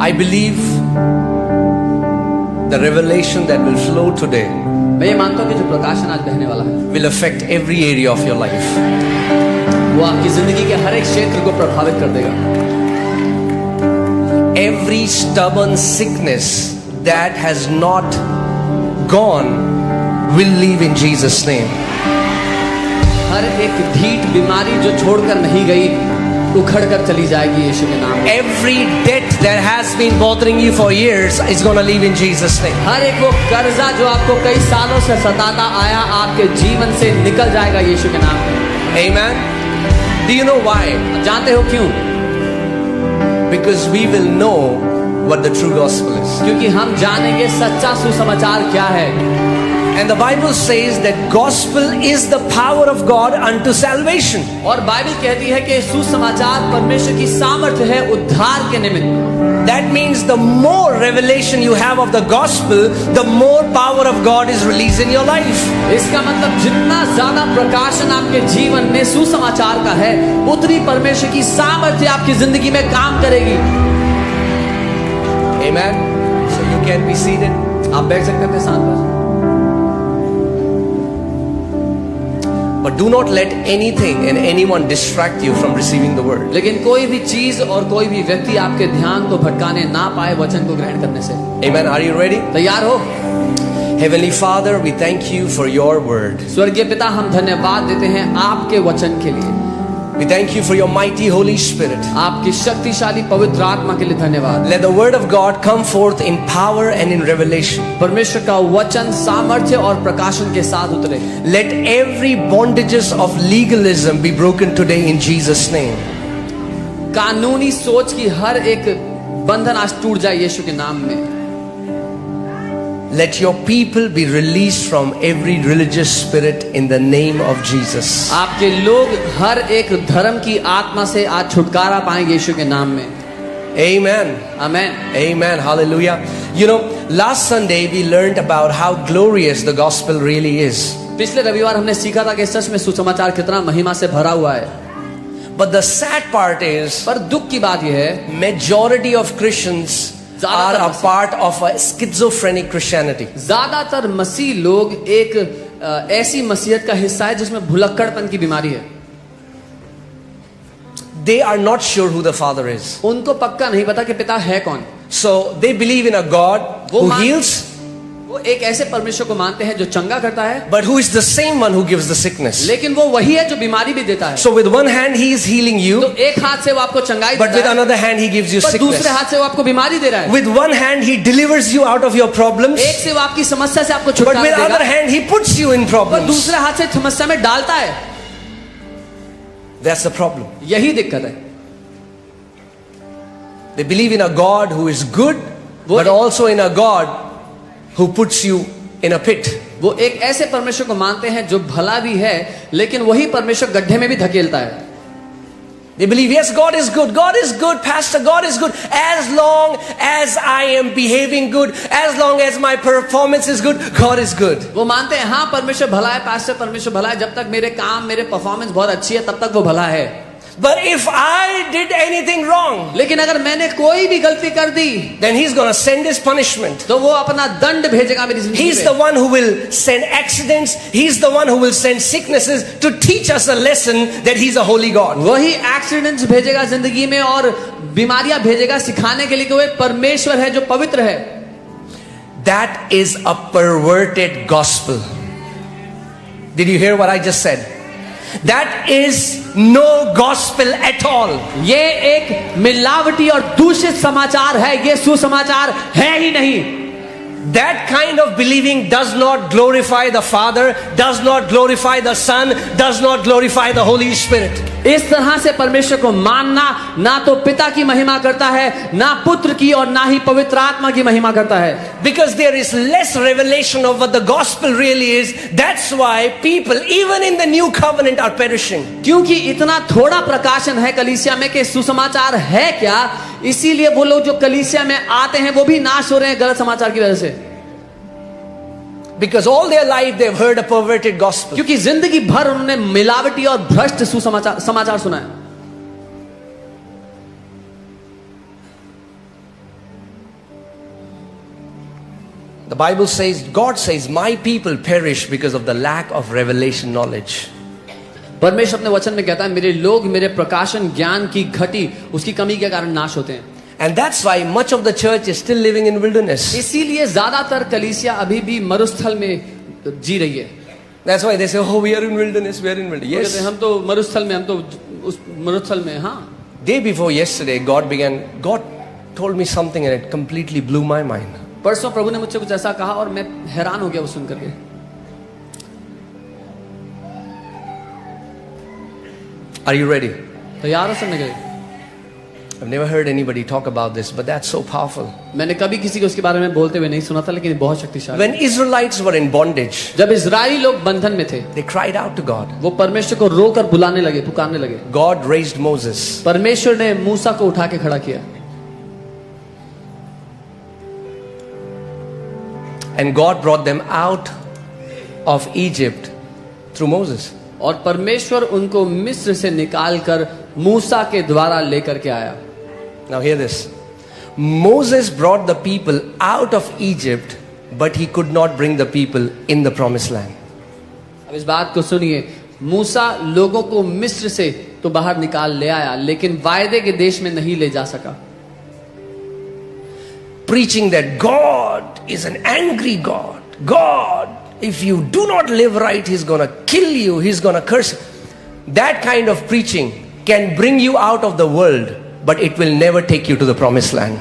I believe the revelation that will flow today मैं ये मानता हूँ कि जो प्रकाशन आज बहने वाला है will affect every area of your life. वो आपकी जिंदगी के हर एक क्षेत्र को प्रभावित कर देगा. Every stubborn sickness that has not gone will leave in Jesus' name. हर एक ढीठ बीमारी जो छोड़कर नहीं गई उखड़ कर चली जाएगी यीशु के नाम में. Every debt that has been bothering you for years is going to leave in Jesus' name. हर एक वो कर्जा जो आपको कई सालों से सताता आया आपके जीवन से निकल जाएगा यीशु के नाम में. Amen. Do you know why? जानते हो क्यों? Because we will know what the true gospel is. क्योंकि हम जानेंगे सच्चा सुसमाचार क्या है. And the Bible says that gospel is the power of God unto salvation. और बाइबल कहती है कि सुसमाचार परमेश्वर की सामर्थ्य है उद्धार के निमित्त. That means the more revelation you have of the gospel, the more power of God is released in your life. इसका मतलब जितना ज्यादा प्रकाशन आपके जीवन में सुसमाचार का है उतनी परमेश्वर की सामर्थ्य आपकी जिंदगी में काम करेगी. Amen. So you can be seated. आप बैठ सकते हैं स्थान पर. But do not let anything and anyone distract you from receiving the word. लेकिन कोई भी चीज और कोई भी व्यक्ति आपके ध्यान को भटकाने ना पाए वचन को ग्रहण करने से. Amen. Are you ready? तैयार हो? Heavenly Father, we thank you for your word. स्वर्गीय पिता हम धन्यवाद देते हैं आपके वचन के लिए. We thank you for your mighty Holy Spirit. आपकी शक्तिशाली पवित्र आत्मा के लिए धन्यवाद. Let the word of God come forth in power and in revelation. परमेश्वर का वचन सामर्थ्य और प्रकाशन के साथ उतरे. Let every bondages of legalism be broken today in Jesus' name. कानूनी सोच की हर एक बंधन आज टूट जाए यीशु के नाम में. Let your people be released from every religious spirit in the name of Jesus. आपके लोग हर एक धर्म की आत्मा से आज छुटकारा पाएंगे यीशु के नाम में. Amen. Amen. Amen. Hallelujah. You know, last Sunday we learned about how glorious the gospel really is. पिछले रविवार हमने सीखा था कि सच में सुसमाचार कितना महिमा से भरा हुआ है. But the sad part is, पर दुख की बात यह है majority of Christians are a part of a schizophrenic Christianity. ज्यादातर मसीह लोग एक ऐसी मसीहत का हिस्सा है जिसमें भुलक्कड़पन की बीमारी है. They are not sure who the Father is. उनको पक्का नहीं पता कि पिता है कौन. So they believe in a God who heals, वो एक ऐसे परमेश्वर को मानते हैं जो चंगा करता है, but who is the same one who gives the sickness. लेकिन वो वही है जो बीमारी भी देता है. So with one hand he is healing you, तो एक हाथ से वो आपको चंगाई but देता with है, another hand he gives you पर sickness. दूसरे हाथ से वो आपको बीमारी दे रहा है. With one hand he delivers you out of your problems, एक से वो आपकी समस्या से आपको but छुटकारा with other देगा, hand he puts you in पर problems. दूसरे हाथ से समस्या में डालता है. That's the problem. यही दिक्कत है. They believe in a God who is good, but also in a God who puts you in a pit. वो एक ऐसे परमेश्वर को मानते हैं जो भला भी है लेकिन वही परमेश्वर गड्ढे में भी धकेलता है. They believe, yes, God is good, Pastor, God is good. As long as I am behaving good, as long as my performance is good, God is good. वो मानते हैं हाँ परमेश्वर भला है, पास्टर परमेश्वर भला है, जब तक मेरे काम मेरे परफॉर्मेंस बहुत अच्छी है तब तक वो भला है. But if I did anything wrong, लेकिन अगर मैंने कोई भी गलती कर दी, then he's going to send his punishment. तो वो अपना दंड भेजेगा मेरी जिंदगी He's the one who will send accidents. He's the one who will send sicknesses to teach us a lesson that he's a holy God. वही accidents भेजेगा जिंदगी में और बीमारियां भेजेगा सिखाने के लिए कि वो परमेश्वर है जो पवित्र है. That is a perverted gospel. Did you hear what I just said? That is no gospel at all. ये एक मिलावटी और दूषित समाचार है. ये सुसमाचार है ही नहीं. That kind of believing does not glorify the Father, does not glorify the Son, does not glorify the Holy Spirit. इस तरह से परमेश्वर को मानना ना तो पिता की महिमा करता है, ना पुत्र की और ना ही पवित्र आत्मा की महिमा करता है. Because there is less revelation of what the gospel really is. That's why people, even in the new covenant, are perishing. क्योंकि इतना थोड़ा प्रकाशन है कलीसिया में कि सुसमाचार है क्या, इसीलिए वो लोग जो कलीसिया में आते हैं वो भी नाश हो रहे हैं गलत समाचार की वजह से. Because all their life they've heard a perverted gospel. क्योंकि जिंदगी भर उन्होंने मिलावटी और भ्रष्ट समाचार सुना है. The Bible says, God says, my people perish because of the lack of revelation knowledge. परमेश्वर अपने वचन में कहता है मेरे लोग मेरे प्रकाशन ज्ञान की घटी उसकी कमी के कारण नाश होते हैं. And that's why much of the church is still living in wilderness. इसीलिए ज्यादातर कलीसिया अभी भी मरुस्थल में जी रही है. That's why they say, oh, we are in wilderness, we are in wilderness. कहते हैं, Yes. हम तो मरुस्थल में हम तो उस मरुस्थल में. हाँ, Day before yesterday, God told me something and it completely blew my mind. परसों प्रभु ने मुझसे कुछ ऐसा कहा और मैं हैरान हो गया वो सुन करके. Are you ready? तैयार हो सुनने के लिए? I've never heard anybody talk about this, but that's so powerful. मैंने कभी किसी को उसके बारे में बोलते हुए नहीं सुना था, लेकिन बहुत शक्तिशाली. When Israelites were in bondage, जब इजरायली लोग बंधन में थे, they cried out to God. वो परमेश्वर को रोकर बुलाने लगे, पुकारने लगे. God raised Moses. परमेश्वर ने मूसा को उठा के खड़ा किया. And God brought them out of Egypt through Moses. और परमेश्वर उनको मिस्र से निकालकर मूसा के द्वारा लेकर के आया. Now hear this. Moses brought the people out of Egypt, but he could not bring the people in the promised land. अब इस बात को सुनिए. मूसा लोगों को मिस्र से तो बाहर निकाल ले आया, लेकिन वायदे के देश में नहीं ले जा सका. Preaching that God is an angry God. God, if you do not live right, He's gonna kill you, He's gonna curse you. That kind of preaching can bring you out of the world, but it will never take you to the promised land.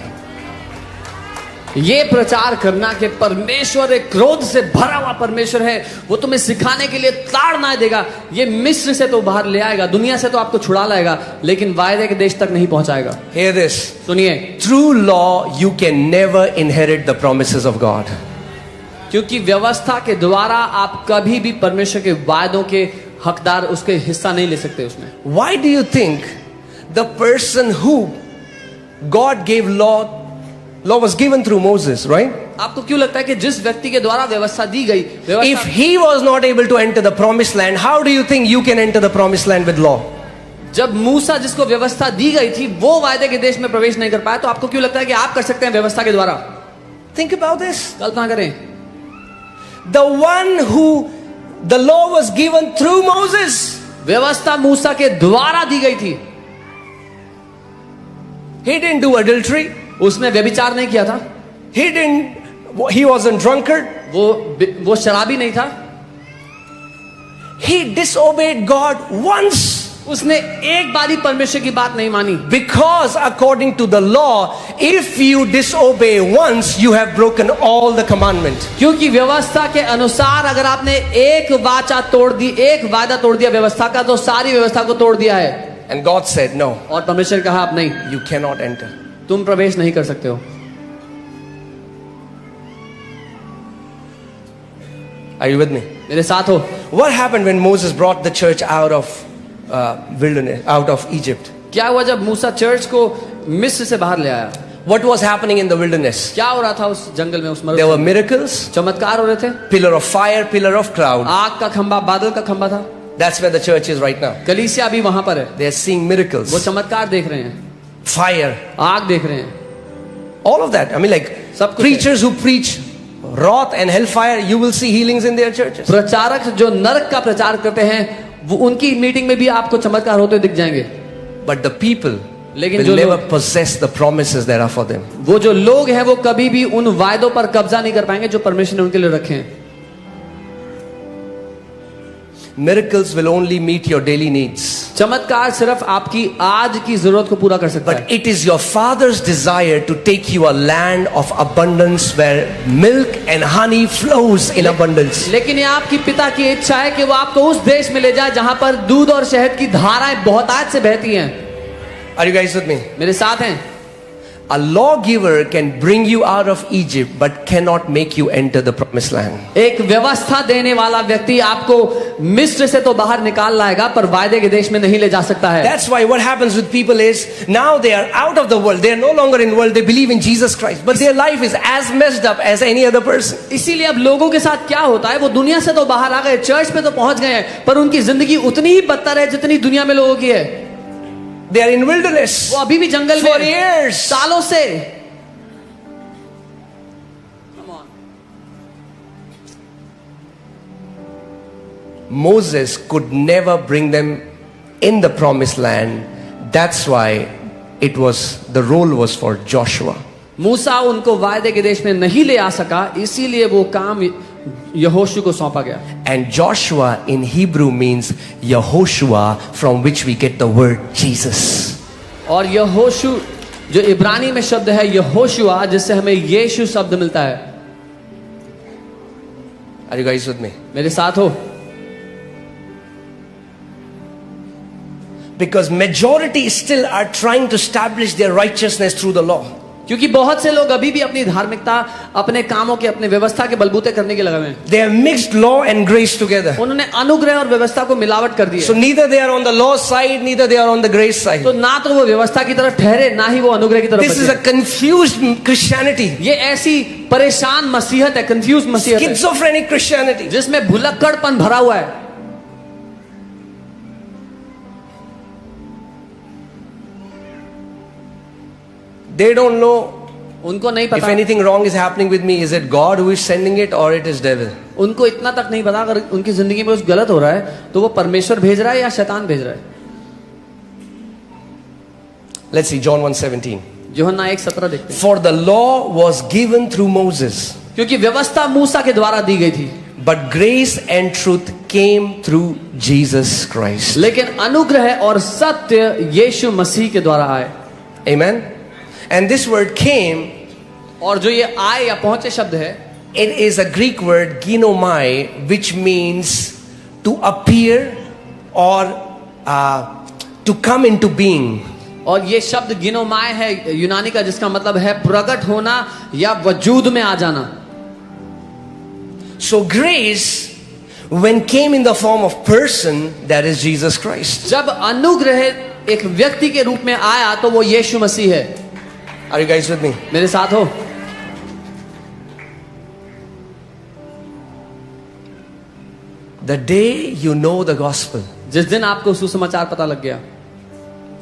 ये प्रचार करना कि परमेश्वर एक क्रोध से भरा हुआ परमेश्वर है, वो तुम्हें सिखाने के लिए ताड़ना देगा, ये मिस्र से तो बाहर ले आएगा, दुनिया से तो आपको छुड़ा लाएगा, लेकिन वायदे के देश तक नहीं पहुंचाएगा. Hear this. सुनिए. Through law, you can never inherit the promises of God. क्योंकि व्यवस्था के द्वारा आप कभी भी परमेश्वर के वायदों के हकदार, उसके हिस्सा नहीं ले सकते उसमें. Why do you think the person who God gave law was given through Moses, right? आपको क्यों लगता है कि जिस व्यक्ति के द्वारा व्यवस्था दी गई, If he was not able to enter the promised land, how do you think you can enter the promised land with law? जब मूसा जिसको व्यवस्था दी गई थी वो वायदे के देश में प्रवेश नहीं कर पाया, तो आपको क्यों लगता है कि आप कर सकते हैं व्यवस्था के द्वारा? Think about this. कल्पना करें. The one who the law was given through Moses, व्यवस्था मूसा के द्वारा दी गई थी. he didn't do adultery. उसने व्यभिचार नहीं किया था. He wasn't drunkard. वो शराबी नहीं था. He disobeyed God once. उसने एक बारी परमेश्वर की बात नहीं मानी. Because according to the law, if you disobey once, you have broken all the commandment. क्योंकि व्यवस्था के अनुसार अगर आपने एक वाचा तोड़ दी, एक वादा तोड़ दिया व्यवस्था का, तो सारी व्यवस्था को तोड़ दिया है. And God said, no, और परमेश्वर कहा आप नहीं, you cannot enter. तुम प्रवेश नहीं कर सकते हो. Are you with me? मेरे साथ हो. What happened when Moses brought the church out of wilderness, out of Egypt? क्या हुआ जब मूसा चर्च को मिस्र से बाहर ले आया? What was happening in the wilderness? क्या हो रहा था उस जंगल में, उस There were miracles, चमत्कार हो रहे थे. pillar of fire, pillar of cloud. आग का खंभा, बादल का खंभा था. That's where the church is right now. कलीसिया अभी वहां पर है. They are seeing miracles, वो चमत्कार देख रहे हैं, fire, आग देख रहे हैं, all of that. I mean, like सब कुछ preachers who preach wrath and hellfire, you will see healings in their churches. प्रचारक जो नरक का प्रचार करते हैं, वो उनकी मीटिंग में भी आपको चमत्कार होते दिख जाएंगे. But the people लेकिन will जो never लोग, possess the promises that are for them. वो जो लोग हैं वो कभी भी उन वायदों पर कब्जा नहीं कर पाएंगे जो परमेश्वर ने उनके लिए रखे हैं. Miracles will only meet your daily needs. चमत्कार सिर्फ आपकी आज की जरूरत को पूरा कर सकता है. But it is your Father's desire to take you a land of abundance where milk and honey flows in abundance. लेकिन ये आपकी पिता की इच्छा है कि वो आपको उस देश में ले जाए जहां पर दूध और शहद की धाराएं बहुतायत से बहती हैं. Are you guys with me? मेरे साथ हैं. A lawgiver can bring you out of Egypt but cannot make you enter the promised land. एक व्यवस्था देने वाला व्यक्ति आपको मिस्र से तो बाहर निकाल लाएगा, पर वायदे के देश में नहीं ले जा सकता है. That's why what happens with people is now they are out of the world. They are no longer in the world. They believe in Jesus Christ, but their life is as messed up as any other person. इसीलिए अब लोगों के साथ क्या होता है, वो दुनिया से तो बाहर आ गए, चर्च पे तो पहुंच गए हैं, पर उनकी जिंदगी उतनी ही बदतर है जितनी दुनिया में लोगों की है. They are in wilderness वो अभी भी जंगल for में years. सालों से. Moses could never bring them in the promised land. That's why the role was for Joshua. मूसा उनको वायदे के देश में नहीं ले आ सका, इसीलिए वो काम यहोशू को सौंपा गया. And Joshua in Hebrew means Yehoshua, from which we get the word Jesus. और यहोशू जो इब्रानी में शब्द है यहोशुआ, जिससे हमें यीशु शब्द मिलता है. Are you guys with me? मेरे साथ हो? Because majority still are trying to establish their righteousness through the law. क्योंकि बहुत से लोग अभी भी अपनी धार्मिकता अपने कामों के, अपने व्यवस्था के बलबूते करने के लगे हुए हैं. They have mixed law and grace together. उन्होंने अनुग्रह और व्यवस्था को मिलावट कर दी है. So neither they are on the law side, neither they are on the grace side. तो ना तो वो व्यवस्था की तरफ ठहरे, ना ही वो अनुग्रह की तरफ. This is a confused Christianity. ये ऐसी परेशान मसीहत है, कंफ्यूज मसीहत है, Schizophrenic Christianity. जिसमें भुलक्कड़पन भरा हुआ है. They don't know उनको नहीं if पता anything wrong is happening with me. Is it God who is sending it or it is devil? उनको इतना तक नहीं पता अगर उनकी जिंदगी में कुछ गलत हो रहा है तो वो परमेश्वर भेज रहा है या शैतान भेज रहा है. Let's see John 1:17. यूहन्ना 1:17 देखते हैं. For the law was given through Moses, क्योंकि व्यवस्था मूसा के द्वारा दी गई थी, but grace and truth came through Jesus Christ. लेकिन अनुग्रह और सत्य यीशु मसीह के द्वारा आए. Amen. And this word came, और जो ये आए या पहुंचे शब्द है, it is a Greek word ginomai, which means to appear or to come into being. और ये शब्द गिनोमाय है यूनानी का, जिसका मतलब है प्रकट होना या वजूद में आ जाना. So grace, when came in the form of person, that is Jesus Christ. जब अनुग्रह एक व्यक्ति के रूप में आया तो वो यीशु मसीह है. Are you guys with me? मेरे साथ हो? The day you know the gospel, जिस दिन आपको सुसमाचार पता लग गया,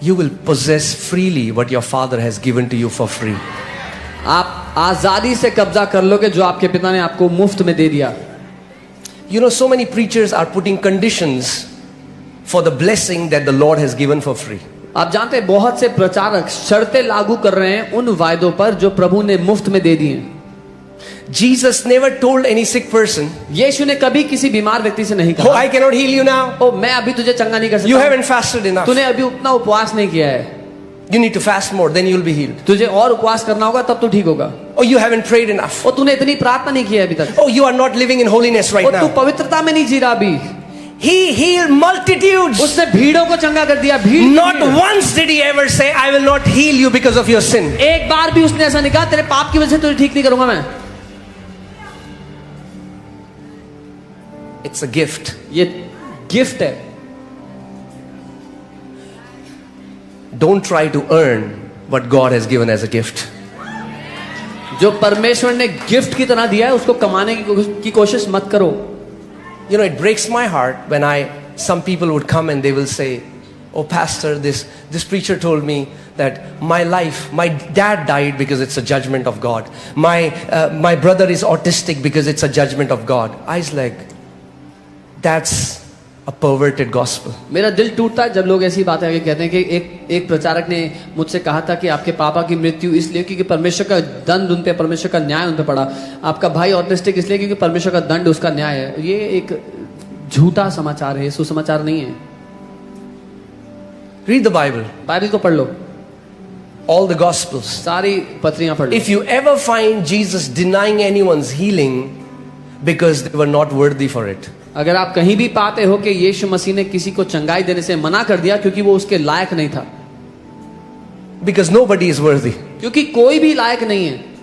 you will possess freely what your father has given to you for free. आप आजादी से कब्जा कर लोगे जो आपके पिता ने आपको मुफ्त में दे दिया. You know, so many preachers are putting conditions for the blessing that the Lord has given for free. आप जानते हैं बहुत से प्रचारक शर्तें लागू कर रहे हैं उन वायदों पर जो प्रभु ने मुफ्त में दे दिए. Jesus never told any sick person, यीशु ने कभी किसी बीमार व्यक्ति से नहीं "Oh, कहा, I cannot heal you now. ओ मैं अभी तुझे चंगा नहीं कर You सकता, haven't fasted enough. तूने अभी उतना उपवास नहीं किया है, You need to fast more, then you'll be healed. तुझे और उपवास करना होगा तब तो ठीक होगा, Oh, you haven't prayed enough. और तूने इतनी प्रार्थना नहीं की है अभी तक, Oh, you are not living in holiness right और तू now." पवित्रता में नहीं जी रहा अभी. He healed multitudes. उसने भीड़ों को चंगा कर दिया. भीड़ Not once did he ever say, "I will not heal you because of your sin." एक बार भी उसने ऐसा नहीं कहा तेरे पाप की वजह से तुझे ठीक नहीं करूंगा मैं. It's a gift. ये गिफ्ट है. Don't try to earn what God has given as a gift. जो परमेश्वर ने गिफ्ट की तरह दिया है उसको कमाने की कोशिश मत करो. You know, it breaks my heart when some people would come and they will say, "Oh, pastor, this preacher told me that my dad died because it's a judgment of God. My brother is autistic because it's a judgment of God." I was like, that's a perverted gospel. मेरा दिल टूटता है जब लोग ऐसी बातें आगे कहते हैं कि एक प्रचारक ने मुझसे कहा था कि आपके पापा की मृत्यु इसलिए क्योंकि परमेश्वर का दंड उन पे, परमेश्वर का न्याय उन पे पड़ा. आपका भाई ऑटिस्टिक इसलिए क्योंकि परमेश्वर का दंड उसका न्याय है. ये एक झूठा समाचार है, सुसमाचार नहीं है. Read the Bible. बाइबल को पढ़ लो, All the Gospels. सारी पत्रियां पढ़ लो. If you ever find Jesus denying anyone's healing because they were not worthy for it, अगर आप कहीं भी पाते हो कि यीशु मसीह ने किसी को चंगाई देने से मना कर दिया क्योंकि वो उसके लायक नहीं था, because nobody is worthy. क्योंकि कोई भी लायक नहीं है.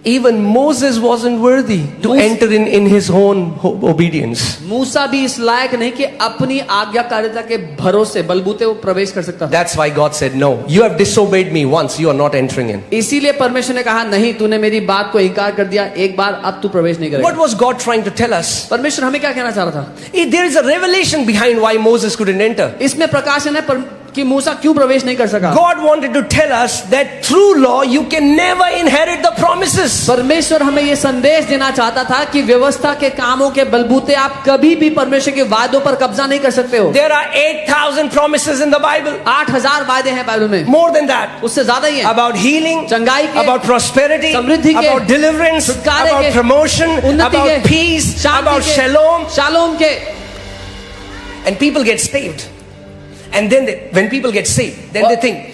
Even Moses wasn't worthy to enter in his own obedience. मूसा भी इस लायक नहीं कि अपनी आज्ञाकारिता के भरोसे बलबूते वो प्रवेश कर सकता. That's why God said, "No, you have disobeyed me once, you are not entering in." इसीलिए परमेश्वर ने कहा नहीं, तूने मेरी बात को इनकार कर दिया एक बार, अब तू प्रवेश नहीं करेगा. What was God trying to tell us? परमेश्वर हमें क्या कहना चाह रहा था? There is a revelation behind why Moses couldn't enter. इसमें प्रकाशन है कि मूसा क्यों प्रवेश नहीं कर सका? God wanted to tell us that through law you can never inherit the promises. परमेश्वर हमें ये संदेश देना चाहता था कि व्यवस्था के कामों के बलबूते आप कभी भी परमेश्वर के वादों पर कब्जा नहीं कर सकते हो। There are 8,000 promises in the Bible. 8,000 वादे हैं बाइबल में, More than that. उससे ज्यादा ही है। About healing, चंगाई के, about prosperity, समृद्धि के, about deliverance, छुटकारे about के, promotion, उन्नति के, about peace, शांति about के, shalom. शालोम के। And people get saved. And then when people get saved, then they think,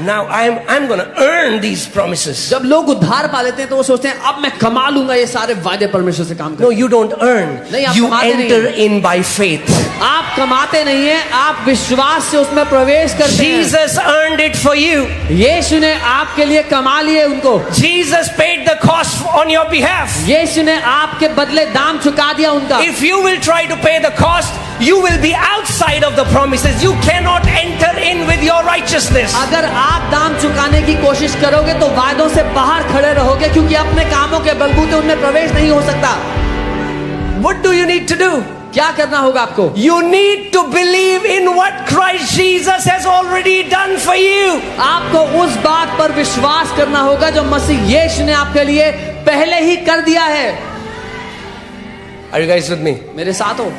now I'm going to earn these promises. जब लोग उद्धार पा लेते हैं तो वो सोचते हैं अब मैं कमा लूंगा ये सारे वादे परमेश्वर से काम कर। No, you don't earn. नहीं, आप You कमाते नहीं enter हैं। in by faith. आप कमाते नहीं हैं, आप विश्वास से उसमें प्रवेश करते हैं। Jesus earned it for you. यीशु ने आपके लिए कमा लिए उनको। Jesus paid the cost on your behalf. यीशु ने आपके बदले दाम चुका दिया उनका। If you will try to pay the cost, you will be outside of the promises. You cannot enter in with your righteousness. अगर आप दाम चुकाने की कोशिश करोगे तो वादों से बाहर खड़े रहोगे, क्योंकि अपने कामों के बलबूते उनमें प्रवेश नहीं हो सकता। What do you need to do? क्या करना होगा आपको? You need to believe in what Christ Jesus has already done for you. आपको उस बात पर विश्वास करना होगा जो मसीह यीशु ने आपके लिए पहले ही कर दिया है। Are you guys with me? मेरे साथ हो?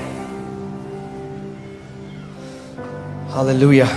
Hallelujah.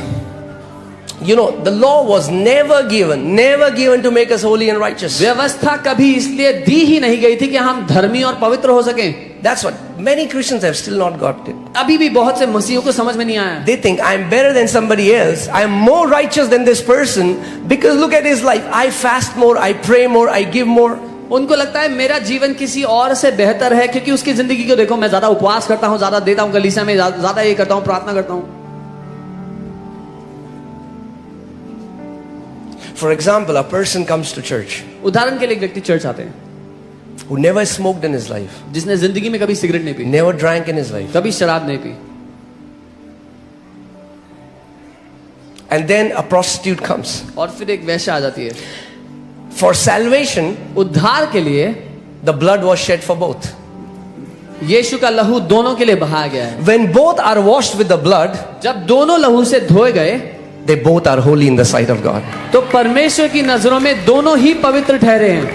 You know, the law was never given to make us holy and righteous. व्यवस्था कभी इसलिए दी ही नहीं गई थी कि हम धर्मी और पवित्र हो सकें। That's what many Christians have still not got it. अभी भी बहुत से मसीहियों को समझ में नहीं आया। They think I'm better than somebody else. I'm more righteous than this person because look at his life. I fast more, I pray more, I give more. उनको लगता है मेरा जीवन किसी और से बेहतर है क्योंकि उसकी जिंदगी को देखो, मैं ज्यादा उपवास करता हूँ, ज्यादा देता हूँ कलीसिया में, ज्यादा ये करता हूँ, प्रार्थना करता हूँ। For example, a person comes to church उदाहरण के लिए एक व्यक्ति चर्च आते हैं who never smoked in his life, जिसने जिंदगी में कभी सिगरेट नहीं P, never drank in his life, कभी शराब नहीं P, and then a prostitute comes. और फिर एक वेश्या आ जाती है। For salvation, उद्धार के लिए the blood was shed for both. यीशु का लहू दोनों के लिए बहाया गया है। When both are washed with the blood, जब दोनों लहू से धोए गए they both are holy in the sight of God. तो परमेश्वर की नजरों में दोनों ही पवित्र ठहरे हैं।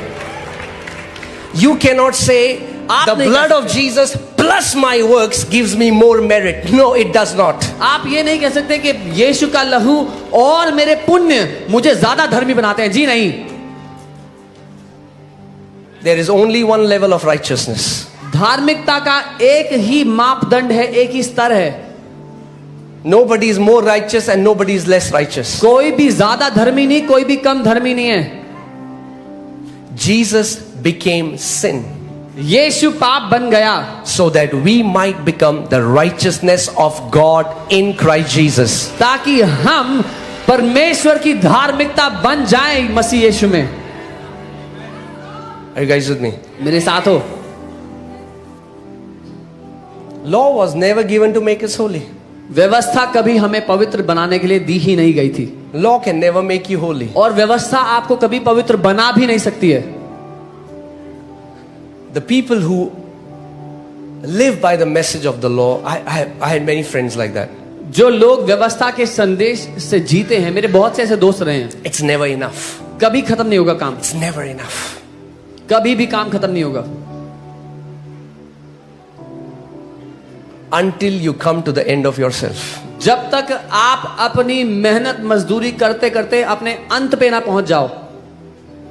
You cannot say आप the नहीं blood कह of Jesus plus my works gives me more merit. No, it does not. आप ये नहीं कह सकते कि यीशु का लहू और मेरे पुण्य मुझे ज्यादा धर्मी बनाते हैं। जी नहीं, There is only one level of righteousness. धार्मिकता का एक ही मापदंड है, एक ही स्तर है। Nobody is more righteous and nobody is less righteous. कोई भी ज्यादा धर्मी नहीं, कोई भी कम धर्मी नहीं है। Jesus became sin यीशु पाप बन गया so that we might become the righteousness of God in Christ Jesus. ताकि हम परमेश्वर की धार्मिकता बन जाएं मसीह यीशु में। Are you guys with me? मेरे साथ हो? Law was never given to make us holy. व्यवस्था कभी हमें पवित्र बनाने के लिए दी ही नहीं गई थी, Law can never make you holy. और व्यवस्था आपको कभी पवित्र बना भी नहीं सकती है। The people who live by the message of the law, I had many friends like that. जो लोग व्यवस्था के संदेश से जीते हैं, मेरे बहुत से ऐसे दोस्त रहे हैं। It's never enough. कभी खत्म नहीं होगा काम, It's never enough. कभी भी काम खत्म नहीं होगा Until you come to the end of yourself. जब तक आप अपनी मेहनत मजदूरी करते करते अपने अंत पे ना पहुंच जाओ।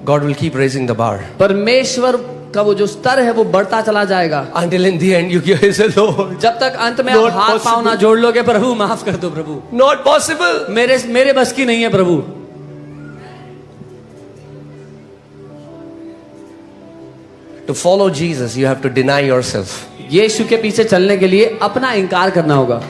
God will keep raising the bar. परमेश्वर का वो जो स्तर है वो बढ़ता चला जाएगा, Until in the end you say, Lord, जब तक अंत में Not आप हाथ पांव possible. ना जोड़ लोगे, प्रभु माफ कर दो, प्रभु not possible. मेरे बस की नहीं है प्रभु। To follow Jesus, you have to deny yourself. यीशु के पीछे चलने के लिए अपना इनकार करना होगा,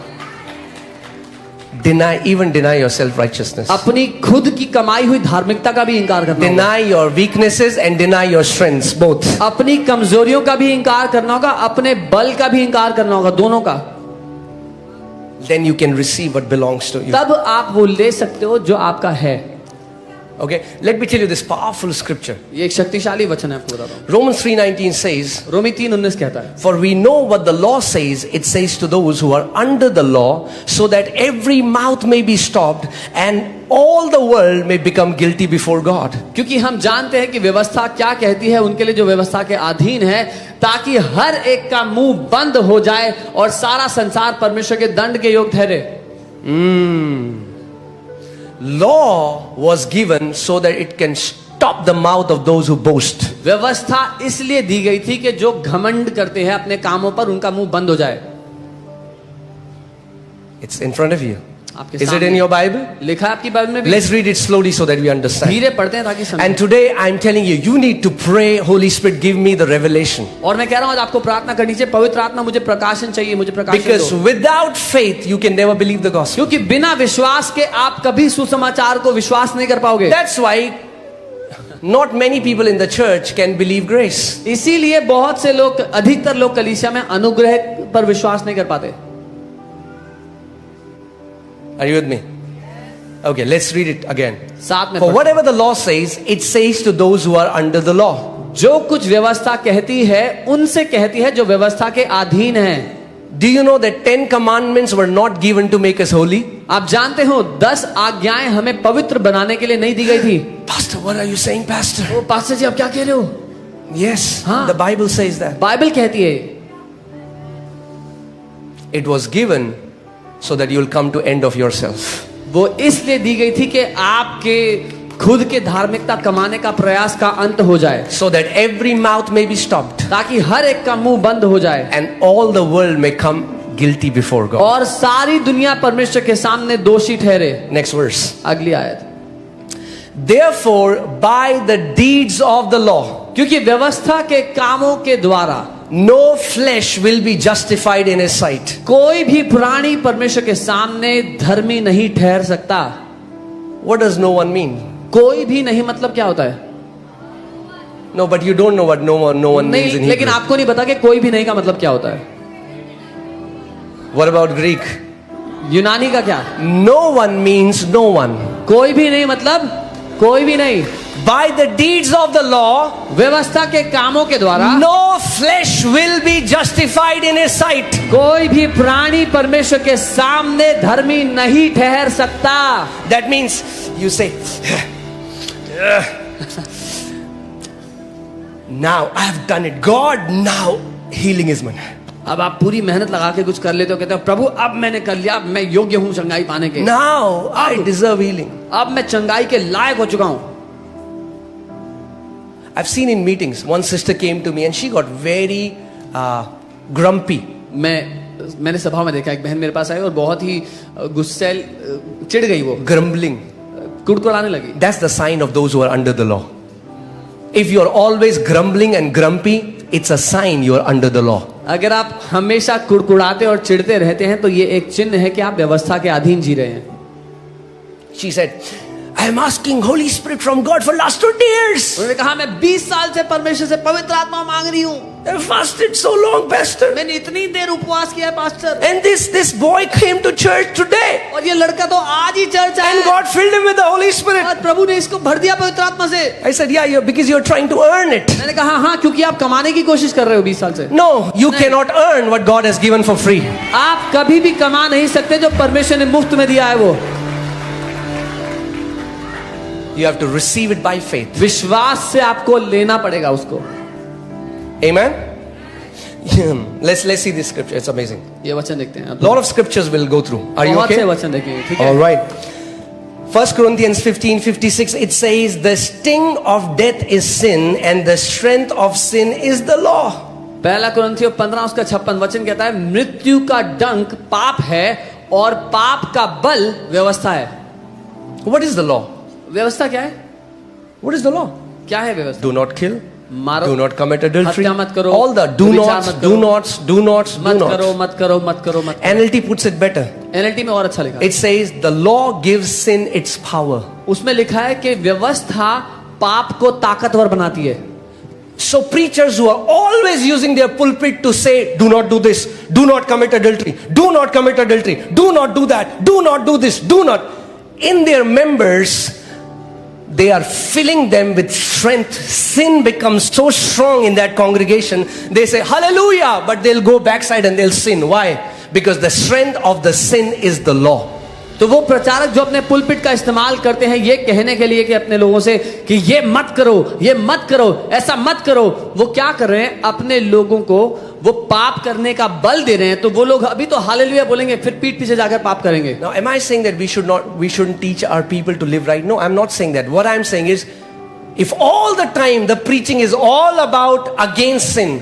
Even deny your self-righteousness. अपनी खुद की कमाई हुई धार्मिकता का भी इनकार करना होगा, Deny your weaknesses and deny your strengths, both. अपनी कमजोरियों का भी इनकार करना होगा, अपने बल का भी इनकार करना होगा, दोनों का। Then you can receive what belongs to you. तब आप वो ले सकते हो जो आपका है। Okay, let me tell you this powerful scripture. ये एक शक्तिशाली वचन है, आपको बताता हूँ. Romans 3:19 says, रोमी 3:19 कहता है, for we know what the law says. It says to those who are under the law, so that every mouth may be stopped and all the world may become guilty before God. क्योंकि हम जानते हैं कि व्यवस्था क्या कहती है उनके लिए जो व्यवस्था के अधीन है, ताकि हर एक का मुंह बंद हो जाए और सारा संसार परमेश्वर के दंड के योग ठहरे. Law was given so that it can stop the mouth of those who boast. व्यवस्था इसलिए दी गई थी कि जो घमंड करते हैं अपने कामों पर, उनका मुंह बंद हो जाए. It's in front of you. आपके Is it सामने in your Bible? लिखा है आपकी बाइबल में भी. Let's read it slowly so that we understand. धीरे पढ़ते हैं ताकि समझें. And today I'm telling you, you need to pray, Holy Spirit, give me the revelation. और मैं कह रहा हूं आज आपको प्रार्थना करनी चाहिए, पवित्र आत्मा मुझे प्रकाशन चाहिए, मुझे प्रकाशन Because दो. without faith, you can never believe the gospel. क्योंकि बिना विश्वास के आप कभी सुसमाचार को विश्वास नहीं कर पाओगे. That's why not many people in the church can believe grace. इसीलिए बहुत से लोग, अधिकतर लोग कलीसिया में अनुग्रह पर विश्वास नहीं कर पाते. Are you with me? Okay, let's read it again. साथ में For पढ़ते. whatever the law says, it says to those who are under the law. जो कुछ व्यवस्था कहती है उनसे कहती है जो व्यवस्था के अधीन है. Do you know that 10 commandments were not given to make us holy? आप जानते हो 10 आज्ञाएं हमें पवित्र बनाने के लिए नहीं दी गई थी. Pastor, what are you saying, Pastor? ओ पास्टर जी, आप क्या कह रहे हो? Yes, हाँ. the Bible says that. Bible कहती है It was given so that you will come to end of yourself. वो इसलिए दी गई थी कि आपके खुद के धार्मिकता कमाने का प्रयास का अंत हो जाए, So that every mouth may be stopped ताकि हर एक का मुंह बंद हो जाए and all the world may come guilty before God. और सारी दुनिया परमेश्वर के सामने दोषी ठहरे. Next verse. अगली आयत. Therefore, by the deeds of the law, क्योंकि व्यवस्था के कामों के द्वारा no flesh will be justified in his sight. कोई भी प्राणी परमेश्वर के सामने धर्मी नहीं ठहर सकता. What does no one mean? कोई भी नहीं मतलब क्या होता है? No, but you don't know what no one means नहीं, in लेकिन Hebrew. आपको नहीं पता कि कोई भी नहीं का मतलब क्या होता है. What about Greek? यूनानी का क्या? No one means no one. कोई भी नहीं मतलब कोई भी नहीं. By the deeds of the law, व्यवस्था के कामों के द्वारा no flesh will be justified in his sight. कोई भी प्राणी परमेश्वर के सामने धर्मी नहीं ठहर सकता. That means you say, now I have done it. God, now healing is mine. अब आप पूरी मेहनत लगा के कुछ कर लेते हो, कहते हो प्रभु अब मैंने कर लिया, अब मैं योग्य हूं चंगाई पाने के. Now I deserve healing. अब मैं चंगाई के लायक हो चुका हूं. I've seen in meetings, one sister came to me and she got very grumpy. मैंने सभा में देखा एक बहन मेरे पास आई और बहुत ही गुस्सैल, चिढ़ गई, वो Grumbling. कुड़कुड़ाने लगी. That's the sign of those who are under the law. If you're always grumbling and grumpy, it's a sign you're under the law. अगर आप हमेशा कुड़कुड़ाते और चिढ़ते रहते हैं तो ये एक चिन्ह है कि आप व्यवस्था के अधीन जी रहे हैं. She said, I am asking Holy Spirit from God for last 20 years. उन्होंने कहा मैं 20 साल से परमेश्वर से पवित्र आत्मा मांग रही हूँ. I fasted so long, Pastor. मैंने इतनी देर उपवास किया है pastor. And this boy came to church today. और ये लड़का तो आज ही चर्च आया. And God filled him with the Holy Spirit. और प्रभु ने इसको भर दिया पवित्र आत्मा से. I said, yeah, because you're trying to earn it. मैंने कहा हाँ, क्योंकि आप कमाने की कोशिश कर रहे हो 20 साल से. No, you cannot earn what God has given for free. आप कभी भी कमा नहीं सकते जो परमेश्वर ने मुफ्त में दिया है वो. You have to receive it by faith. विश्वास से आपको लेना पड़ेगा उसको. Amen. Let's see this scripture. It's amazing. ये वचन देखते हैं. A lot of scriptures we'll go through. Are you बहुत से okay? वचन देखेंगे, ठीक है? All right. 1 Corinthians 15:56, it says, the sting of death is sin and the strength of sin is the law. पहला कुरिन्थियों 15 उसका 56 वचन कहता है मृत्यु का डंक पाप है और पाप का बल व्यवस्था है. What is the law? व्यवस्था क्या है? What is the law? क्या है व्यवस्था? Do not kill. मारो. Do not commit adultery. हत्या मत करो. All the do व्यभिचार nots, मत do करो. nots, do nots, do मत करो, nots. मत करो, मत करो, मत करो. NLT puts it better. NLT में और अच्छा लिखा है. It says the law gives sin its power. उसमें लिखा है कि व्यवस्था पाप को ताकतवर बनाती है. So preachers who are always using their pulpit to say, do not do this, do not commit adultery, do not commit adultery, do not do that, do not do this, do not. In their members, they are filling them with strength. Sin becomes so strong in that congregation. They say hallelujah, but they'll go backside and they'll sin. Why? Because the strength of the sin is the law. तो वो प्रचारक जो अपने pulpit का इस्तेमाल करते हैं ये कहने के लिए कि अपने लोगों से कि ये मत करो, ये मत करो, ऐसा मत करो, वो क्या कर रहे हैं? अपने लोगों को वो पाप करने का बल दे रहे हैं। तो वो लोग अभी तो हालेलुया बोलेंगे, फिर पीठ पीछे जाकर पाप करेंगे। Now, am I saying that we shouldn't teach our people to live right? No, I'm not saying that. What I'm saying is, if all the time the preaching is all about against sin,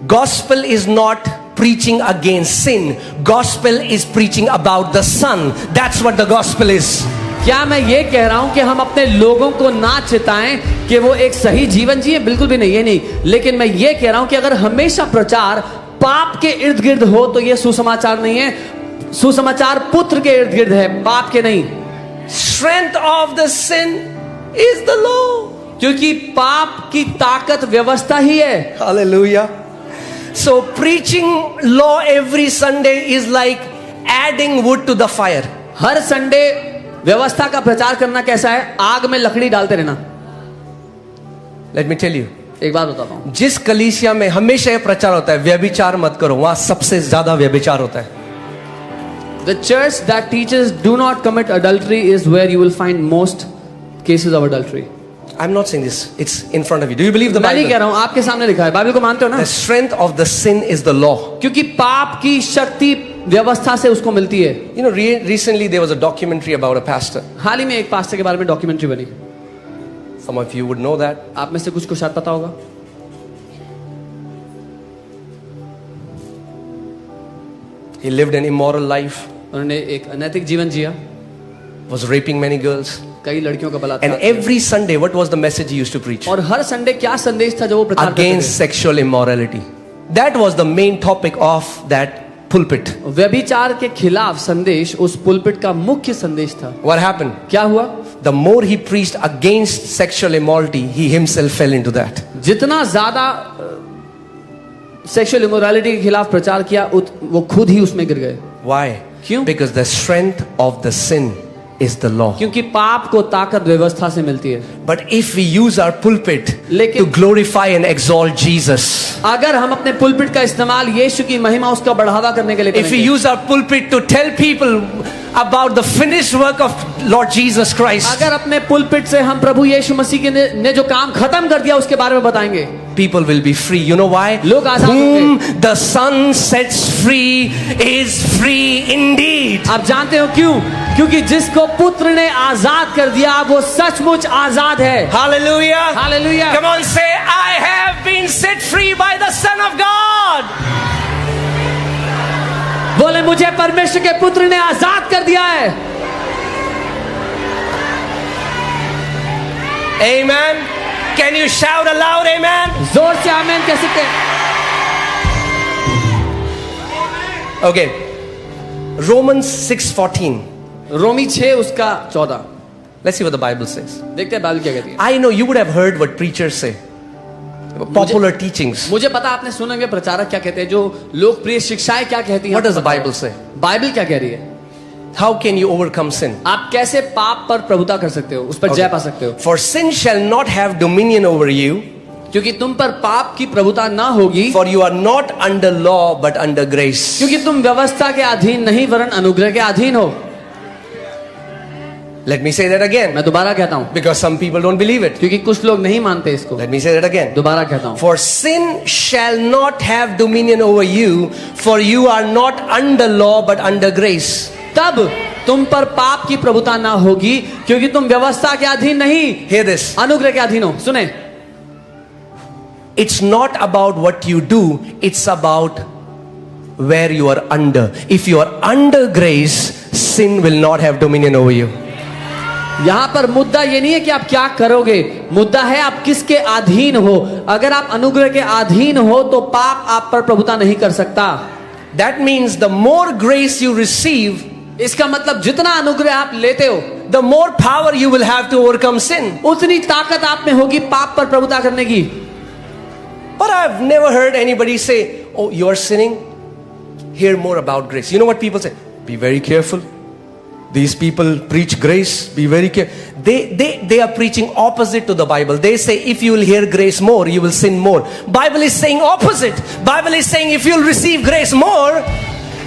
gospel is not preaching against sin. Gospel is preaching about the Son. That's what the gospel is. क्या मैं ये कह रहा हूं कि हम अपने लोगों को ना चिताएं कि वो एक सही जीवन जिए? बिल्कुल भी नहीं, ये नहीं। लेकिन मैं ये कह रहा हूं कि अगर हमेशा प्रचार पाप के इर्द गिर्द हो तो ये सुसमाचार नहीं है। सुसमाचार पुत्र के इर्द गिर्द है, पाप के नहीं। Strength of the sin is the law. क्योंकि पाप की ताकत व्यवस्था ही है। Hallelujah. So preaching law every Sunday is like adding wood to the fire. Her Sunday व्यवस्था का प्रचार करना कैसा है? आग में लकड़ी डालते रहना। Let me tell you. एक बात बताता हूं, जिस कलीसिया में हमेशा यह प्रचार होता है व्यभिचार मत करो, वहां सबसे ज्यादा व्यभिचार होता है। The church that teaches do not commit adultery is where you will find most cases of adultery. I'm not saying this, it's in front of you. Do you believe the मैं नहीं कह Bible? रहा हूं, आपके सामने लिखा है। Bible को मानते हो ना? The strength of the sin is the law. क्योंकि पाप की शक्ति व्यवस्था से उसको मिलती है। You know, recently there was a documentary about a pastor. हाल ही में एक पास्टर के बारे में डॉक्यूमेंट्री बनी। Some of you would know that. आप में से कुछ को शायद पता होगा। He lived an immoral life, उन्होंने एक अनैतिक जीवन जिया, was raping many girls. कई लड़कियों का And बलात्कार किया। every Sunday, what was the message he used to preach? और हर संडे क्या संदेश था जो वो प्रचार करते Against sexual immorality. That was the main topic of that pulpit. थे? व्यभिचार के खिलाफ संदेश उस पुलपिट का मुख्य संदेश था। What happened? क्या हुआ? The more he preached against sexual immorality, he himself fell into that. जितना ज्यादा सेक्सुअल इमोरालिटी के खिलाफ प्रचार किया वो खुद ही उसमें गिर गए। Why? क्यों? Because the strength of the sin is the law. क्योंकि पाप को ताकत व्यवस्था से मिलती है। But if we use our pulpit लेकिन- to glorify and exalt Jesus, अगर हम अपने पुलपिट का इस्तेमाल यीशु की महिमा उसका बढ़ावा करने के लिए if we करेंगे, use our pulpit to tell people about the finished work of Lord Jesus Christ, अगर अपने पुलपिट से हम प्रभु यीशु मसीह के ने जो काम खत्म कर दिया उसके बारे में बताएंगे, people will be free. You know why? लोग आजाद Whom the Son sets free is free indeed. आप जानते हो क्यों? क्योंकि जिसको पुत्र ने आजाद कर दिया वो सचमुच आजाद है। Hallelujah. Hallelujah. Come on, say, I have been set free by the Son of God. बोले मुझे परमेश्वर के पुत्र ने आजाद कर दिया है। Amen. Can you shout aloud, amen? जोर से आमीन कह सकते हैं। Okay. Romans 6:14. रोमी 6 उसका 14। Let's see what the Bible says. देखते हैं बाइबल क्या कहती है। I know you would have heard what preachers say. Popular teachings. मुझे पता आपने सुनेंगे प्रचारक क्या कहते हैं, जो लोकप्रिय शिक्षाएं क्या कहती हैं। What does the Bible say? Bible क्या कह रही है? How can you overcome sin? आप कैसे पाप पर प्रभुता कर सकते हो, उस पर जय पा सकते हो? For sin shall not have dominion over you, क्योंकि तुम पर पाप की प्रभुता ना होगी, for you are not under law but under grace. क्योंकि तुम व्यवस्था के अधीन नहीं वरन अनुग्रह के अधीन हो। Let me say that again, मैं दोबारा कहता हूं, because some people don't believe it. क्योंकि कुछ लोग नहीं मानते इसको। Let me say that again. दोबारा कहता हूं, For sin shall not have dominion over you, for you are not under law but under grace. तब तुम पर पाप की प्रभुता ना होगी, क्योंकि तुम व्यवस्था के अधीन नहीं, Hear this. अनुग्रह के अधीन हो। सुने, It's not about what you do, it's about where you are under. If you are under grace, sin will not have dominion over you. यहां पर मुद्दा ये नहीं है कि आप क्या करोगे, मुद्दा है आप किसके अधीन हो। अगर आप अनुग्रह के अधीन हो तो पाप आप पर प्रभुता नहीं कर सकता। That means the more grace you receive, इसका मतलब जितना अनुग्रह आप लेते हो the more power you will have to overcome sin. उतनी ताकत आप में होगी पाप पर प्रभुता करने की। But I've never heard anybody say, oh, you're sinning. Hear more about grace. You know what people say? Be very careful. These people preach grace. Be very careful. They are preaching opposite to the Bible. They say if you will hear grace more, you will sin more. Bible is saying opposite. Bible is saying if you will receive grace more,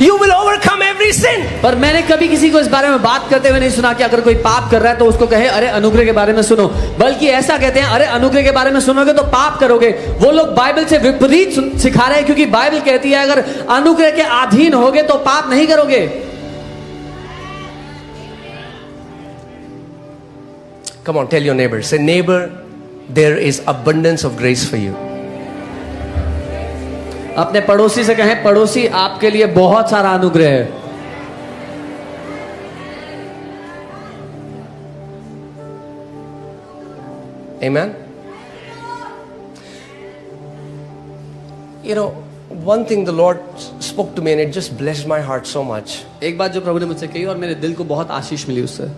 you will overcome every sin. पर मैंने कभी किसी को इस बारे में बात करते हुए नहीं सुना कि अगर कोई पाप कर रहा है तो उसको कहे अरे अनुग्रह के बारे में सुनो, बल्कि ऐसा कहते हैं अरे अनुग्रह के बारे में सुनोगे तो पाप करोगे। वो लोग बाइबल से विपरीत सिखा रहे हैं, क्योंकि बाइबल कहती है अगर अनुग्रह के अधीन होगे तो पाप नहीं करोगे। Come on, tell your neighbor. Say, neighbor, there is abundance of grace for you. अपने पड़ोसी से कहें, पड़ोसी आपके लिए बहुत सारा अनुग्रह है। Amen. You know, one thing the Lord spoke to me and it just blessed my heart so much. एक बात जो प्रभु ने मुझसे कही और मेरे दिल को बहुत आशीष मिली उससे।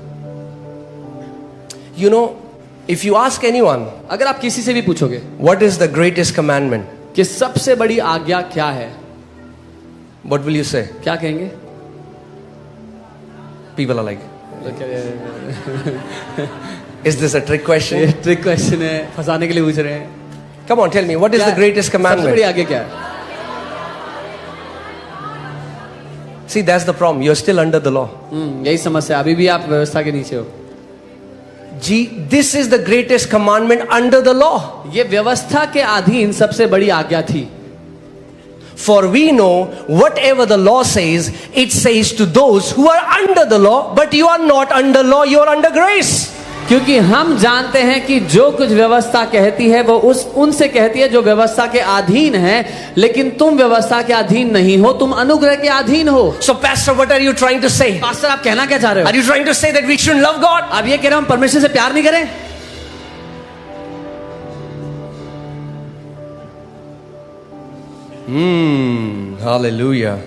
You know, if you ask anyone, अगर आप किसी से भी पूछोगे what is the greatest commandment? कि सबसे बड़ी आज्ञा क्या है, What will you say? क्या कहेंगे? People are like, is this a trick question? ये ट्रिक क्वेश्चन है, फंसाने के लिए पूछ रहे हैं। Come on, tell me, what is the greatest सबसे बड़ी commandment? आज्ञा क्या है? See, that's the problem. You're still under the law. यही समस्या, अभी भी आप व्यवस्था के नीचे हो। This is the greatest commandment under the law. ये व्यवस्था के अधीन सबसे बड़ी आज्ञा थी। For we know whatever the law says, it says to those who are under the law, but you are not under law, you are under grace. क्योंकि हम जानते हैं कि जो कुछ व्यवस्था कहती है वो उनसे कहती है जो व्यवस्था के अधीन है, लेकिन तुम व्यवस्था के अधीन नहीं हो, तुम अनुग्रह के अधीन हो। So pastor, what are you trying to say? Pastor, आप कहना क्या चाह रहे हो? Are you trying to say that we shouldn't love God? आप ये कह रहे हो हम परमेश्वर से प्यार नहीं करें? Hallelujah.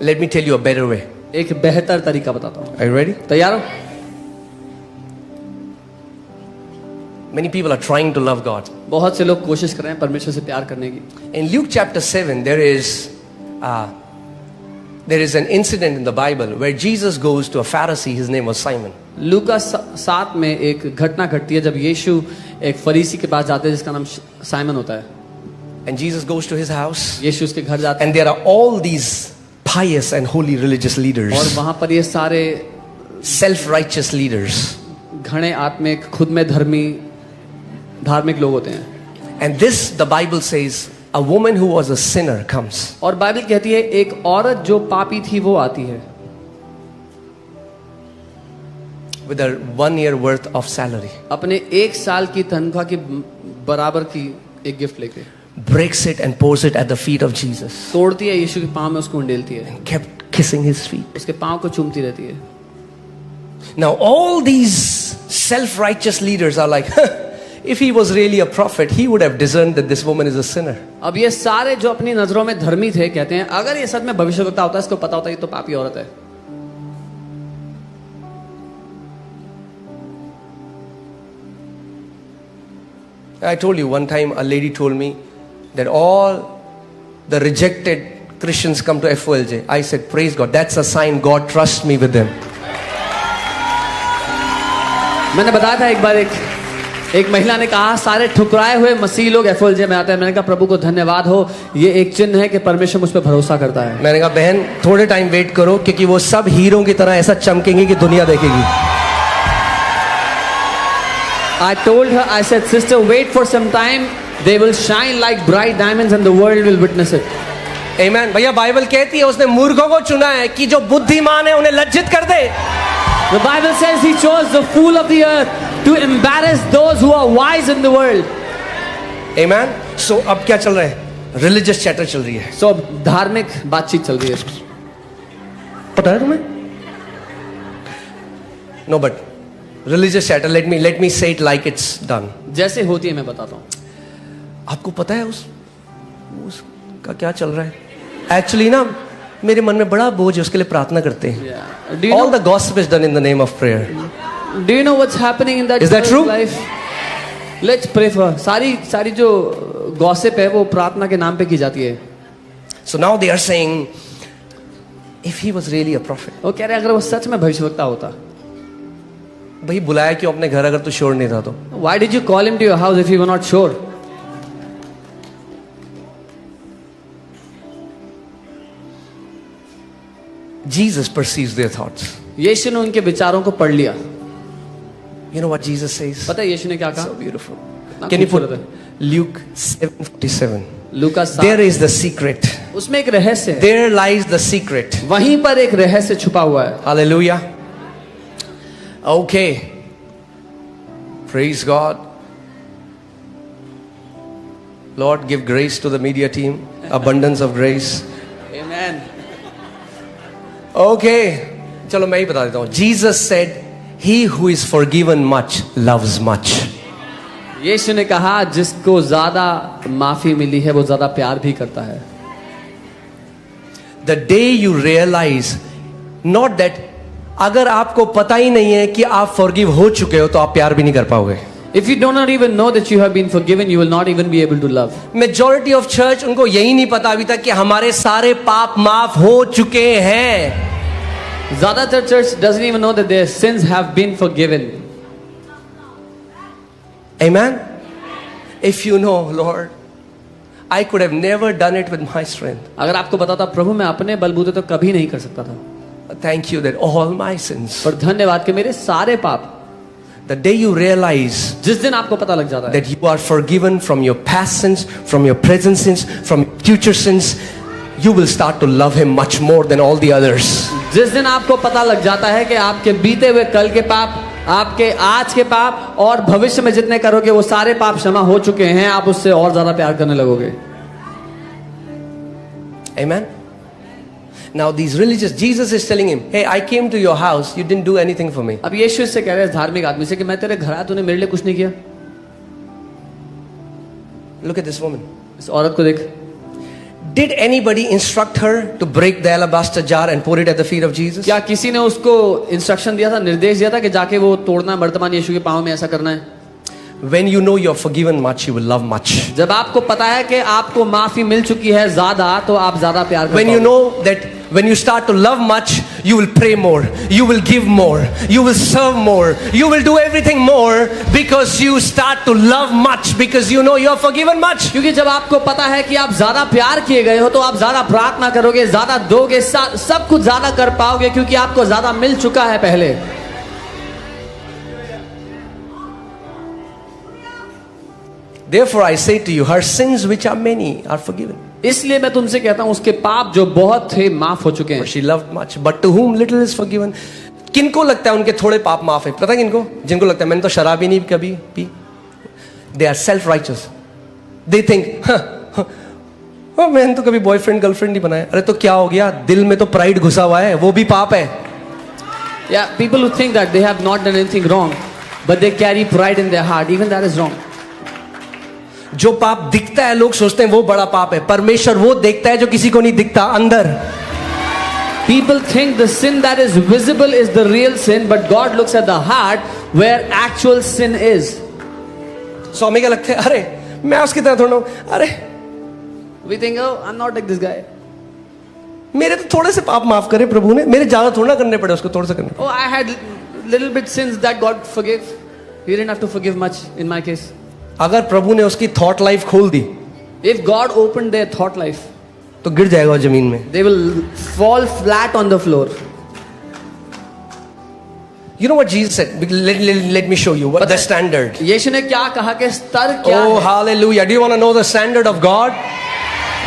Let me tell you a better way. एक बेहतर तरीका बताता हूँ। Are you ready? तैयार हो? Many people are trying to love God. बहुत से लोग कोशिश कर रहे हैं परमेश्वर से प्यार करने की। In Luke chapter 7, there is an incident in the Bible where Jesus goes to a Pharisee. His name was Simon. लूका 7 में एक घटना घटती है जब यीशु एक फरीसी के पास जाते हैं जिसका नाम साइमन होता है। And Jesus goes to his house. यीशु उसके घर जाते हैं And there are all these pious and holy religious और leaders, वहां पर ये सारे self-righteous leaders. घने आत्मिक, खुद में धार्मिक लोग होते हैं। And this, the Bible says, a woman who was a sinner comes. और बाइबल कहती है एक औरत जो पापी थी वो आती है With her 1 year worth of salary. अपने 1 साल की तनख्वाह की बराबर की एक गिफ्ट लेके, Breaks it and pours it at the feet of Jesus. तोड़ती है यीशु के पाँव में, उसको उंडेलती है, Kept kissing his feet. उसके पाँव को चूमती रहती है। Now all these self-righteous leaders are like, if he was really a prophet, he would have discerned that this woman is a sinner. अब ये सारे जो अपनी नजरों में धर्मी थे कहते हैं अगर ये सच में भविष्यवक्ता होता है इसको पता होता है ये तो पापी औरत है। I told you one time a lady told me that all the rejected Christians come to FOLJ. I said, praise God, that's a sign God trusts me with them. मैंने बताया था एक बार एक महिला ने कहा सारे ठुकराए हुए मसीह लोग FOLJ में आते हैं। मैंने कहा प्रभु को धन्यवाद हो, ये एक चिन्ह है कि परमेश्वर मुझ पर भरोसा करता है। मैंने कहा बहन थोड़े टाइम वेट करो क्योंकि वो सब हीरो की तरह ऐसा चमकेंगे कि दुनिया देखेगी। I told her, I said, sister, wait for some time. They will shine like bright diamonds and the world will witness it. Amen. भैया बाइबल कहती है उसने मूर्खों को चुना है कि जो बुद्धिमान है उन्हें लज्जित कर दे। The Bible says he chose the fool of the earth to embarrass those who are wise in the world. Amen. So अब क्या चल रहा है? Religious chatter चल रही है। So धार्मिक बातचीत चल रही है। पता है तुम्हें? No, but religious chatter. Let me say it like it's done. जैसे होती है मैं बताता हूँ। आपको पता है उसका क्या चल रहा है? Actually ना मेरे मन में बड़ा बोझ है, उसके लिए प्रार्थना करते हैं। All the gossip is done in the name of prayer. Do you know what's happening in that? Is that true? Life? Let's pray for. सारी जो gossip है वो प्रार्थना के नाम पे की जाती है। So now they are saying, if he was really a prophet, वो कह रहे हैं अगर वो सच में भविष्यवक्ता होता, भाई बुलाया क्यों अपने घर अगर तू श्योर नहीं था तो? why did you call him to your house if you were not sure? Jesus perceives their thoughts. यीशु ने उनके विचारों को पढ़ लिया. You know what Jesus says? पता है यीशु ने क्या कहा? So beautiful. कितना Can you put खूबसूरत है. Luke 7:47? Luka There is the secret. उसमें एक रहस्य है. There lies the secret. वहीं पर एक रहस्य छुपा हुआ है. Hallelujah. Okay. Praise God. Lord, give grace to the media team. Abundance of grace. Amen. Okay. चलो मैं ही बता देता हूँ. Jesus said, he who is forgiven much loves much. यीशु ने कहा जिसको ज्यादा माफी मिली है वो ज्यादा प्यार भी करता है. The day you realize not that अगर आपको पता ही नहीं है कि आप forgive हो चुके हो तो आप प्यार भी नहीं कर पाओगे. If you do not even know that you have been forgiven, you will not even be able to love. Majority of church उनको यही नहीं पता अभी तक कि हमारे सारे पाप माफ हो चुके हैं. ज्यादातर church doesn't even know that their sins have been forgiven. Amen. If you know, Lord, I could have never done it with my strength. अगर आपको पता था प्रभु मैं अपने बलबूते तो कभी नहीं कर सकता था. Thank you that all my sins. पर धन्यवाद कि मेरे सारे पाप. The day you realize जिस दिन आपको पता लग जाता है that you are forgiven from your past sins, from your present sins, from your future sins, you will start to love him much more than all the others. जिस दिन आपको पता लग जाता है कि आपके बीते हुए कल के पाप, आपके आज के पाप और भविष्य में जितने करोगे वो सारे पाप क्षमा हो चुके हैं, आप उससे और ज्यादा प्यार करने लगोगे. Amen. Now these religious, Jesus is telling him, hey, I came to your house, you didn't do anything for me. अब यीशु इससे कह रहे हैं धार्मिक आदमी से कि मैं तेरे घर आया तूने मेरे लिए कुछ नहीं किया. Look at this woman. इस औरत को देख. Did anybody instruct her to break the alabaster jar and pour it at the feet of Jesus? क्या किसी ने उसको इंस्ट्रक्शन दिया था, निर्देश दिया था कि जाके वो तोड़ना वर्तमान यीशु के पांव में ऐसा करना है? When you know you're forgiven much, you will love much. जब आपको पता है कि आपको माफी मिल चुकी है ज्यादा तो आप ज्यादा प्यार करते When you know that when you start to love much, you will pray more, you will give more, you will serve more, you will do everything more because you start to love much because you know you're forgiven much. क्योंकि जब आपको पता है कि आप ज्यादा प्यार किए गए हो तो आप ज्यादा प्रार्थना करोगे, ज्यादा दोगे, सब कुछ ज्यादा कर पाओगे क्योंकि आपको ज्यादा मिल चुका है पहले. Therefore I say to you, her sins which are many are forgiven. इसलिए मैं तुमसे कहता हूं उसके पाप जो बहुत थे माफ हो चुके हैं. For she loved much, but to whom little is forgiven. किनको लगता है उनके थोड़े पाप माफ है? पता है किनको? जिनको लगता है मैंने तो शराब ही नहीं कभी P. They are self-righteous. They think, मैंने तो कभी बॉयफ्रेंड गर्लफ्रेंड नहीं बनाया. अरे तो क्या हो गया? दिल में तो प्राइड घुसा हुआ है, वो भी पाप है. Yeah, people who think that they have not done anything wrong, but they carry pride in their heart, even that is wrong. जो पाप दिखता है लोग सोचते हैं वो बड़ा पाप है. परमेश्वर वो देखता है जो किसी को नहीं दिखता अंदर. People think the sin that is visible is the real sin, but God looks at the heart where actual sin is. स्वामी क्या लगता है? अरे मैं उसकी तरह थोड़ा हूं. अरे We think, oh, I'm not like this guy. मेरे तो थोड़े से पाप माफ करे प्रभु ने, मेरे ज्यादा थोड़ा करने पड़े, उसको थोड़ा सा करने. Oh, I had little bit sins that God forgave. He didn't have to forgive much in my case. अगर प्रभु ने उसकी थॉट लाइफ खोल दी If God opened their thought life, तो गिर जाएगा वो जमीन में. they will fall flat on the floor. You know what Jesus said? Let me show you what the standard. यीशु ने क्या कहा कि स्तर क्या Oh है? hallelujah. Do you want to know the standard of God?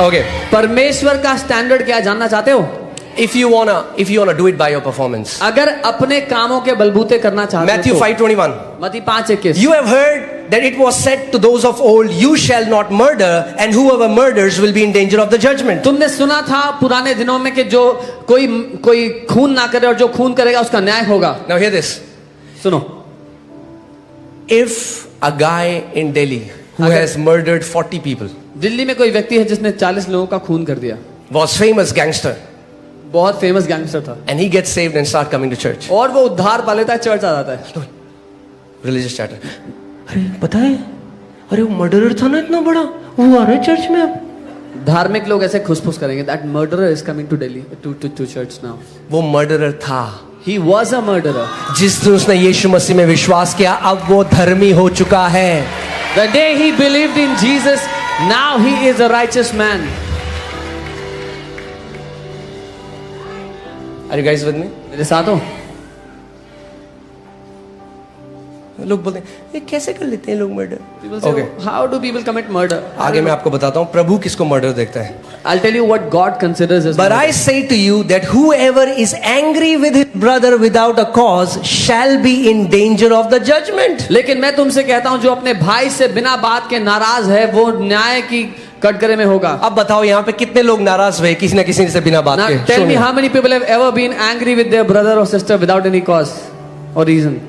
Okay. परमेश्वर का standard क्या जानना चाहते हो? If you wanna do it by your performance. अगर अपने कामों के बलबूते करना चाहते Matthew हो 5:21. मत्ती 5:21. You have heard that it was said to those of old, you shall not murder, and whoever murders will be in danger of the judgment. तुमने सुना था पुराने दिनों में कि जो कोई खून ना करे और जो खून करेगा उसका न्याय होगा. Now hear this. सुनो. If a guy in Delhi who has murdered 40 people, Delhi में कोई व्यक्ति है जिसने 40 लोगों का खून कर दिया, was famous gangster, बहुत फेमस गैंगस्टर था, and he gets saved and start coming to church. और वो उद्धार पा लेता है, चर्च आ जाता है. Religious chatter. अरे पता है, अरे वो मर्डरर था ना इतना बड़ा, वो आ रहा है चर्च में अब. धार्मिक लोग ऐसे खुसफुस करेंगे that murderer is coming to Delhi to church now. वो मर्डरर था. He was a murderer. जिस दिन उसने यीशु मसीह में विश्वास किया, अब वो धर्मी हो चुका है. The day he believed in Jesus, now he is a righteous man. Are you guys with me? मेरे साथ हो? लोग बोलते हैं ये कैसे कर लेते हैं लोग murder. People say, Okay. how do people commit murder? आगे मैं आपको बताता हूँ प्रभु किसको मर्डर देखता है. I'll tell you what God considers as But murder. I say to you that whoever is angry with his brother without a cause shall be in danger of the judgment. लेकिन मैं तुमसे कहता हूं जो अपने भाई से बिना बात के नाराज है वो न्याय की कटघरे में होगा. अब बताओ यहाँ पे कितने लोग नाराज हुए किसी न किसी से बिना बात Now के. tell me सुनिए. how many people have ever been angry with their brother or sister without any cause or reason.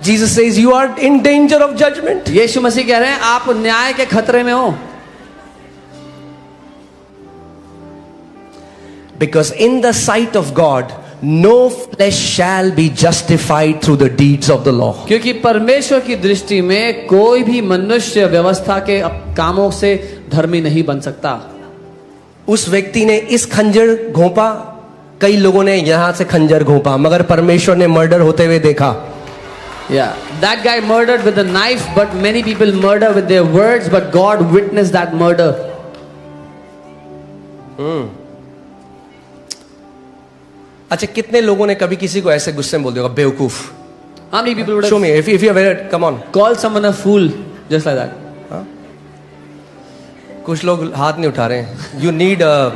Jesus says you are in danger of judgment. यीशु मसीह कह रहे हैं आप न्याय के खतरे में हो. Because in the sight of God, no flesh shall be justified through the deeds of the law. क्योंकि परमेश्वर की दृष्टि में कोई भी मनुष्य व्यवस्था के कामों से धर्मी नहीं बन सकता. उस व्यक्ति ने इस खंजर घोंपा, कई लोगों ने यहां से खंजर घोंपा, मगर परमेश्वर ने मर्डर होते हुए देखा. Yeah, that guy murdered with a knife, but many people murder with their words, but God witnessed that murder. अच्छा, कितने लोगों ने कभी किसी को ऐसे गुस्से में बोल दिया बेवकूफ. How many people would Show have me if you have ever, come on. called someone a fool just like that? कुछ लोग हाथ नहीं उठा रहे हैं. You need a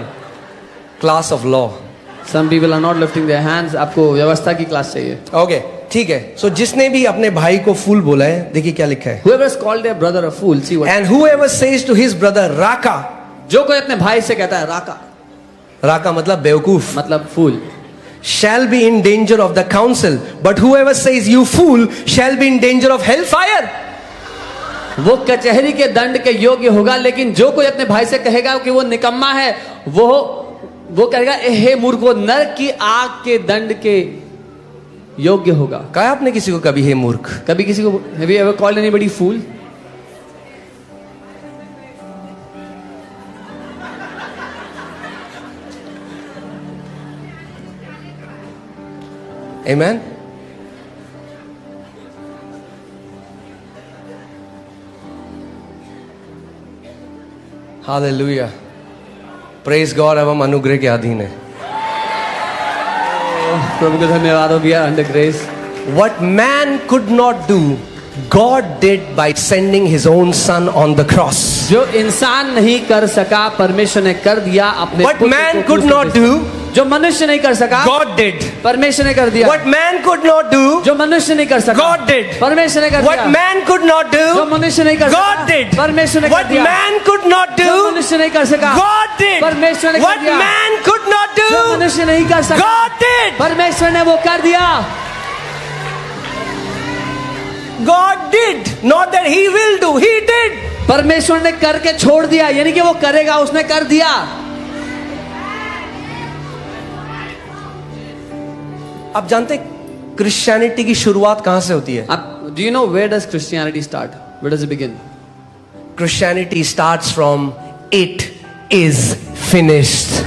class of law. Some people are not lifting their hands. आपको व्यवस्था की क्लास चाहिए. Okay, ठीक है. So जिसने भी अपने भाई को फूल बोला है, देखिए क्या लिखा है. Whoever has called their brother a fool, see what. And whoever says to his brother Raka, जो कोई अपने भाई से कहता है राका, Raka मतलब बेवकूफ, मतलब fool, shall be in danger of the council, but whoever says you fool shall be in danger of hellfire. वो कचहरी के दंड के योग्य होगा. लेकिन जो कोई अपने भाई से कहेगा कि वो निकम्मा है, वो कहेगा हे मूर्ख, वो नरक की आग के दंड के योग्य होगा. कहा आपने किसी को कभी हे मूर्ख? कभी किसी को have you ever called anybody fool? Amen. Hallelujah. Praise God. अब हम अनुग्रह के अधीन है. प्रभु को धन्यवाद हो गया. Under grace. What man could not do, God did by sending his own son on the cross. जो इंसान नहीं कर सका परमेश्वर ने कर दिया अपने What पुत्र man को could क्रूस not पे. do, जो मनुष्य नहीं कर सका God did. परमेश्वर ने कर दिया. What man could not do, जो मनुष्य नहीं कर सका God did. परमेश्वर ने कर What दिया. man could not जो do, मनुष्य नहीं कर सका God did. परमेश्वर ने कर What दिया. man could not जो do, मनुष्य नहीं कर सका God did. परमेश्वर ने कर What दिया. man could not जो do, मनुष्य नहीं कर सका God did. परमेश्वर ने वो कर दिया. God did. Not that he will do, he did. परमेश्वर ने करके छोड़ दिया, यानी कि वो करेगा, उसने कर दिया. आप जानते क्रिश्चियनिटी की शुरुआत कहां से होती है? अब do you know where does Christianity start? Where does it begin? Christianity starts from it is finished.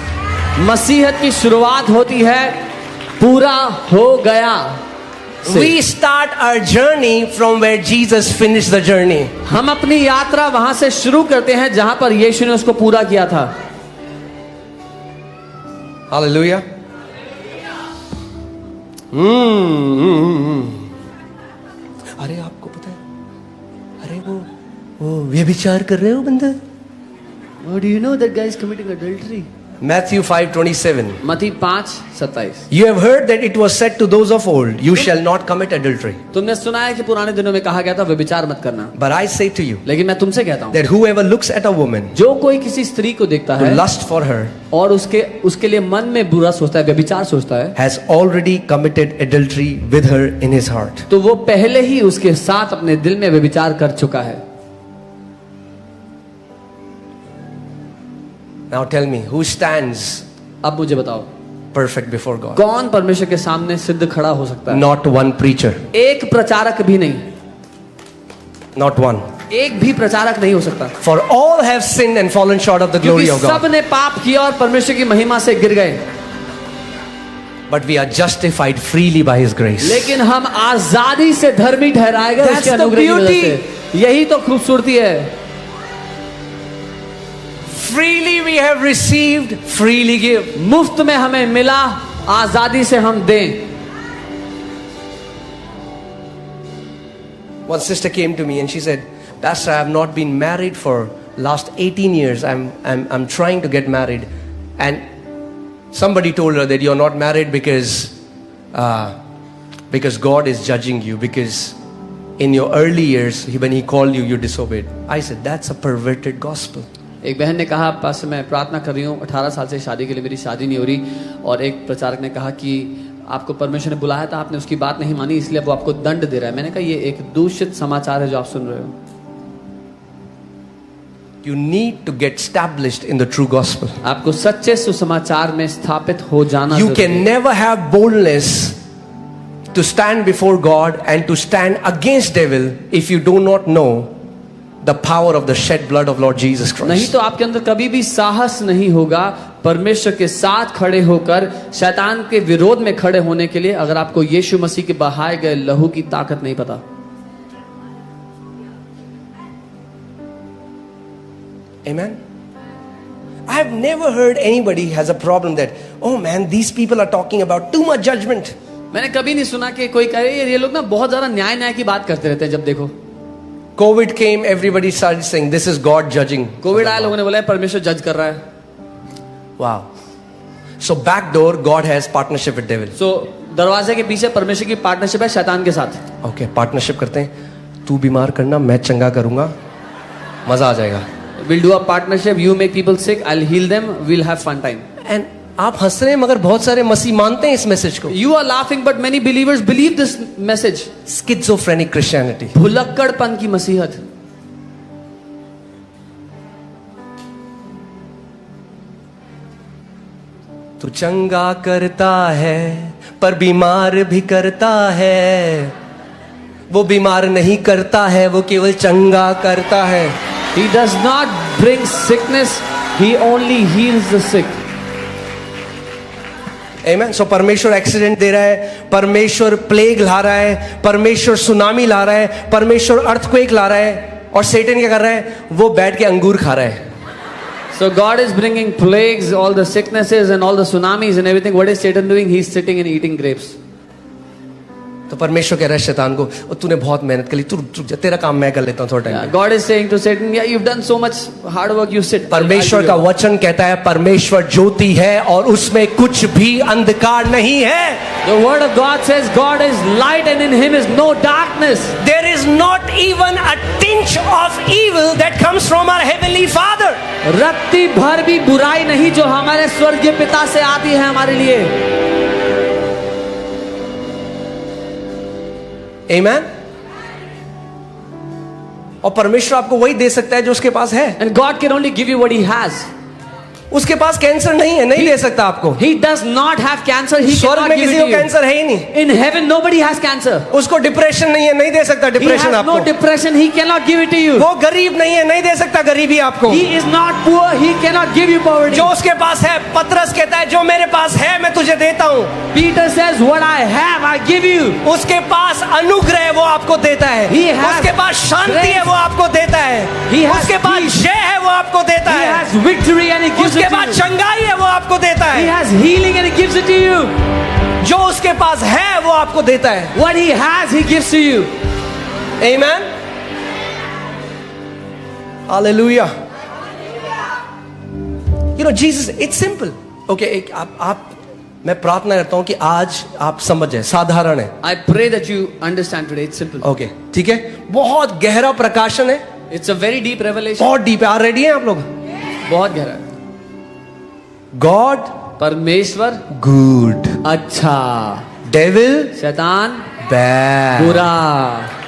मसीहत की शुरुआत होती है पूरा हो गया. We start our journey from where Jesus finished the journey. हम अपनी यात्रा वहां से शुरू करते हैं जहां पर यीशु ने उसको पूरा किया था. Hallelujah. अरे आपको पता है, अरे वो व्यभिचार कर रहे हो बंदे. Oh, do you know that guy is committing adultery? Matthew 5:27. मत्ती 5:27. You have heard that it was said to those of old, you shall not commit adultery. तुमने सुना है कि पुराने दिनों में कहा गया था व्यभिचार मत करना. But I say to you लेकिन मैं तुमसे कहता हूँ that whoever looks at a woman जो कोई किसी स्त्री को देखता to है lust for her और उसके लिए मन में बुरा सोचता है, व्यभिचार सोचता है, has already committed adultery with her in his heart. तो वो पहले ही उसके साथ अपने दिल में व्यभिचार कर चुका है. Now tell me, who stands अब मुझे बताओ perfect before God? कौन परमेश्वर के सामने सिद्ध खड़ा हो सकता है? Not one preacher. एक प्रचारक भी नहीं. Not one. एक भी प्रचारक नहीं हो सकता, For all have sinned and fallen short of the glory क्योंकि of God. सब ने पाप किया और परमेश्वर की महिमा से गिर गए। But we are justified freely by His grace. लेकिन हम आजादी से धर्मी ठहराए गए That's उसके the अनुग्रह की वजह beauty. से। यही तो खूबसूरती है। Freely we have received, freely give. मुफ्त में हमें मिला, आजादी से हम दें। One sister came to me and she said, Pastor, I have not been married for last 18 years. I'm trying to get married. And somebody told her that you're not married because God is judging you, because in your early years, when He called you, you disobeyed. I said, that's a perverted gospel. एक बहन ने कहा, pastor मैं प्रार्थना कर रही हूँ, 18 साल से शादी के लिए मेरी शादी नहीं हो रही। और एक प्रचारक ने कहा कि आपको परमेश्वर ने बुलाया था, आपने उसकी बात नहीं मानी, इसलिए वो आपको दंड दे रहा है। मैंने कहा ये एक दूषित समाचार है जो आप सुन रहे हो। You need to get established in the true gospel. आपको सच्चे सुसमाचार में स्थापित हो जाना You जरूरी can है। never have boldness to stand before God and to stand against devil if you do not know the power of the shed blood of Lord Jesus नहीं Christ. तो आपके अंदर कभी भी साहस नहीं होगा परमेश्वर के साथ खड़े होकर शैतान के विरोध में खड़े होने के लिए, अगर आपको यीशु मसीह के बहाए गए लहू की ताकत नहीं पता। Amen. I have never heard anybody has a problem that, oh man, these people are talking about too much judgment. मैंने कभी नहीं सुना कि कोई कहे ये लोग ना बहुत ज्यादा न्याय की बात करते रहते हैं। जब देखो COVID came, everybody started saying, this is God judging. Covid आया, लोगों ने बोला परमेश्वर जज कर रहा है। Wow. So back door, God has partnership with devil. सो दरवाजे के पीछे परमेश्वर की पार्टनरशिप है शैतान के साथ। Okay, partnership करते हैं। तू बीमार करना, मैं चंगा करूंगा, मजा आ जाएगा। We'll do a partnership. You make people sick, I'll heal them. We'll have fun time. And आप हंस रहे हैं मगर बहुत सारे मसीह मानते हैं इस मैसेज को। You are laughing, but many believers believe this message. Schizophrenic Christianity. भुलक्कड़पन की मसीहत। तू चंगा करता है पर बीमार भी करता है, वो बीमार नहीं करता है, वो केवल चंगा करता है। He does not bring sickness, he only heals the sick. Amen. So परमेश्वर एक्सीडेंट दे रहा है, परमेश्वर प्लेग ला रहा है, परमेश्वर सुनामी ला रहा है, परमेश्वर अर्थक्वेक ला रहा है, और सैतान क्या कर रहा है? वो बैठ के अंगूर खा रहा है। So God is bringing plagues, all the sicknesses and all the tsunamis and everything. What is Satan doing? He's sitting and eating grapes. तो परमेश्वर कह रहा है शैतान को, तूने बहुत मेहनत कर ली, तू रुक जा, तेरा काम मैं कर लेता हूँ थोड़ा time. God is saying to Satan, yeah, you've done so much hard work, you sit. परमेश्वर का वचन कहता है परमेश्वर ज्योति है और उसमें कुछ भी अंधकार नहीं है। The word of God says God is light and in him is no darkness. There is not even a tinge of evil that comes from our heavenly Father. रत्ती भर भी बुराई नहीं जो हमारे स्वर्गीय पिता से आती है हमारे लिए। Amen. और परमेश्वर आपको वही दे सकता है जो उसके पास है। And God can only give you what he has. उसके पास कैंसर नहीं है, नहीं दे सकता आपको। He does not have cancer. He स्वर्ग cannot में give किसी it को to you. कैंसर है ही नहीं। In heaven nobody has cancer. उसको डिप्रेशन नहीं है, नहीं दे सकता He डिप्रेशन has आपको। no depression. He cannot give it to you. वो गरीब नहीं है, नहीं दे सकता गरीबी आपको। He is not poor. He cannot give you poverty. जो उसके पास है, पतरस कहता है जो मेरे पास है मैं तुझे देता हूँ। Peter says, what I have, I give you. उसके पास अनुग्रह है, वो आपको देता है। He has उसके पास शांति है, वो आपको देता है। He has उसके पास peace. जय है, वो आपको देता He है। has victory and he gives उसके it to पास you. चंगाई है, वो आपको देता He है। has healing and he gives it to you. जो उसके पास है वो आपको देता है। What he has, he gives to you. Amen. Hallelujah. You know Jesus, it's simple. Okay, एक आप मैं प्रार्थना करता हूं कि आज आप समझ जाए, साधारण है। I pray that you understand today. It's simple. Okay, ठीक है। बहुत गहरा प्रकाशन है, It's a very deep revelation. बहुत डीप है। रेडी हैं आप लोग? बहुत गहरा है। गॉड परमेश्वर गुड, अच्छा, डेविल शैतान बैड। बुरा।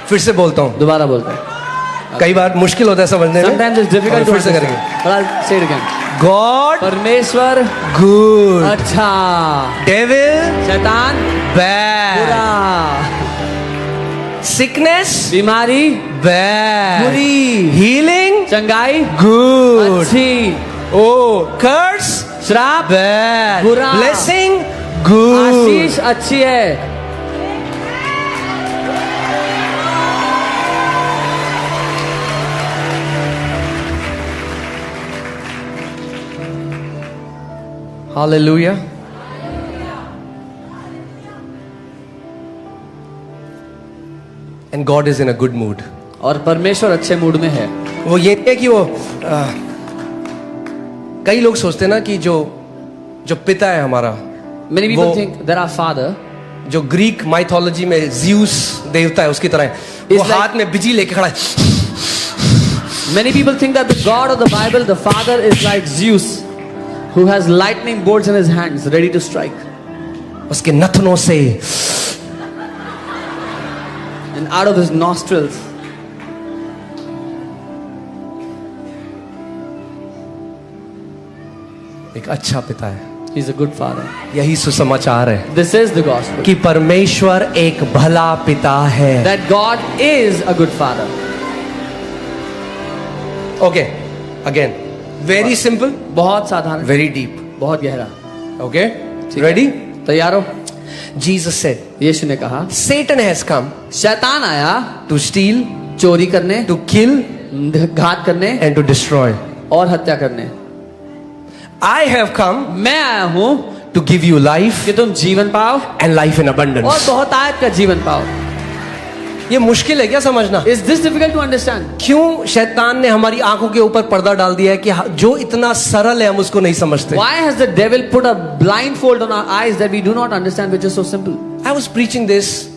फिर से बोलता हूं, दोबारा बोलते हैं। कई बार मुश्किल होता है समझने में। Sometimes it's difficult to फिर से understand. करेंगे। But I'll say it again. God परमेश्वर गुड, अच्छा, डेविल शैतान बैड। बुरा। Sickness, बीमारी bad. बुरी, Healing, चंगाई good. अच्छी, Oh, curse, श्राप bad. बुरा. Blessing, good. आशीष अच्छी है. Hallelujah. And God is in a good mood. और परमेश्वर अच्छे मूड में है. वो ये नहीं है कि वो कई लोग सोचते हैं ना कि जो पिता है हमारा, Many people वो- think that our father जो ग्रीक माइथोलॉजी में ज़्यूस देवता है उसकी तरह है, वो It's like- हाथ में बिजली लेके खड़ा है. Many people think that the God of the Bible, the Father, is like Zeus, who has lightning bolts in his hands, ready to strike. उसके नथनों से And out of his nostrils, एक अच्छा पिता है. he's a good father. यही सुसमाचार है This is the gospel. कि परमेश्वर एक भला पिता है. That God is a good father. Okay, again very simple, बहुत साधारण, वेरी डीप. बहुत गहरा. ओके, ठीक है. रेडी? तैयार हो? जीसस सेड, यीशु ने कहा, Satan has come शैतान आया to steal, चोरी करने, to kill घात करने and to destroy. और हत्या करने. I have come मैं आया हूं to give you life कि तुम जीवन पाओ and life in और abundance. बहुत आयत का जीवन पाओ. ये मुश्किल है क्या समझना? Is this difficult to understand? क्यों शैतान ने हमारी आंखों के ऊपर पर्दा डाल दिया है कि जो इतना सरल है हम उसको नहीं समझते. Why has the devil put a blindfold on our eyes that we do not understand, which is so simple? I was preaching this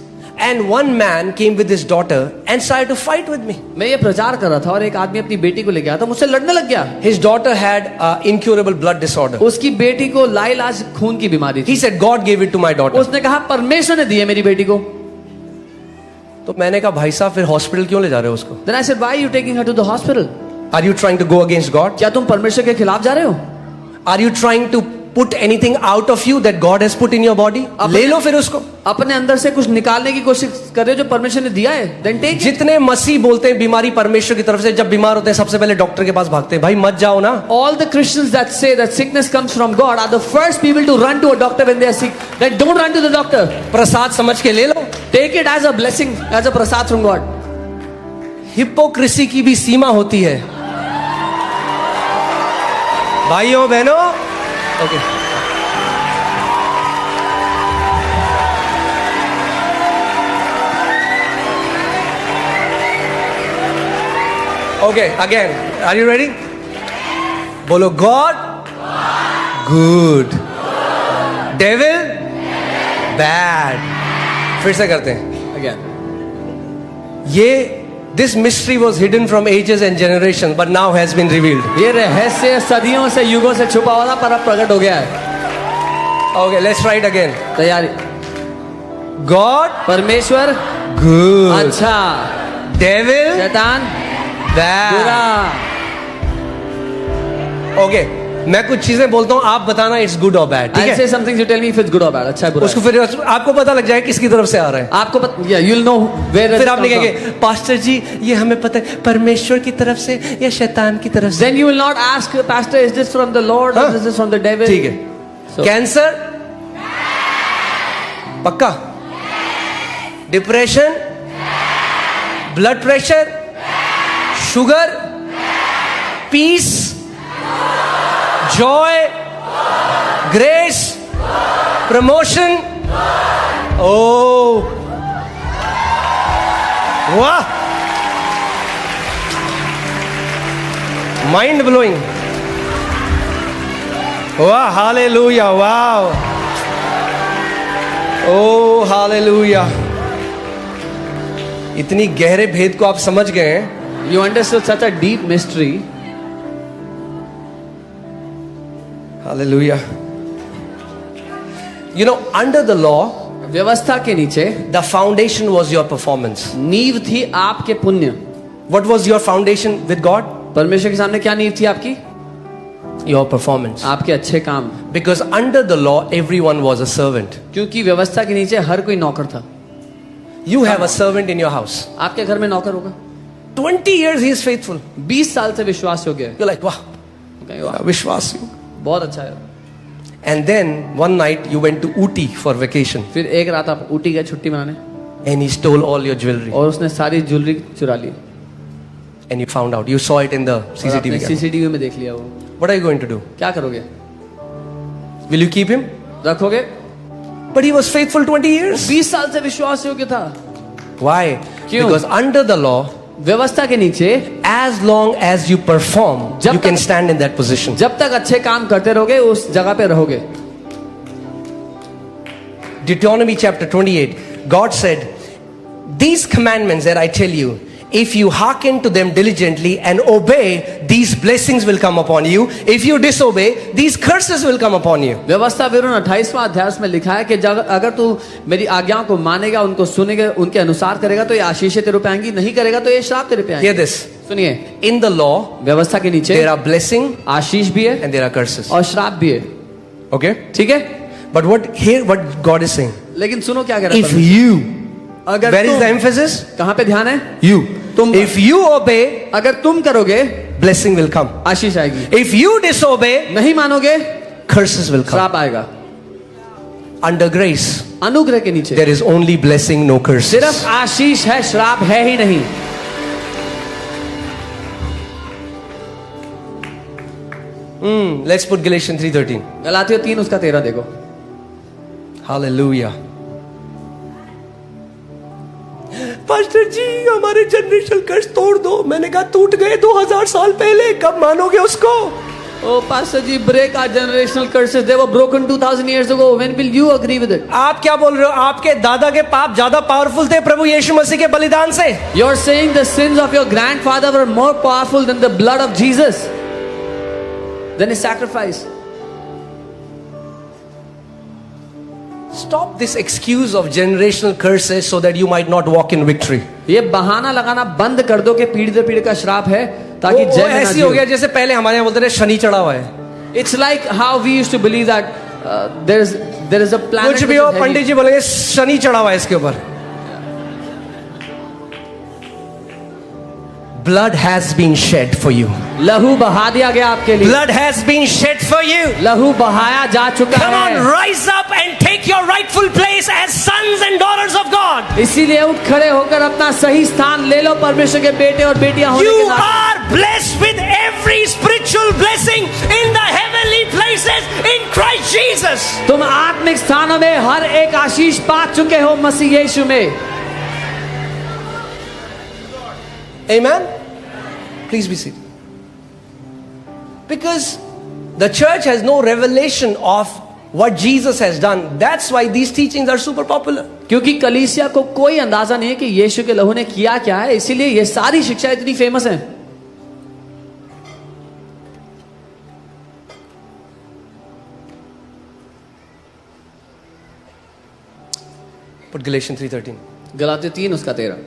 and one man came with his daughter and started to fight with me. मैं ये प्रचार कर रहा था और एक आदमी अपनी बेटी को लेके आया था, मुझसे लड़ने लग गया. His daughter had incurable blood disorder. उसकी बेटी को लाइलाज खून की बीमारी He थी. said God gave it to my daughter. उसने कहा परमेश्वर ने दी है मेरी बेटी को. तो मैंने कहा भाई साहब फिर हॉस्पिटल क्यों ले जा रहे हो उसको? Then I said, why are you taking her to the hospital? Are you trying to go against God? क्या तुम परमेश्वर के खिलाफ जा रहे हो? Are you trying to put anything out of you that God has put in your body? ले लो फिर उसको. अपने अंदर से कुछ निकालने की कोशिश कर रहे हो जो परमेश्वर ने दिया है. Then take it. जितने मसीह बोलते हैं बीमारी परमेश्वर की तरफ से, जब बीमार होते हैं सबसे पहले डॉक्टर के पास भागते हैं. भाई मत जाओ ना. All the Christians that say that sickness comes from God are the first people to run to a doctor when they are sick. That don't run to the doctor. प्रसाद समझ के ले लो. Take it as a blessing, as a prasad from God. Hypocrisy की भी सीमा होती है भाइयों बहनों. Okay, okay, again are you ready? बोलो गॉड गुड, डेविल बैड. फिर से करते हैं. Again. ये this mystery was hidden from ages and generations but now has been revealed. ये रहस्य सदियों से युगों से छुपा हुआ था पर अब प्रकट हो गया है. Okay, let's try it again. तैयारी. God परमेश्वर good, अच्छा, devil शैतान bad. बुरा. Okay, मैं कुछ चीजें बोलता हूँ, आप बताना it's good or bad. ठीक I'll say है? some things, you tell me if it's good or bad. अच्छा है बुरा उसको है. फिर आपको पता लग जाए किसकी तरफ से आ रहा है. आपको पता, yeah, you'll know where फिर it आप नहीं comes from. कहेंगे पास्टर जी ये हमें पता है परमेश्वर की तरफ से या शैतान की तरफ से. Then you will not ask, Pastor, is this from the Lord or हाँ? is this from the devil? ठीक है. So, कैंसर पक्का, depression, blood pressure, sugar, peace, joy, grace, promotion. ओ वाह, माइंड ब्लोइंग. वाह, हालेलुया, वाह, ओ हालेलुया. इतनी गहरे भेद को आप समझ गए हैं. you understood such a deep mystery. Hallelujah. You know, under the law, व्यवस्था के नीचे the foundation was your performance. नींव थी आपके पुण्य. What was your foundation with God? परमेश्वर के सामने क्या नींव थी आपकी? Your performance. आपके अच्छे काम. Because under the law, everyone was a servant. क्योंकि व्यवस्था के नीचे हर कोई नौकर था. You have a servant in your house. आपके घर में नौकर होगा, 20 years he is faithful. 20 साल से विश्वास योग्य है। You're like, wow, कहीं वाह, Vishwas. बहुत अच्छा है। And then one night you went to Ooty for vacation फिर एक रात आप ऊटी गए छुट्टी मनाने, and he stole all your jewelry. और उसने सारी ज्वेलरी चुरा ली, And you found out. You saw it in the और आपने CCTV camera. सीसीटीवी में देख लिया वो। What are you going to do? क्या करोगे? Will you keep him? रखोगे? But he was faithful 20 years. 20 साल से विश्वास योग्य था। Why? क्यों? Because under the law, व्यवस्था के नीचे as long as you perform, जब you can तक- stand in that position. जब तक अच्छे काम करते रहोगे उस जगह पे रहोगे। Deuteronomy chapter 28, God said, these commandments that I tell you, if you hearken to them diligently and obey, these blessings will come upon you. If you disobey, these curses will come upon you. व्यवस्था विवरण 28वां अध्याय में लिखा है कि अगर तू मेरी आज्ञाओं को मानेगा, उनको सुनेगा, उनके अनुसार करेगा तो ये आशीषें तेरे पे आएंगी, नहीं करेगा तो ये श्राप तेरे पे आएंगे। Hear this. सुनिए, In the law, व्यवस्था के नीचे there are blessing आशीष भी है and there are curses. और श्राप भी है, Okay? ठीक है? But what God is saying, लेकिन सुनो क्या कह रहा if है, you, अगर where is the तुम, emphasis? कहाँ पे ध्यान है? You. तुम, If you obey, अगर तुम करोगे blessing will come. आशीष आएगी, If you disobey, नहीं मानोगे curses will come. श्राप आएगा। Under grace, अनुग्रह के नीचे there is only blessing, no curses. सिर्फ आशीष है, श्राप है ही नहीं। Let's put Galatians 3:13. गलातियों 3 उसका 13 देखो। Hallelujah. पास्टर जी हमारे जनरेशनल कर्ज तोड़ दो। मैंने कहा टूट गए 2000 साल पहले, कब मानोगे उसको? Oh, Pastor ji, break our generational curses. They were broken 2000 years ago. When will you agree with it? आप क्या बोल रहे हो? आपके दादा के पाप ज्यादा पावरफुल थे प्रभु यीशु मसीह के बलिदान से। You're saying the sins of your grandfather were more powerful than the blood of Jesus, than his sacrifice. Stop this excuse of generational curses so that you might not walk in victory. ये बहाना लगाना बंद कर दो कि पीढ़ी दर पीढ़ी का श्राप है ताकि वो जय में ना ऐसी हो गया जियो। जैसे पहले हमारे यहाँ बोलते थे शनि चढ़ा हुआ है। It's like how we used to believe that there is a planet. कुछ भी which हो is heavy. पंडित जी बोलेंगे शनि चढ़ा हुआ है इसके ऊपर। Blood has been shed for you. लहू बहा दिया गया आपके लिए। Blood has been shed for you. लहू बहाया जा चुका Come on, है। rise up and take your rightful place as sons and daughters of God. इसीलिए उठ खड़े होकर अपना सही स्थान ले लो परमेश्वर के बेटे और बेटियां होने You के नाते। are blessed with every spiritual blessing in the heavenly places in Christ Jesus. तुम आत्मिक स्थानों में हर एक आशीष पा चुके हो मसीह यीशु में। Amen. Please be seated. Because the church has no revelation of what Jesus has done. That's why these teachings are super popular. क्योंकि कलीसिया को कोई अंदाजा नहीं है कि यीशु के लहू ने किया क्या है, इसीलिए ये सारी शिक्षा इतनी फेमस है। Put Galatians 3:13. गलातियों 3 उसका 13।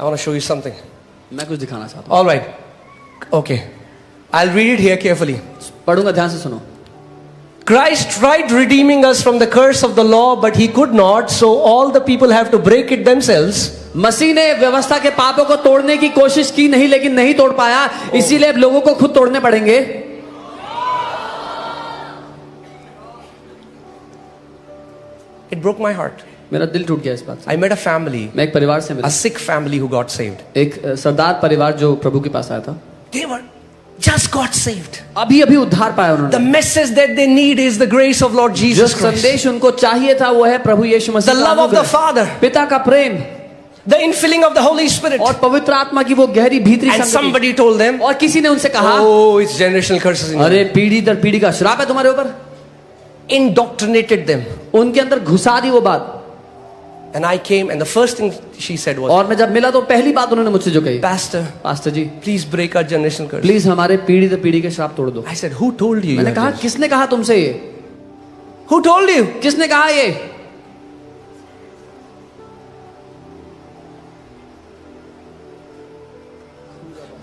I want to show you something. मैं कुछ दिखाना चाहता हूँ। All right. Okay. I'll read it here carefully. पढ़ूंगा, ध्यान से सुनो। Christ tried redeeming us from the curse of the law, but he could not, so all the people have to break it themselves. मसीह ने व्यवस्था के पापों को तोड़ने की कोशिश की नहीं, लेकिन नहीं तोड़ पाया, इसीलिए अब लोगों को खुद तोड़ने पड़ेंगे। It broke my heart. मेरा दिल टूट गया इस बात से। I met a family, मैं एक परिवार से मिला, a sick family who got saved. एक सरदार परिवार जो प्रभु के पास आया था। They were just got saved. अभी अभी उद्धार पाया The उन्होंने। message that they need is the grace of Lord जो Jesus Christ. संदेश उनको चाहिए था वो है प्रभु यीशु The मसीह का love of the अनुग्रह, Father. पिता का प्रेम The infilling of the Holy Spirit. और पवित्र आत्मा की वो गहरी भीतरी And संगति। somebody told them, और किसी ने उनसे कहा, oh, it's generational curses in you. अरे पीढ़ी दर पीढ़ी का श्राप है तुम्हारे ऊपर। Indoctrinated them. उनके अंदर घुसा दी वो बात। And I came, and the first thing she said was, और मैं जब मिला तो पहली बात उन्होंने मुझसे जो कही, Pastor, pastor ji please break our generational curse. Please हमारे पीढ़ी दर पीढ़ी के श्राप तोड़ दो। I said, who told you? मैंने कहा किसने कहा तुमसे ये? Who told you? किसने कहा ये?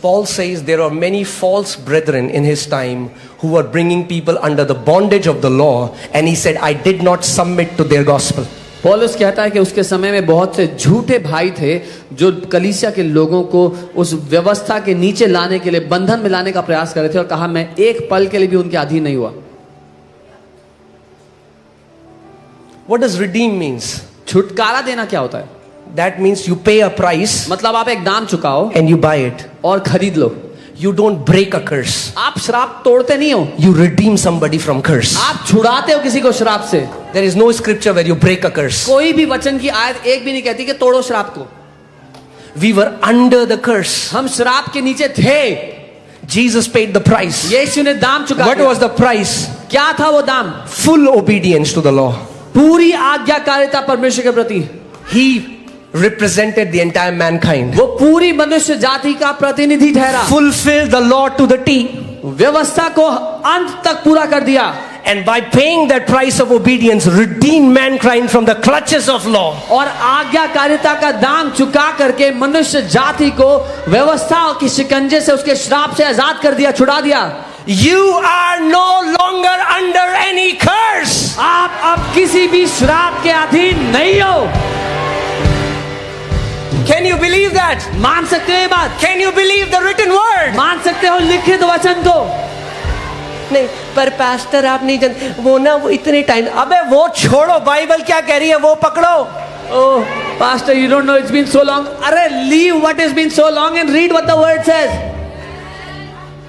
Paul says there are many false brethren in his time who were bringing people under the bondage of the law, and he said, I did not submit to their gospel. पौलुस कहता है कि उसके समय में बहुत से झूठे भाई थे जो कलीसिया के लोगों को उस व्यवस्था के नीचे लाने के लिए, बंधन में लाने का प्रयास कर रहे थे, और कहा मैं एक पल के लिए भी उनके अधीन नहीं हुआ। What does redeem means? छुटकारा देना क्या होता है? That means you pay a price मतलब आप एक दाम चुकाओ and you buy it. और खरीद लो। You don't break a curse. आप श्राप तोड़ते नहीं हो, You redeem somebody from curse. आप छुड़ाते हो किसी को श्राप से। There is no scripture where you break a curse. कोई भी वचन की आयत एक भी नहीं कहती कि तोड़ो श्राप को। We were under the curse. हम श्राप के नीचे थे, Jesus paid the price. यीशु ने दाम चुका What दिया। was the price? क्या था वो दाम? Full obedience to the law. पूरी आज्ञाकारिता परमेश्वर के प्रति। He represented the entire mankind. वो पूरी मनुष्य जाति का प्रतिनिधि ठहरा, Fulfilled the law to the T. व्यवस्था को अंत तक पूरा कर दिया, And by paying that price of obedience, redeemed mankind from the clutches of law. और आज्ञाकारिता का दाम चुका करके मनुष्य जाति को व्यवस्था की शिकंजे से, उसके श्राप से आजाद कर दिया, छुड़ा दिया। You are no longer under any curse. आप अब किसी भी श्राप के अधीन नहीं हो। Can you believe that? मान सकते हो ये बात? Can you believe the written word? मान सकते हो लिखित वचन को? नहीं, पर पास्टर आप नहीं जानते, वो ना वो इतने टाइम, अबे वो छोड़ो, बाइबल क्या कह रही है वो पकड़ो। Oh, pastor, you don't know it's been so long. अरे leave what has been so long and read what the word says.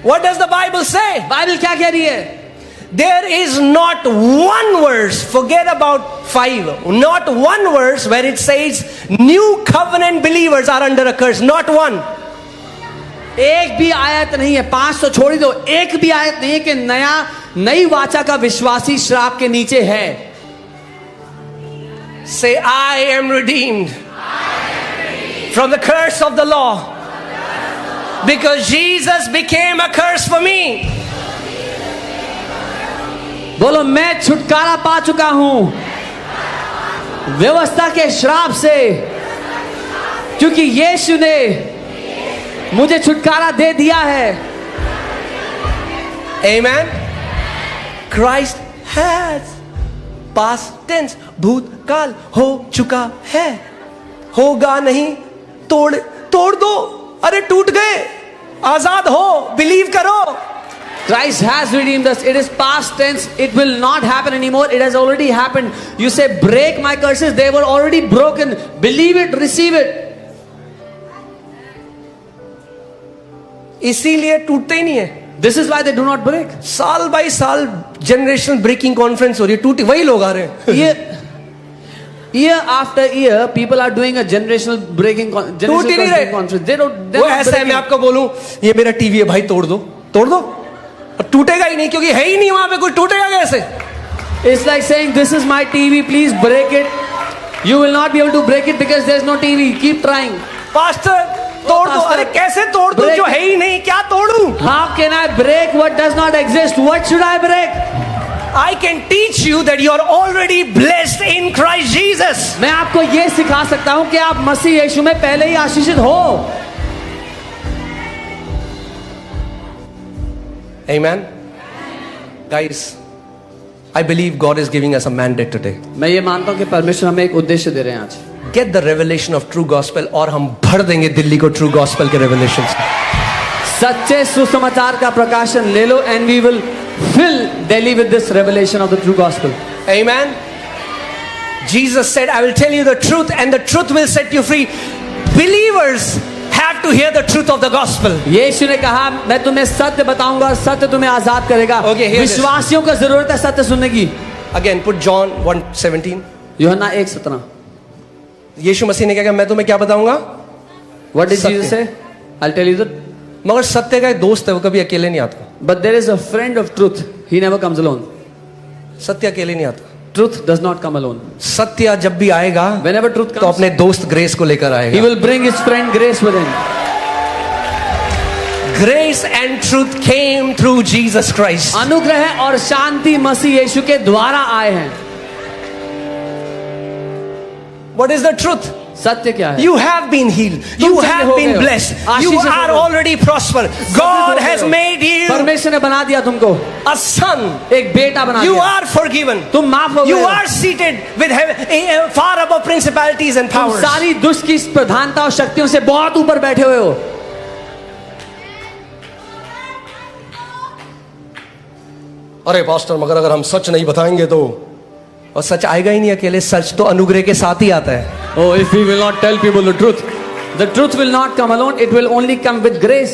What does the Bible say? Bible क्या कह रही है? There is not one verse, forget about 5, not one verse where it says new covenant believers are under a curse. Not one. एक भी आयत नहीं है, 5 तो छोड़ ही दो, एक भी आयत नहीं है कि नई वाचा का विश्वासी श्राप के नीचे है। Say, I am redeemed from the curse of the law because Jesus became a curse for me. बोलो, मैं छुटकारा पा चुका हूं व्यवस्था के श्राप से, क्योंकि यीशु ने मुझे छुटकारा दे दिया है। Amen. Christ has, past tense, भूतकाल हो चुका है, होगा नहीं। तोड़ दो, अरे टूट गए, आजाद हो, बिलीव करो। Christ has redeemed us. It is past tense. It will not happen anymore. It has already happened. You say, break my curses. They were already broken. Believe it, receive it. इसीलिए टूटते ही नहीं है। This is why they do not break. साल by साल generational breaking conference हो रही है, टूटी वही लोग आ रहे हैं। Year after year, people are doing a generational breaking टूट ही नहीं रहे। conference. They don't. वो ऐसा है, मैं आपको बोलूं, ये मेरा टीवी है भाई, तोड़ दो, और टूटेगा ही नहीं, क्योंकि है ही नहीं वहां पे, कोई टूटेगा कैसे? It's like saying, this is my TV, please break it. You will not be able to break it because there is no TV. Keep trying. Pastor तोड़ दो, अरे कैसे तोड़ दूं जो है ही नहीं, क्या तोड़ूं? How can I break what does not exist? What should I break? I can teach you that you are already blessed in Christ Jesus. मैं आपको ये सिखा सकता हूं कि आप मसीह यीशु में पहले ही आशीषित हो। Amen. Guys, I believe God is giving us a mandate today. मैं ये मानता हूं कि परमेश्वर हमें एक उद्देश्य दे रहे हैं आज। Get the revelation of true gospel, और हम भर देंगे दिल्ली को true gospel के revelations। सच्चे सुसमाचार का प्रकाशन ले लो, and we will fill Delhi with this revelation of the true gospel. Amen. Jesus said, I will tell you the truth and the truth will set you free. Believers have to hear the truth of the gospel. यीशु ने कहा, मैं तुम्हें सत्य बताऊंगा, सत्य तुम्हें आजाद करेगा। Okay, hear this. विश्वासियों को जरूरत है सत्य सुनने की। Again, put John 1:17. यूहन्ना 1:17। यीशु मसीह ने क्या कहा, मैं तुम्हें क्या बताऊंगा? What did सत्य। Jesus say? I'll tell you that. मगर सत्य का एक दोस्त है, वो कभी अकेले नहीं आता। But there is a friend of truth. He never comes alone. सत्य अकेले नहीं आता। Truth does not come alone. सत्य जब भी आएगा, Whenever truth तो comes, अपने दोस्त ग्रेस को लेकर he आएगा। will bring his friend Grace with him. Grace and truth came through Jesus Christ. अनुग्रह और शांति मसीह यीशु के द्वारा आए हैं। What is the truth? सत्य क्या है? You have been healed. You तुम चंगे have हो been गए हो। blessed. आशीषित You हो are गए हो। already prosper. God has made you परमेश्वर ने बना दिया तुमको a son. एक बेटा बना You दिया। are forgiven. तुम माफ हो गए You हो। are seated with heaven, far above principalities and तुम powers. सारी दुष्ट की प्रधानता और शक्तियों से बहुत ऊपर बैठे हुए हो। अरे पास्टर, मगर अगर हम सच नहीं बताएंगे तो, और सच आएगा ही नहीं अकेले, सच तो अनुग्रह के साथ ही आता है। Oh, if we will not tell people the truth will not come alone, it will only come with grace.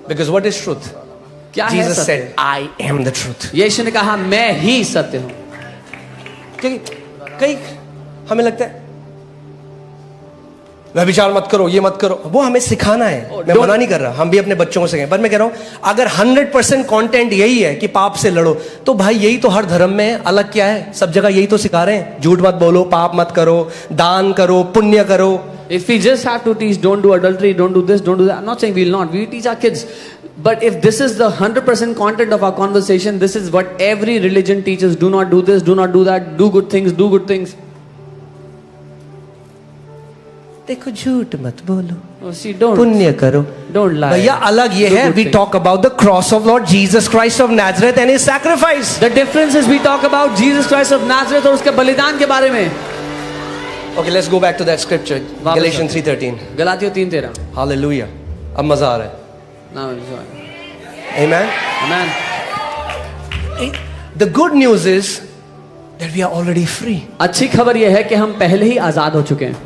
Because what is truth? क्या है Jesus सत्य? said, I am the truth. यीशु ने कहा मैं ही सत्य हूँ। क्योंकि कई हमें लगता है मैं विचार मत करो, ये मत करो, वो हमें सिखाना है। मैं मना नहीं कर रहा, हम भी अपने बच्चों को सिखाएं, पर मैं कह रहा हूं अगर 100% कंटेंट यही है कि पाप से लड़ो, तो भाई यही तो हर धर्म में है। अलग क्या है? सब जगह यही तो सिखा रहे हैं, झूठ मत बोलो, पाप मत करो, दान करो, पुण्य करो। If we just have to teach, don't do adultery, don't do this, don't do that. I'm not saying we'll not. We teach our kids. But if this is the 100% content of our conversation, this is what every religion teaches. Do not do this, do not do that, do good things, do good things. देखो झूठ मत बोलो, Oh, see, don't करो, lie. भैया अलग ये Do है, good we things. talk about the cross of Lord Jesus Christ of Nazareth and his sacrifice. The difference is we talk about Jesus Christ of Nazareth और उसके बलिदान के बारे में। Okay, let's go back to that scripture, Galatians 3:13. गलातियों 3:13। Hallelujah. अब मजा आ रहा है। Now enjoy. Amen. Amen. The good news is that we are already free. अच्छी खबर यह है कि हम पहले ही आजाद हो चुके हैं।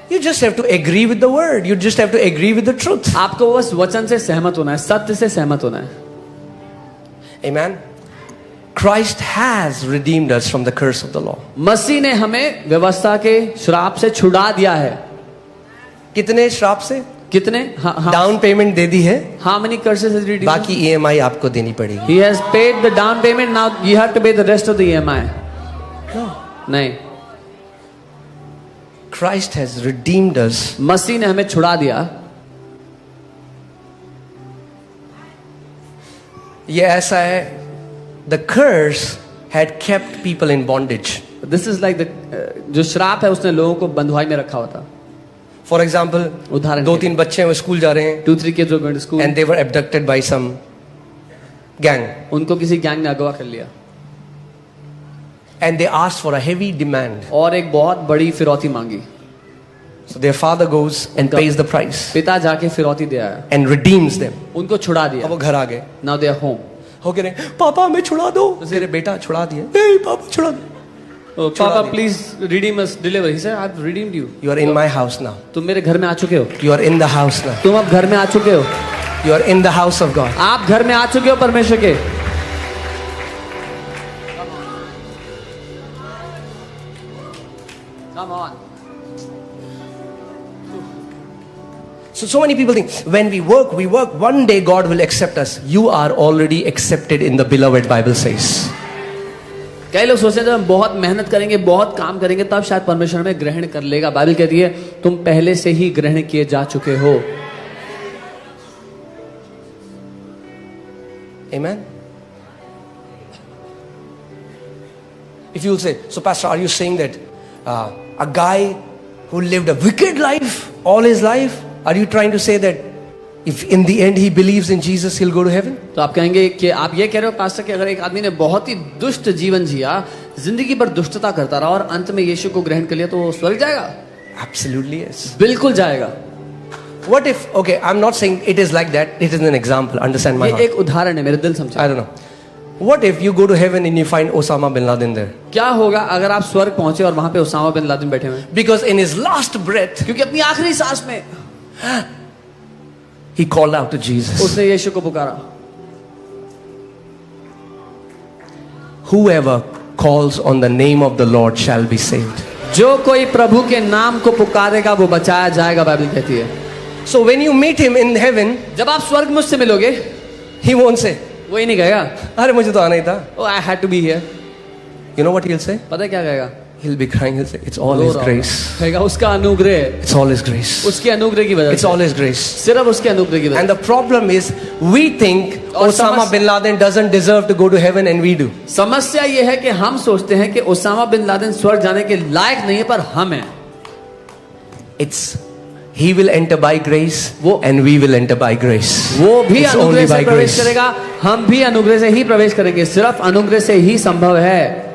You just have to agree with the word. You just have to agree with the truth. आपको बस वचन से सहमत होना है, सत्य से सहमत होना है। Amen. Christ has redeemed us from the curse of the law. मसीह ने हमें व्यवस्था के श्राप से छुड़ा दिया है। कितने श्राप से? कितने? डाउन पेमेंट दे दी है, How many curses has he redeemed? बाकी EMI आपको देनी पड़ेगी। He has paid the down payment. Now you have to pay the rest of the EMI. No. नहीं, Christ has redeemed us. मसीह ने हमें छुड़ा दिया। ये ऐसा है, the curse had kept people in bondage. This is like the जो श्राप है उसने लोगों को बंधुआई में रखा हुआ था। For example, उदाहरण दो तीन बच्चे हैं वो स्कूल जा रहे हैं 2-3 kids were going to school. and they were abducted by some gang उनको किसी गैंग ने अगवा कर लिया and they asked for a heavy demand. और एक बहुत बड़ी फिरौती मांगी। So their father goes and उनका pays the price पिता जाके फिरौती दे आया, and redeems them. उनको छुड़ा अब दिया। वो घर आ गए, Now they are home. हो कह रहे पापा हमें छुड़ा दो। तेरे बेटा छुड़ा दिए, ए पापा छुड़ा दो। Oh, छुड़ा Papa, दिया। please redeem us, deliver. He said, I've redeemed you. You are in my house now. तुम मेरे घर में आ चुके हो। You are in the house now. तुम अब घर में आ चुके हो। You are in the house of God. आप घर में आ चुके हो परमेश्वर के। Come on. So many people think when we work, one day God will accept us. You are already accepted in the beloved, Bible says. कई लोग सोचते हैं जब हम बहुत मेहनत करेंगे, बहुत काम करेंगे, तब शायद परमेश्वर हमें ग्रहण कर लेगा। बाइबल कहती है तुम पहले से ही ग्रहण किए जा चुके हो। Amen. If you will say, so Pastor, are you saying that a guy who lived a wicked life all his life, are you trying to say that if in the end he believes in Jesus, he'll go to heaven? तो आप कहेंगे कि आप ये कह रहे हो pastor कि अगर एक आदमी ने बहुत ही दुष्ट जीवन जिया, जिंदगी भर दुष्टता करता रहा और अंत में यीशु को ग्रहण कर लिया, तो वो स्वर्ग जाएगा? Absolutely yes. बिल्कुल जाएगा। What if, okay, I'm not saying it is like that, it is an example, understand my ये heart. एक उदाहरण है, मेरे दिल समझे। I don't know. What if you go to heaven and you find Osama bin Laden there? क्या होगा अगर आप स्वर्ग पहुंचे और वहां पे उसामा बिन लादेन बैठे हुए हैं? Because in his last breath, क्योंकि अपनी आखिरी सांस में he called out to Jesus. उसने यीशु को पुकारा। Whoever calls on the name of the Lord shall be saved. जो कोई प्रभु के नाम को पुकारेगा वो बचाया जाएगा, बाइबल कहती है। So when you meet him in heaven, जब आप स्वर्ग मुझसे मिलोगे, he won't say, वो ही नहीं कहेगा अरे मुझे तो आना ही था. Oh, I had to be here. You know what he'll say? पता है क्या कहेगा? He'll be crying. He'll say, it's all His grace. कहेगा उसका अनुग्रह, It's all His grace. उसके अनुग्रह की वजह It's से, all His grace. सिर्फ उसके अनुग्रह की वजह And the problem is, we think और Osama bin Laden doesn't deserve to go to heaven and we do. से। समस्या ये है कि हम सोचते हैं कि ओसामा बिन लादेन स्वर्ग जाने के लायक नहीं है, पर हम हैं। It's He will enter by grace and we will enter by grace. वो भी It's अनुग्रह only से by प्रवेश grace. करेगा, हम भी अनुग्रह से ही प्रवेश करेंगे, सिर्फ अनुग्रह से ही संभव है।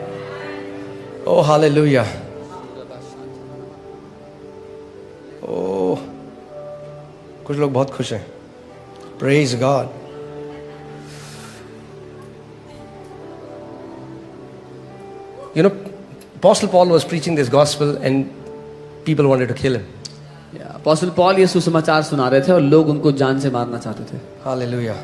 Oh, hallelujah. Oh, कुछ लोग बहुत खुश हैं. Praise God. You know, Apostle Paul was preaching this gospel and people wanted to kill him. Apostle Paul ये सुसमाचार सुना रहे थे और लोग उनको जान से मारना चाहते थे। Hallelujah.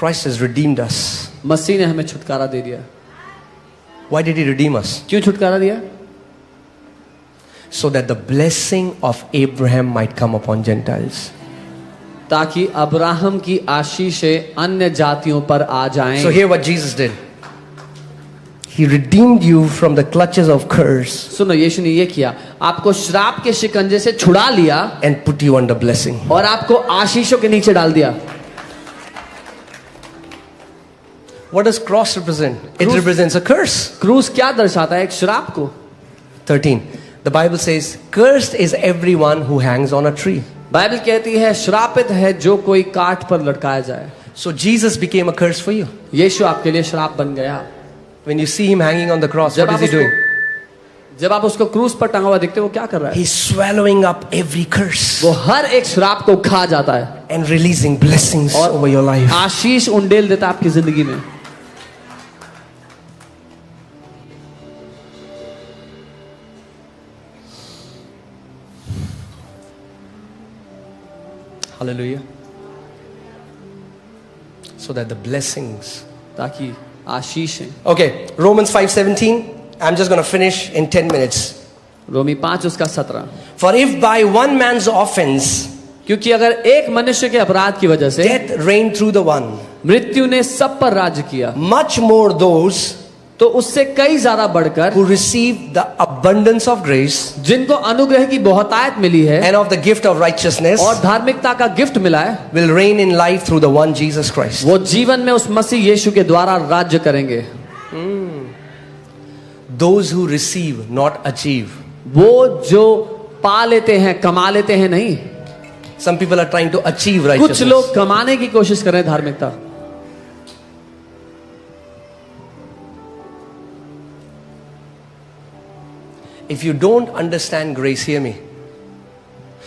Christ has redeemed us. मसीह ने हमें छुटकारा दे दिया। Why did He redeem us? क्यों छुटकारा दिया? So that the blessing of Abraham might come upon Gentiles. ताकि अब्राहम की आशीषें अन्य जातियों पर आ जाएं। So hear what Jesus did. He redeemed you from the clutches of curse सुनो, यीशु ने ये किया, आपको श्राप के शिकंजे से छुड़ा लिया and put you under blessing. और आपको आशीषों के नीचे डाल दिया। What does cross represent? It Cross- represents a curse. क्रूस क्या दर्शाता है? एक श्राप को। 13. The Bible says, cursed is everyone who hangs on a tree. Bible कहती है श्रापित है जो कोई काठ पर लटकाया जाए। So Jesus became a curse for you. यीशु आपके लिए श्राप बन गया। When you see Him hanging on the cross, जब what आप is He doing? जब आप उसको क्रूस पर टंगा हुआ देखते हो, वो क्या कर रहा है? He's swallowing up every curse वो हर एक श्राप को खा जाता है and releasing blessings और over your life. आशीष उंडेल देता है आपकी जिंदगी में। Hallelujah. So that the blessings. ताकि आशीषें। Okay, Romans 5:17. I'm just going to finish in 10 minutes. रोमी 5 उसका 17। For if by one man's offense क्योंकि अगर एक मनुष्य के अपराध की वजह से death reigned through the one, मृत्यु ने सब पर राज्य किया, much more those तो उससे कई ज्यादा बढ़कर who receive the abundance of grace जिनको अनुग्रह की बहुतायत मिली है and of the gift of righteousness और धार्मिकता का गिफ्ट मिला है, will reign in life through the one Jesus Christ. वो जीवन में उस मसीह यीशु के द्वारा राज्य करेंगे। Those who receive, not achieve. वो जो पा लेते हैं, कमा लेते हैं नहीं। Some people are trying to achieve कुछ righteousness. लोग कमाने की कोशिश कर रहे हैं धार्मिकता। If you don't understand grace, hear me.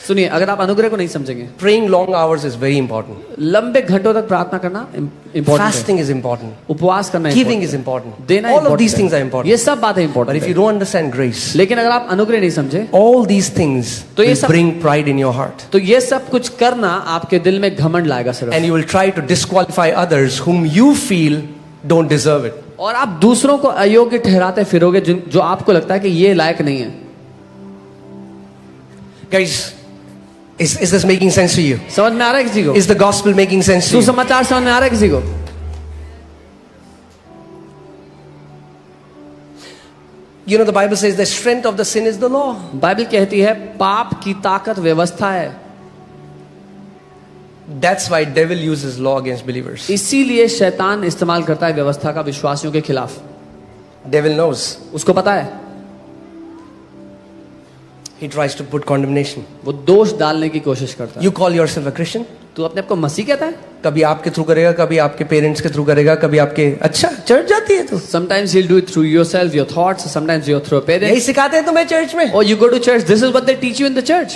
सुनिए, अगर आप अनुग्रह को नहीं समझेंगे, Praying long hours is very important. लंबे घंटों तक प्रार्थना करना इंपॉर्टेंट है, Fasting is important. उपवास करना Giving important is है, important. देना All of important these है। things are important. ये सब बातें But इंपॉर्टेंट if you है, don't understand grace, लेकिन अगर आप अनुग्रह नहीं समझे all these things तो ये will सब- bring pride in your heart. तो ये सब कुछ करना आपके दिल में घमंड लाएगा सिर्फ, And you will try to disqualify others whom you feel don't deserve it. और आप दूसरों को अयोग्य ठहराते फिरोगे जो आपको लगता है कि ये लायक नहीं है। Guys, is this making sense to you? समझ में आ रहा है किसी को? Is the gospel making sense to you? सुसमाचार समझ में आ रहा है किसी को? You know, the Bible says the strength of the sin is the law. Bible कहती है पाप की ताकत व्यवस्था है, That's why devil uses law against believers. इसीलिए शैतान इस्तेमाल करता है व्यवस्था का विश्वासियों के खिलाफ। Devil knows. उसको पता है, He tries to put condemnation. वो दोष डालने की कोशिश करता है। You call yourself a Christian? तू अपने आप को मसीह कहता है? कभी आपके थ्रू करेगा, कभी आपके पेरेंट्स के थ्रू करेगा, कभी आपके अच्छा चर्च जाती है तू, Sometimes he'll do it through yourself, your thoughts. Sometimes you're through यही parents. सिखाते हैं तुम्हें चर्च में. Or you go to church. This is what they teach you in the church.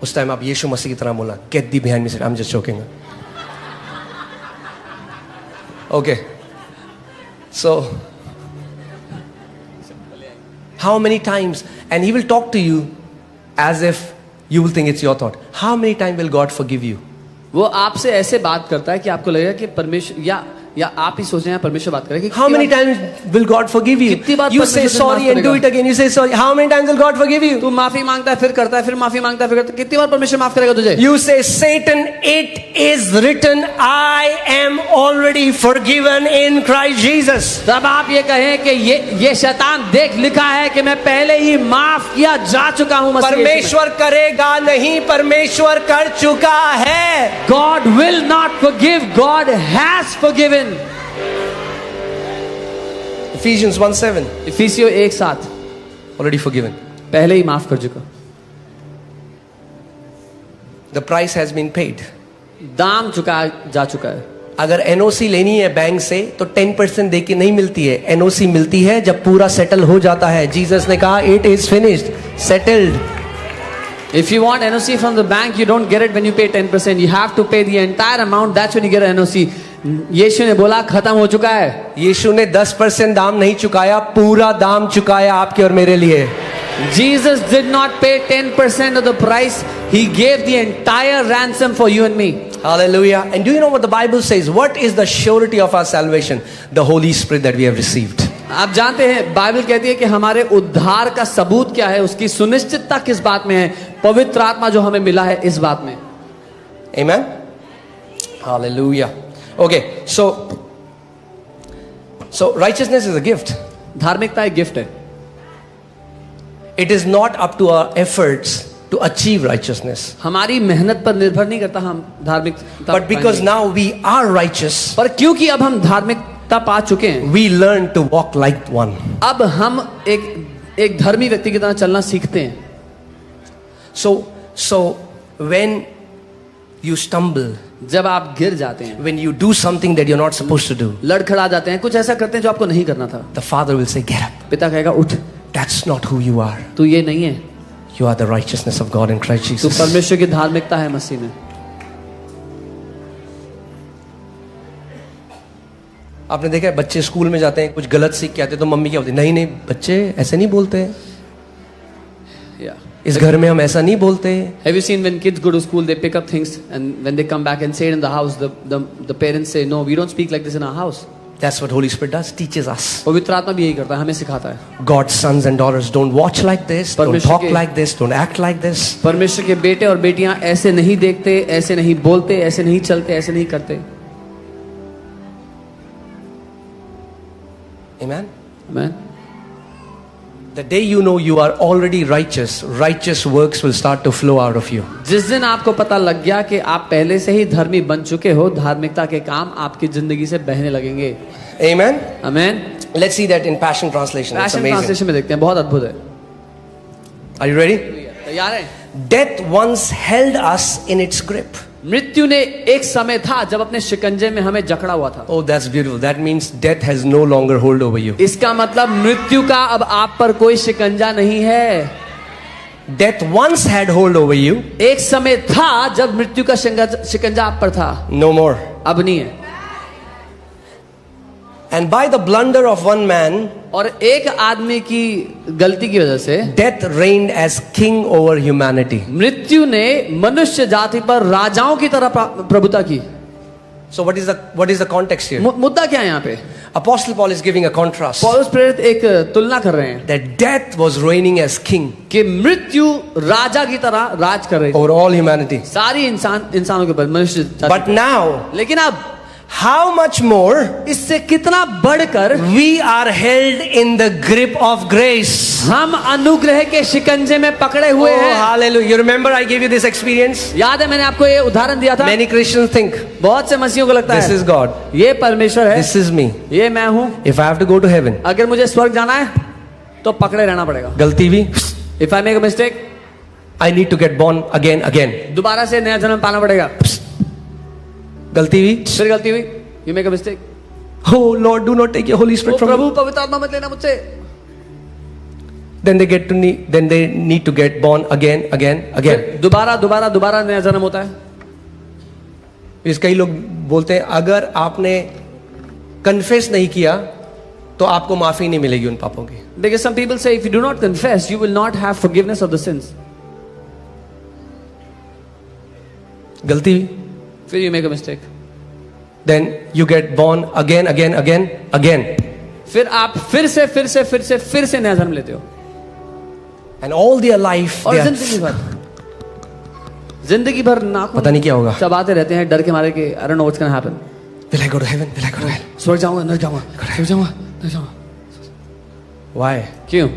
उस टाइम आप यीशु मसीह की तरह बोला, get thee behind me, said, I'm just joking. Okay. So how many times, and he will talk to you as if you will think it's your thought. How many times will God forgive you? वो आपसे ऐसे बात करता है कि आपको लगेगा कि परमेश्वर, या या आप ही सोच रहे हैं परमेश्वर बात करें कि How many times will God forgive you? कितनी बार You say परमेश्वर sorry माफ and do करेगा? it again. You say sorry. How many times will God forgive you? तू माफी मांगता है फिर करता है, फिर माफी मांगता है फिर करता है, कितनी बार परमेश्वर माफ करेगा तुझे? You say, Satan, it is written, I am already forgiven in Christ Jesus. तब आप ये कहें कि ये शैतान देख लिखा है कि मैं पहले ही माफ किया जा चुका हूं मसीह यीशु में। परमेश्वर करेगा नहीं, परमेश्वर कर चुका है। God will not forgive, God has forgiven. Ephesians 1:7, इफिसियों 1:7 already forgiven. पहले ही माफ कर चुका, The price has been paid. दाम चुका जा चुका है। अगर एनओसी लेनी है बैंक से तो 10% दे के नहीं मिलती है, एनओसी मिलती है जब पूरा सेटल हो जाता है। जीसस ने कहा it is finished, settled. If you want NOC from the bank, you don't get it when you pay 10%. You have to pay the entire amount. That's when you get an NOC. यीशु ने बोला खत्म हो चुका है। यीशु ने 10% दाम नहीं चुकाया, पूरा दाम चुकाया आपके और मेरे लिए। Jesus did not pay 10% of the price. He gave the entire ransom for you and me. Hallelujah. And do you know what the Bible says? What is the surety of our salvation? The Holy Spirit that we have received. आप जानते हैं Bible कहती है कि हमारे उद्धार का सबूत क्या है, उसकी सुनिश्चितता किस बात में है? पवित्र आत्मा जो हमें मिला है इस बात में। Amen. Hallelujah. Okay, so righteousness is a gift. धार्मिकता एक गिफ्ट है। It is not up to our efforts to achieve righteousness. हमारी मेहनत पर निर्भर नहीं करता हम धार्मिकता। But because now we are righteous, पर क्योंकि अब हम धार्मिकता पा चुके हैं, we learn to walk like one. अब हम एक धर्मी व्यक्ति की तरह चलना सीखते हैं। So when you stumble, जब आप गिर जाते हैं, when you do something that you're not supposed to do, लड़खड़ा जाते हैं, कुछ ऐसा करते हैं जो आपको नहीं करना था, the Father will say, get up. पिता कहेगा उठ, That's not who you are. तू ये नहीं है, You are the righteousness of God in Christ तू Jesus. परमेश्वर की धार्मिकता है मसीह में। आपने देखा है बच्चे स्कूल में जाते हैं, कुछ गलत सीख के आते हैं तो मम्मी क्या बोलती है, नहीं नहीं बच्चे ऐसे नहीं बोलते हैं, Yeah. इस घर में हम ऐसा नहीं बोलते। Have you seen when kids go to school, they pick up things and when they come back and say it in the house, the parents say, no, we don't speak like this in our house. That's what Holy Spirit does, teaches us. पवित्र आत्मा भी यही करता है, हमें सिखाता है। God's sons and daughters don't watch like this, don't talk like this, don't act like this. परमेश्वर के बेटे और बेटियां ऐसे नहीं देखते, ऐसे नहीं बोलते, ऐसे नहीं चलते, ऐसे नहीं करते। Amen. Amen. The day you know you are already righteous, righteous works will start to flow out of you. जिस दिन आपको पता लग गया कि आप पहले से ही धर्मी बन चुके हो, धार्मिकता के काम आपकी जिंदगी से बहने लगेंगे। Amen. Amen. Let's see that in Passion Translation. It's Passion amazing. Translation में देखते हैं, बहुत अद्भुत है। Are you ready? तैयार हैं? Death once held us in its grip. मृत्यु ने एक समय था जब अपने शिकंजे में हमें जकड़ा हुआ था। Oh, that's beautiful. That means death has no longer hold over you. इसका मतलब मृत्यु का अब आप पर कोई शिकंजा नहीं है। Death once had hold over you. एक समय था जब मृत्यु का शिकंजा आप पर था, No more. अब नहीं है। And by the blunder of one man, और एक आदमी की गलती की वजह से death reigned as king over humanity. मृत्यु ने मनुष्य जाति पर राजाओं की तरह प्रभुता की। So what is the context here? मुद्दा क्या है यहाँ पे? Apostle Paul is giving a contrast. पौलुस प्रेरित एक तुलना कर रहे हैं That death was reigning as king कि मृत्यु राजा की तरह राज कर रही थी over all humanity. सारी इंसानों के ऊपर, मनुष्य जाति But now, लेकिन अब how much more इससे कितना बढ़कर we are held in the grip of grace. हम अनुग्रह के शिकंजे में पकड़े हुए Oh, हैं। hallelujah. You remember I gave you this experience? याद है मैंने आपको ये उदाहरण दिया था। Many Christians think, बहुत से मसीहों को लगता this है is God, ये परमेश्वर है, this is me. ये मैं हूँ। If I have to go to heaven, अगर मुझे स्वर्ग जाना है तो पकड़े रहना पड़ेगा। गलती भी, If I make a mistake, I need to get born again. दोबारा से नया जन्म पाना पड़ेगा। गलती भी, फिर गलती हुई, you make a mistake, oh Lord, do not take your Holy Spirit O from me. प्रभु पवित्र आत्मा मत लेना मुझसे। Then they need to get born again. फिर दोबारा नया जन्म होता है। इस कई लोग बोलते हैं अगर आपने कन्फेस नहीं किया तो आपको माफी नहीं मिलेगी उन पापों की। Because some people say if you do not confess, you will not have forgiveness of the sins. गलती भी, फिर you make a mistake, then you get born again. फिर आप फिर से नया जन्म लेते हो, And all their life, और they are, जिंदगी भर नाखून पता नहीं क्या होगा. चबाते रहते हैं डर के मारे कि I don't know what's gonna happen. Will I go to heaven? Will I go to hell? स्वर्ग जाऊंगा, नरक जाऊंगा, स्वर्ग जाऊंगा, नरक जाऊंगा. Why? क्यों?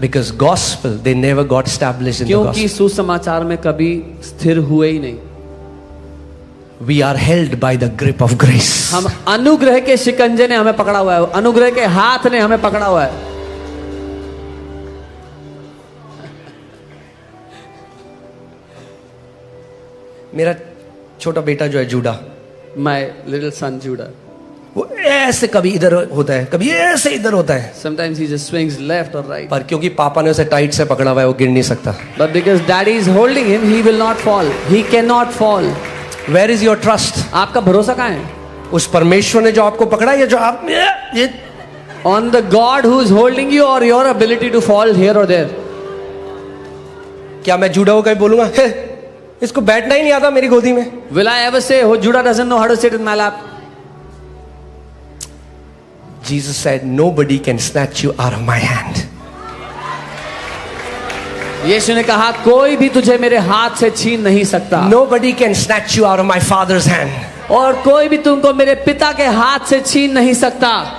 Because gospel, they never got established in the क्योंकि gospel. सुसमाचार में कभी स्थिर हुए ही नहीं. We are held by the grip of grace. हम अनुग्रह के शिकंजे ने हमें पकड़ा हुआ है, अनुग्रह के हाथ ने हमें पकड़ा हुआ है. मेरा छोटा बेटा जो है Judah, my little son Judah, वो ऐसे कभी इधर होता है, कभी ऐसे इधर होता है, sometimes he just swings left और राइट. पर क्योंकि पापा ने उसे टाइट से पकड़ा हुआ है वो गिर नहीं सकता. But because daddy is holding him, he will not fall. He cannot fall. Where is your trust? आपका भरोसा कहाँ है? उस परमेश्वर ने जो आपको पकड़ा या जो आप ये On the God who is holding you or your ability to fall here or there? क्या मैं जूडा को कहीं बोलूंगा "हे, इसको बैठना ही नहीं आता मेरी गोदी में"? Will I ever say, oh, Judah doesn't know how to sit in my lap? Jesus said, nobody can snatch you out of my hand. यीशु ने कहा कोई भी तुझे मेरे हाथ से छीन नहीं सकता. Nobody can snatch you out of my father's hand. और कोई भी तुमको मेरे पिता के हाथ से छीन नहीं सकता.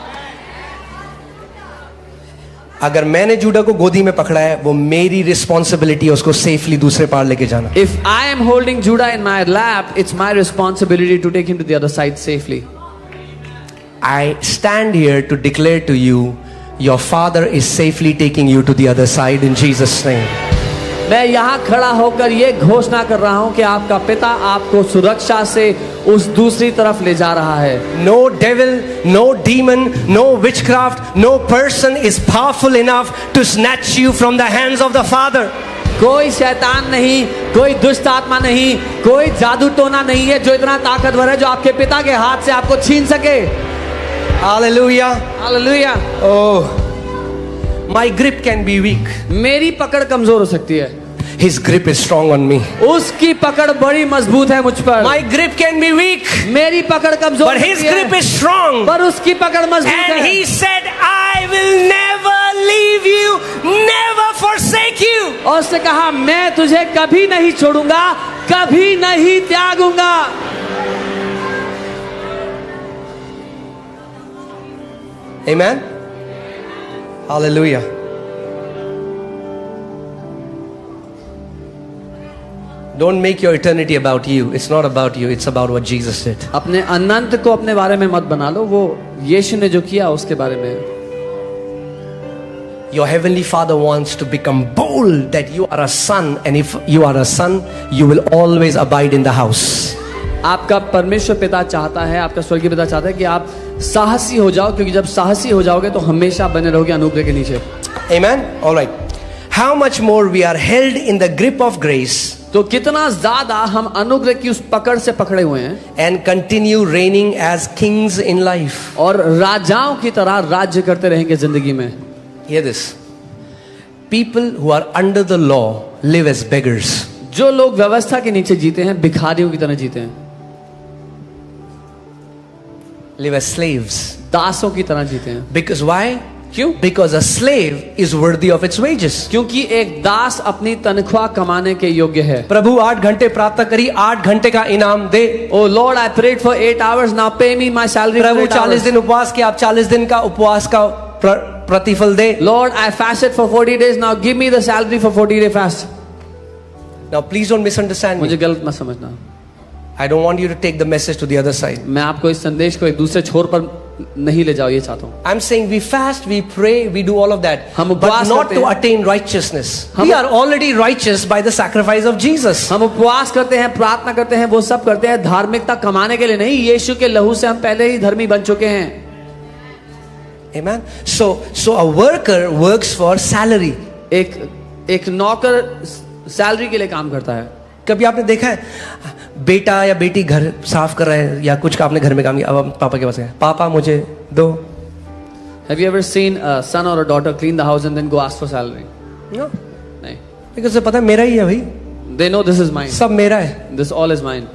अगर मैंने जूडा को गोदी में पकड़ा है, वो मेरी रिस्पॉन्सिबिलिटी है उसको सेफली दूसरे पार लेके जाना. If I am holding Judah in my lap, it's my responsibility to take him to the other side safely. I stand here to declare to you, your father is safely taking you to the other side in Jesus' name. मैं यहाँ खड़ा होकर ये घोषणा कर रहा हूँ कि आपका पिता आपको सुरक्षा से उस दूसरी तरफ ले जा रहा है. No devil, no demon, no witchcraft, no person is powerful enough to snatch you from the hands of the Father. कोई शैतान नहीं, कोई दुष्ट आत्मा नहीं, कोई जादू टोना नहीं है जो इतना ताकतवर है जो आपके पिता के हाथ से आपको छीन सके. Hallelujah. Hallelujah. Oh, my grip can be weak. मेरी पकड़ कमजोर हो सकती है, His grip is strong on me. उसकी पकड़ बड़ी मजबूत है मुझ पर. My grip can be weak, मेरी पकड़ कमजोर but His होती है, grip is strong. पर उसकी पकड़ मजबूत And है. He said, I will never leave you, never forsake you. और उसने कहा मैं तुझे कभी नहीं छोड़ूंगा, कभी नहीं त्यागूंगा. Amen. Hallelujah. Don't make your eternity about you. It's not about you. It's about what Jesus did. अपने अनंत को अपने बारे में मत बना लो, वो यीशु ने जो किया उसके बारे में. Your heavenly Father wants to become bold that you are a son, and if you are a son, you will always abide in the house. आपका परमेश्वर पिता चाहता है, आपका स्वर्गीय पिता चाहता है कि आप साहसी हो जाओ, क्योंकि जब साहसी हो जाओगे तो हमेशा बने रहोगे अनुग्रह के नीचे. Amen. All right. How much more we are held in the grip of grace. तो कितना ज्यादा हम अनुग्रह की उस पकड़ से पकड़े हुए हैं And continue reigning as kings in life. और राजाओं की तरह राज्य करते रहेंगे जिंदगी में. Hear this. People who are under the law live as beggars. जो लोग व्यवस्था के नीचे जीते हैं भिखारियों की तरह जीते हैं, Live as slaves. दासों की तरह जीते हैं. Because why? क्यों? Because a slave is worthy of its wages. क्योंकि एक दास अपनी तनख्वाह कमाने के योग्य है. प्रभु 8 घंटे प्रार्थना करी, 8 घंटे का इनाम दे. Oh Lord, I prayed for 8 hours. Now pay me my salary. for Prabhu 8 40 hours. दिन उपवास किया, आप 40 दिन का उपवास का प्रतिफल दे. Lord, I fasted for 40 days. Now give me the salary for 40-day fast. Now please don't misunderstand मुझे me. गलत मत समझना. I don't want you to take the message to the other side. मैं आपको इस संदेश को एक दूसरे छोर पर नहीं ले जाओ, ये चाहता हूँ. I'm saying we fast, we pray, we do all of that, हम but उपवास not करते to हैं. attain righteousness. हम- We are already righteous by the sacrifice of Jesus. हम उपवास करते हैं, प्रार्थना करते हैं, वो सब करते हैं धार्मिकता कमाने के लिए नहीं. यीशु के लहू से हम पहले ही धर्मी बन चुके हैं. Amen. So a worker works for salary. एक नौकर सैलरी के लिए काम करता है. कभी आपने देखा है बेटा या बेटी घर साफ कर रहे हैं या कुछ का आपने घर में काम किया, अब आप पापा के पास गए, पापा मुझे दो. Have you ever seen a son or a daughter clean the house and then go ask for salary? No, नहीं. because पता है मेरा ही है भाई, They know this is mine. सब मेरा है. This all is mine.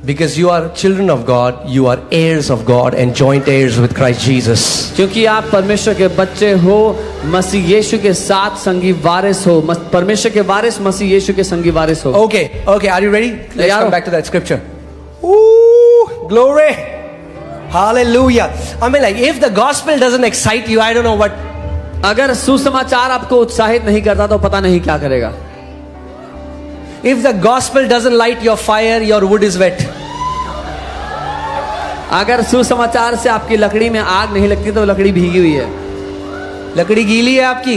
Because you are children of God, you are heirs of God and joint heirs with Christ Jesus. क्योंकि आप परमेश्वर के बच्चे हो, मसीह यीशु के साथ संगी वारिस हो, परमेश्वर के वारिस मसीह यीशु के संगी वारिस हो। Okay, are you ready? Let's Yeah. come back to that scripture. Ooh, glory. Hallelujah. I mean, like, if the gospel doesn't excite you, I don't know what. अगर सुसमाचार आपको उत्साहित नहीं करता तो पता नहीं क्या करेगा। If the gospel doesn't light your fire, your wood is wet. अगर सुसमाचार से आपकी लकड़ी में आग नहीं लगती तो लकड़ी भीगी हुई है। लकड़ी गीली है आपकी।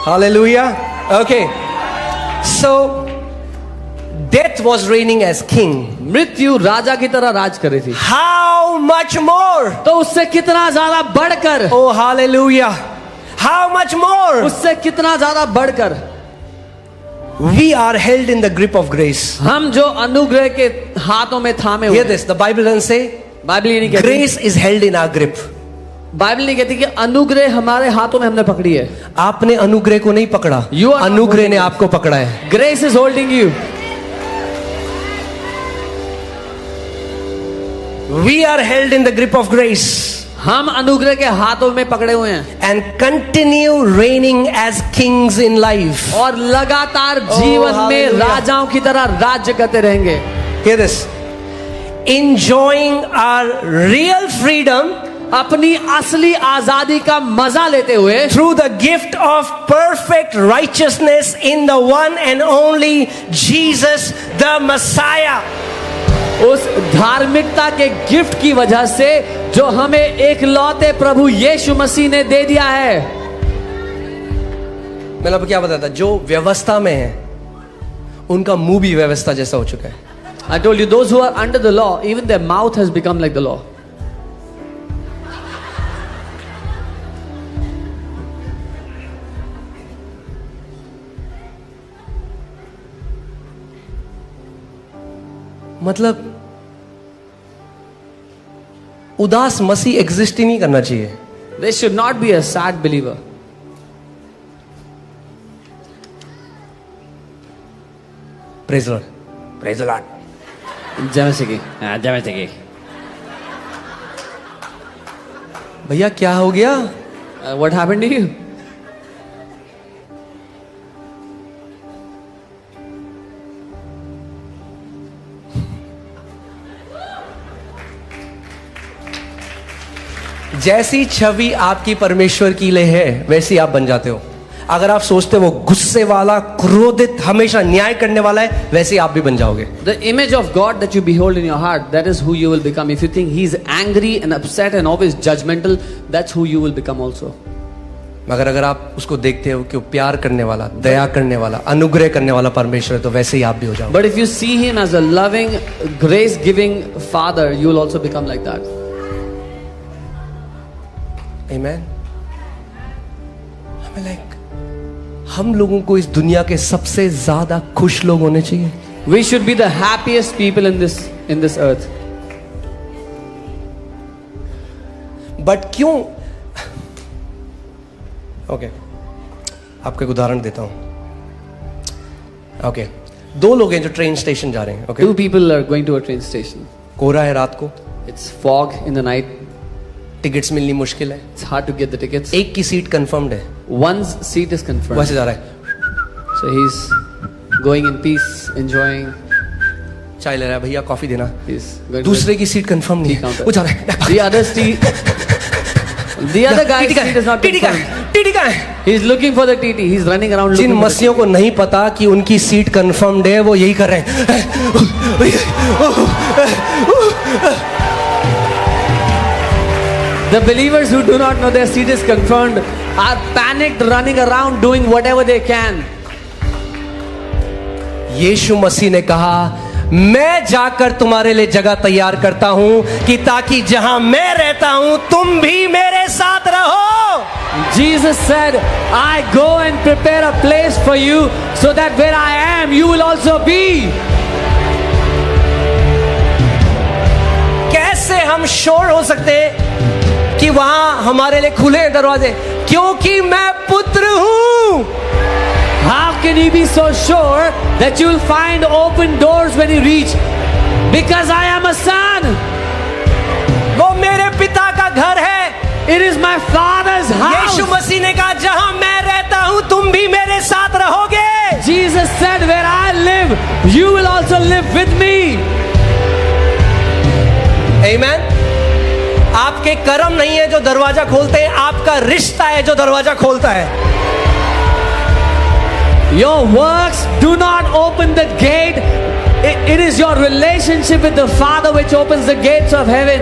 Hallelujah. Okay. So, death was reigning as king. मृत्यु राजा की तरह राज कर रही थी। How much more? तो उससे कितना ज्यादा बढ़कर, Oh, hallelujah. How much more? उससे कितना ज्यादा बढ़कर We are held in the grip of grace. हम जो अनुग्रह के हाथों में थामे हुए Hear हैं। this. The Bible doesn't say Bible ये नहीं कहती, grace is held in our grip. Bible नहीं कहती कि अनुग्रह हमारे हाथों में हमने पकड़ी है। आपने अनुग्रह को नहीं पकड़ा, You are अनुग्रह ने आपको पकड़ा है। Grace is holding you. We are held in the grip of grace हम अनुग्रह के हाथों में पकड़े हुए हैं and continue reigning as kings in life. और लगातार जीवन में hallelujah. राजाओं की तरह राज्य करते रहेंगे। Hear this. Enjoying our real freedom अपनी असली आजादी का मजा लेते हुए through the gift of perfect righteousness in the one and only Jesus the Messiah. उस धार्मिकता के गिफ्ट की वजह से जो हमें एक लौते प्रभु यीशु मसीह ने दे दिया है। मैंने आपको क्या बताया था, जो व्यवस्था में है उनका मुंह भी व्यवस्था जैसा हो चुका है। I told you, those who are under the law, even their mouth has become like the law. मतलब उदास मसीह एग्जिस्ट ही नहीं करना चाहिए। They should not be a sad believer. Praise the Lord. Praise the Lord. जय मसीह की, जय मसीह की। भैया क्या हो गया? What happened to you? जैसी छवि आपकी परमेश्वर की लिए है वैसी आप बन जाते हो। अगर आप सोचते हो वो गुस्से वाला, क्रोधित, हमेशा न्याय करने वाला है, वैसे आप भी बन जाओगे। The image of God that you behold in your heart, that is who you will become. If you think He is angry and upset and always judgmental, that's who you will become also. मगर अगर आप उसको देखते हो कि वो प्यार करने वाला, दया करने वाला, अनुग्रह करने वाला परमेश्वर है, तो वैसे ही आप भी हो जाओगे। But if you see Him as a loving, grace-giving Father, you will also become like that. Amen. हमें like हम लोगों को इस दुनिया के सबसे ज्यादा खुश लोग होने चाहिए। We should be the happiest people in this earth. But क्यों? ओके, आपको एक उदाहरण देता हूं। ओके, दो लोग हैं जो ट्रेन स्टेशन जा रहे हैं। Okay, Two people are going to a train station. कोहरा है रात को, It's fog in the night. Tickets मिलनी मुश्किल है, It's hard to get the tickets. एक की सीट कंफर्म्ड है, One's seat is confirmed. वैसे जा रहा है, So he's going in peace, enjoying. चाय ले रहा है, भैया कॉफी देना। He's going दूसरे की सीट कंफर्म नहीं tea है, counter. वो जा रहा है। The other guy's seat is not TT का confirmed. है, टीटी का है। He's looking for the TT. He's running around Jin looking for the मसीहों को नहीं पता कि उनकी सीट कंफर्म्ड है, वो यही कर रहे हैं। The believers who do not know their seat is confirmed are panicked, running around doing whatever they can. यीशु मसीह ने कहा, मैं जाकर तुम्हारे लिए जगह तैयार करता हूं कि ताकि जहां मैं रहता हूं तुम भी मेरे साथ रहो। Jesus said, I go and prepare a place for you so that where I am, you will also be. कैसे हम श्योर हो सकते कि वहां हमारे लिए खुले हैं दरवाजे? क्योंकि मैं पुत्र हूं। How can you be so sure that you'll find open doors when you reach? Because I am a son. वो मेरे पिता का घर है। It is my father's house. यीशु मसीह ने कहा जहां मैं रहता हूं तुम भी मेरे साथ रहोगे। Jesus said, where I live, you will also live with me. Amen. आपके कर्म नहीं है जो दरवाजा खोलते हैं, आपका रिश्ता है जो दरवाजा खोलता है। Your works do not open the gate. It is your relationship with the Father which opens the gates of heaven.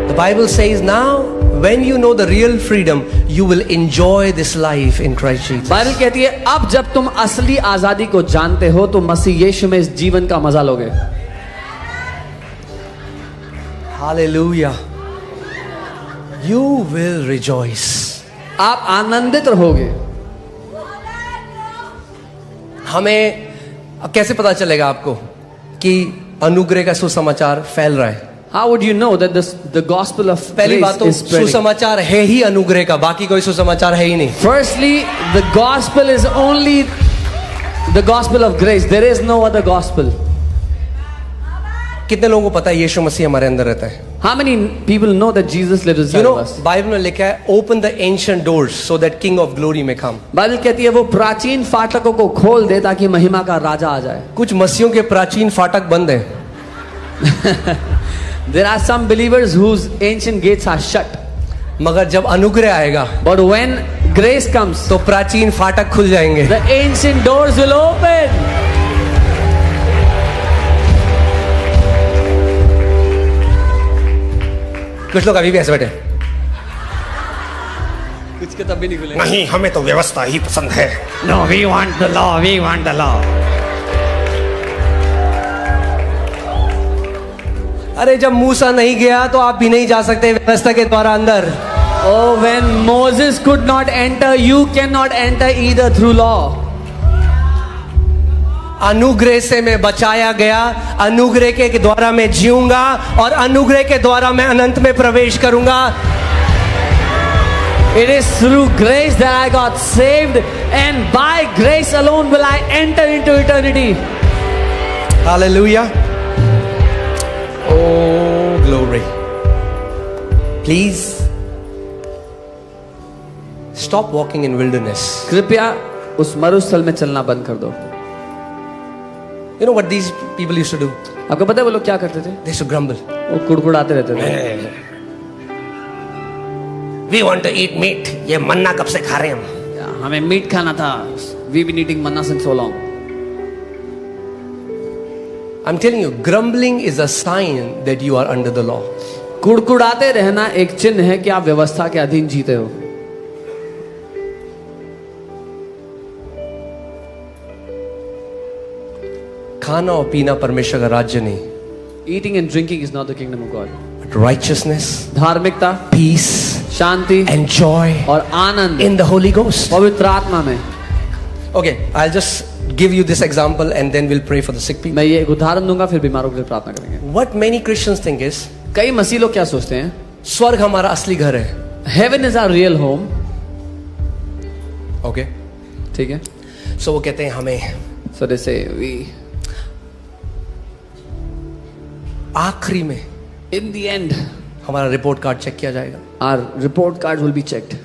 The Bible says now when you know the real freedom you will enjoy this life in Christ Jesus. Bible कहती है अब जब तुम असली आजादी को जानते हो तो मसीह यीशु में इस जीवन का मजा लोगे। Hallelujah. You will rejoice. आप आनंदित रहोगे। हमें अब कैसे पता चलेगा आपको कि अनुग्रह का सुसमाचार फैल रहा है? How would you know that the gospel of पहली बात grace तो is spreading? सुसमाचार है ही अनुग्रह का, बाकी कोई सुसमाचार है ही नहीं। Firstly, the gospel is only the gospel of grace. There is no other gospel. कितने लोगों को पता है यीशु मसीह हमारे अंदर रहता है? How many people know that Jesus lives You inside know, of us? Bible में लिखा है open the ancient doors so that King of Glory may come. Bible कहती है वो प्राचीन फाटकों को खोल दे ताकि महिमा का राजा आ जाए। कुछ मसीहों के प्राचीन फाटक बंद हैं। There are some believers whose ancient gates are shut. मगर जब अनुग्रह आएगा But when grace comes, तो प्राचीन फाटक खुल जाएंगे। the ancient doors will open. कुछ लोग अभी भी ऐसे बैठे, कुछ के तब भी नहीं खुले। नहीं, हमें तो व्यवस्था ही पसंद है। No, we want the law. We want the law. अरे जब मूसा नहीं गया तो आप भी नहीं जा सकते व्यवस्था के द्वारा अंदर। Oh, when Moses could not enter, you cannot enter either through law. अनुग्रह से मैं बचाया गया, अनुग्रह के द्वारा मैं जीऊंगा और अनुग्रह के द्वारा मैं अनंत में प्रवेश करूंगा। It is through grace that I got saved, and by grace alone will I enter into eternity. Hallelujah. Oh, glory. Please stop walking in wilderness. कृपया उस मरुस्थल में चलना बंद कर दो। You know what these people used to do? आपको पता है वो लोग क्या करते थे? They used to grumble. वो कुड़कुड़ाते रहते थे। We want to eat meat. ये मन्ना कब से खा रहे हैं हम? हमें मीट खाना था। We've been eating manna since so long. I'm telling you, grumbling is a sign that you are under the law. कुड़कुड़ाते रहना एक चिन्ह है कि आप व्यवस्था के अधीन जीते हो। खाना और पीना परमेश्वर का राज्य नहीं, Eating and drinking is not the kingdom of God. but righteousness, धार्मिकता, peace, शांति and joy और आनंद in the Holy Ghost. पवित्र आत्मा में। Okay, I'll just give you this example and then we'll pray for the sick people. मैं ये एक उदाहरण दूंगा फिर बीमारों के लिए प्रार्थना करेंगे। What many Christians think is, कई मसीह लोग क्या सोचते हैं? स्वर्ग हमारा असली घर है। Heaven is our real home. Okay, ठीक है? so वो कहते हैं हमें So they say we आखिरी में in the end हमारा रिपोर्ट कार्ड चेक किया जाएगा our report cards will be checked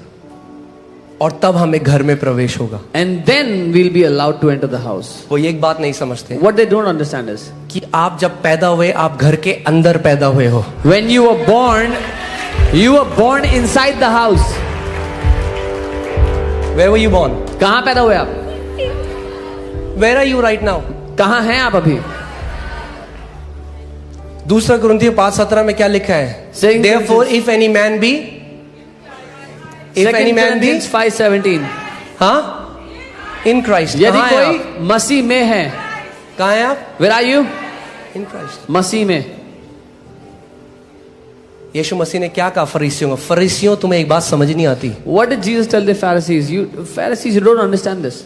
और तब हमें घर में प्रवेश होगा। and then we'll be allowed to enter the house. वो ये एक बात नहीं समझते What they don't understand is कि आप जब पैदा हुए आप घर के अंदर पैदा हुए हो। when you were born inside the house. Where were you born? कहाँ पैदा हुए आप? Where are you right now? कहाँ हैं आप अभी? दूसरा कुरिन्थियों 5:17 में क्या लिखा है? Second Therefore, if any man be, Second Corinthians 5:17. हाँ, in Christ. यदि कहाँ हैं कोई मसीह में है, आप? कहाँ हैं आप? where are you? In Christ. मसीह में। यीशु मसीह ने क्या कहा फरीसियों को? फरीसियों तुम्हें एक बात समझ नहीं आती। What did Jesus tell the Pharisees? You Pharisees, you don't understand this.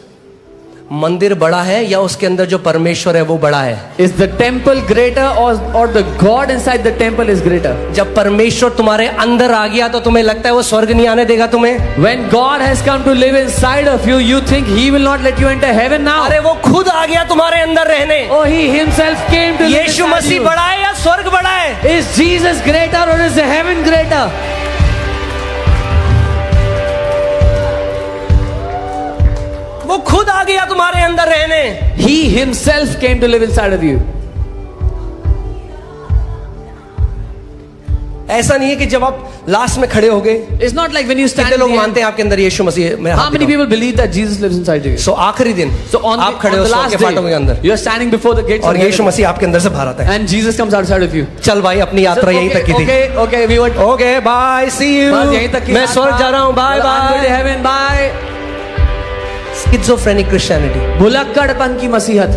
मंदिर बड़ा है या उसके अंदर जो परमेश्वर है वो बड़ा है? Is the temple greater or the God inside the temple is greater? जब परमेश्वर तुम्हारे अंदर आ गया तो तुम्हें लगता है वो स्वर्ग नहीं आने देगा तुम्हें? When God has come to live inside of you, you think He will not let you enter heaven now? अरे वो खुद आ गया तुम्हारे अंदर रहने। Oh, He Himself came to live Yeshu inside Masih you. बड़ा है या स्वर्ग बड़ा है? Is Jesus greater or is the heaven greater? वो खुद आ गया तुम्हारे अंदर रहने। He Himself came to live inside of you. ऐसा नहीं है कि जब आप लास्ट में खड़े हो गए, It's not like when you stand. कितने लोग in the मानते हैं आपके अंदर यीशु मसीह है? end. How many people believe that Jesus lives inside you? सो आखिरी दिन So on आप the, खड़े on हो the स्वर्ग last के फाटकों के day, अंदर you are standing before the gates और of यीशु heaven, मसीह आपके अंदर से बाहर आता है। and Jesus comes outside of you. चल भाई अपनी यात्रा यहीं तक की थी। Okay, we were. Okay bye, see you, बस यहीं तक की मैं बात स्वर्ग था। जा रहा हूँ, bye I'm going to bye. heaven, bye. Schizophrenic Christianity. भुलक्कड़पन की मसीहत।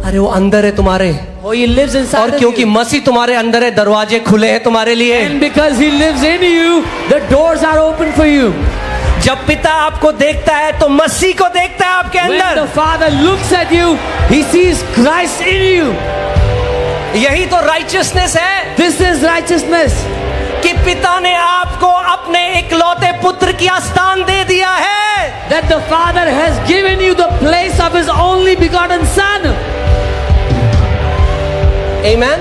अरे वो अंदर है तुम्हारे, Oh, He lives inside और of क्योंकि you. मसीह तुम्हारे अंदर है दरवाजे खुले हैं तुम्हारे लिए। And because He lives in you, the doors are open for you. जब पिता आपको देखता है तो मसीह को देखता है आपके When अंदर। the Father looks at you, He sees Christ in you. यही तो राइचियसनेस है This is righteousness. कि पिता ने आपको अपने इकलौते पुत्र की स्थान दे दिया है। That the Father has given you the place of His only begotten Son. Amen.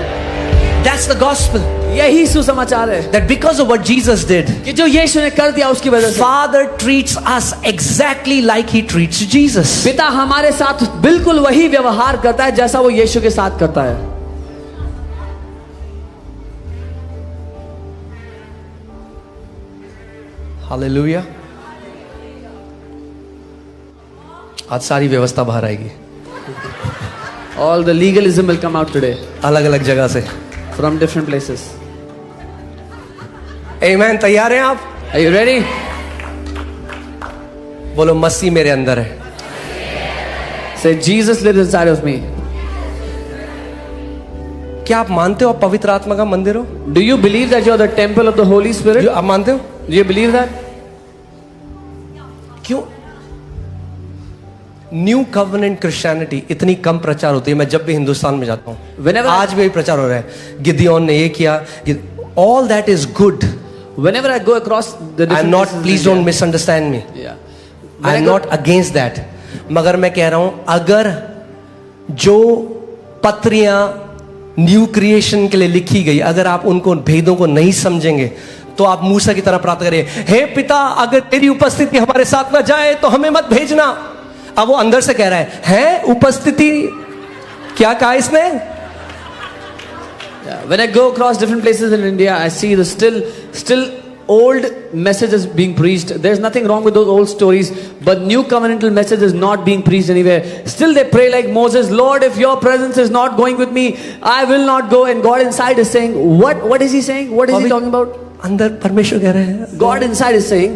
That's the gospel. यही सुसमाचार है That because of what Jesus did, कि जो यीशु ने कर दिया उसकी वजह से Father treats us exactly like He treats Jesus. पिता हमारे साथ बिल्कुल वही व्यवहार करता है जैसा वो यीशु के साथ करता है। Hallelujah. आज सारी व्यवस्था बाहर आएगी All the legalism will come out today अलग अलग जगह से। from different places. Amen. तैयार हैं आप? Are you ready? बोलो मसीह मेरे अंदर है। Say Jesus lives inside of me. क्या आप मानते हो आप पवित्र आत्मा का मंदिर हो? Do you believe that you are the temple of the Holy Spirit? आप मानते हो? Do you believe that? क्यों न्यू कवनेंट क्रिश्चियनिटी इतनी कम प्रचार होती है? मैं जब भी हिंदुस्तान में जाता हूँ, Whenever आज भी प्रचार हो रहा है, गिदियोन ने ये किया, all that is good. Whenever I go across the I am different not, places in please India- don't misunderstand me, Yeah. I am not against that, मगर मैं कह रहा हूं अगर जो पत्रियां न्यू क्रिएशन के लिए लिखी गई, अगर आप उनको भेदों को नहीं समझेंगे तो आप मूसा की तरह प्रार्थना करिए, हे पिता अगर तेरी उपस्थिति हमारे साथ न जाए तो हमें मत भेजना। अब वो अंदर से कह रहा है उपस्थिति, क्या कहा इसने? Yeah. When I go across different places in India, I see the still old messages being preached. There's nothing wrong with those old stories, but new covenantal message is not being preached anywhere. Still they pray like Moses, Lord, if your presence is not going with me, I will not go. And God inside is saying, what is He saying? What is He talking about? अंदर परमेश्वर कह रहे हैं, God inside is saying,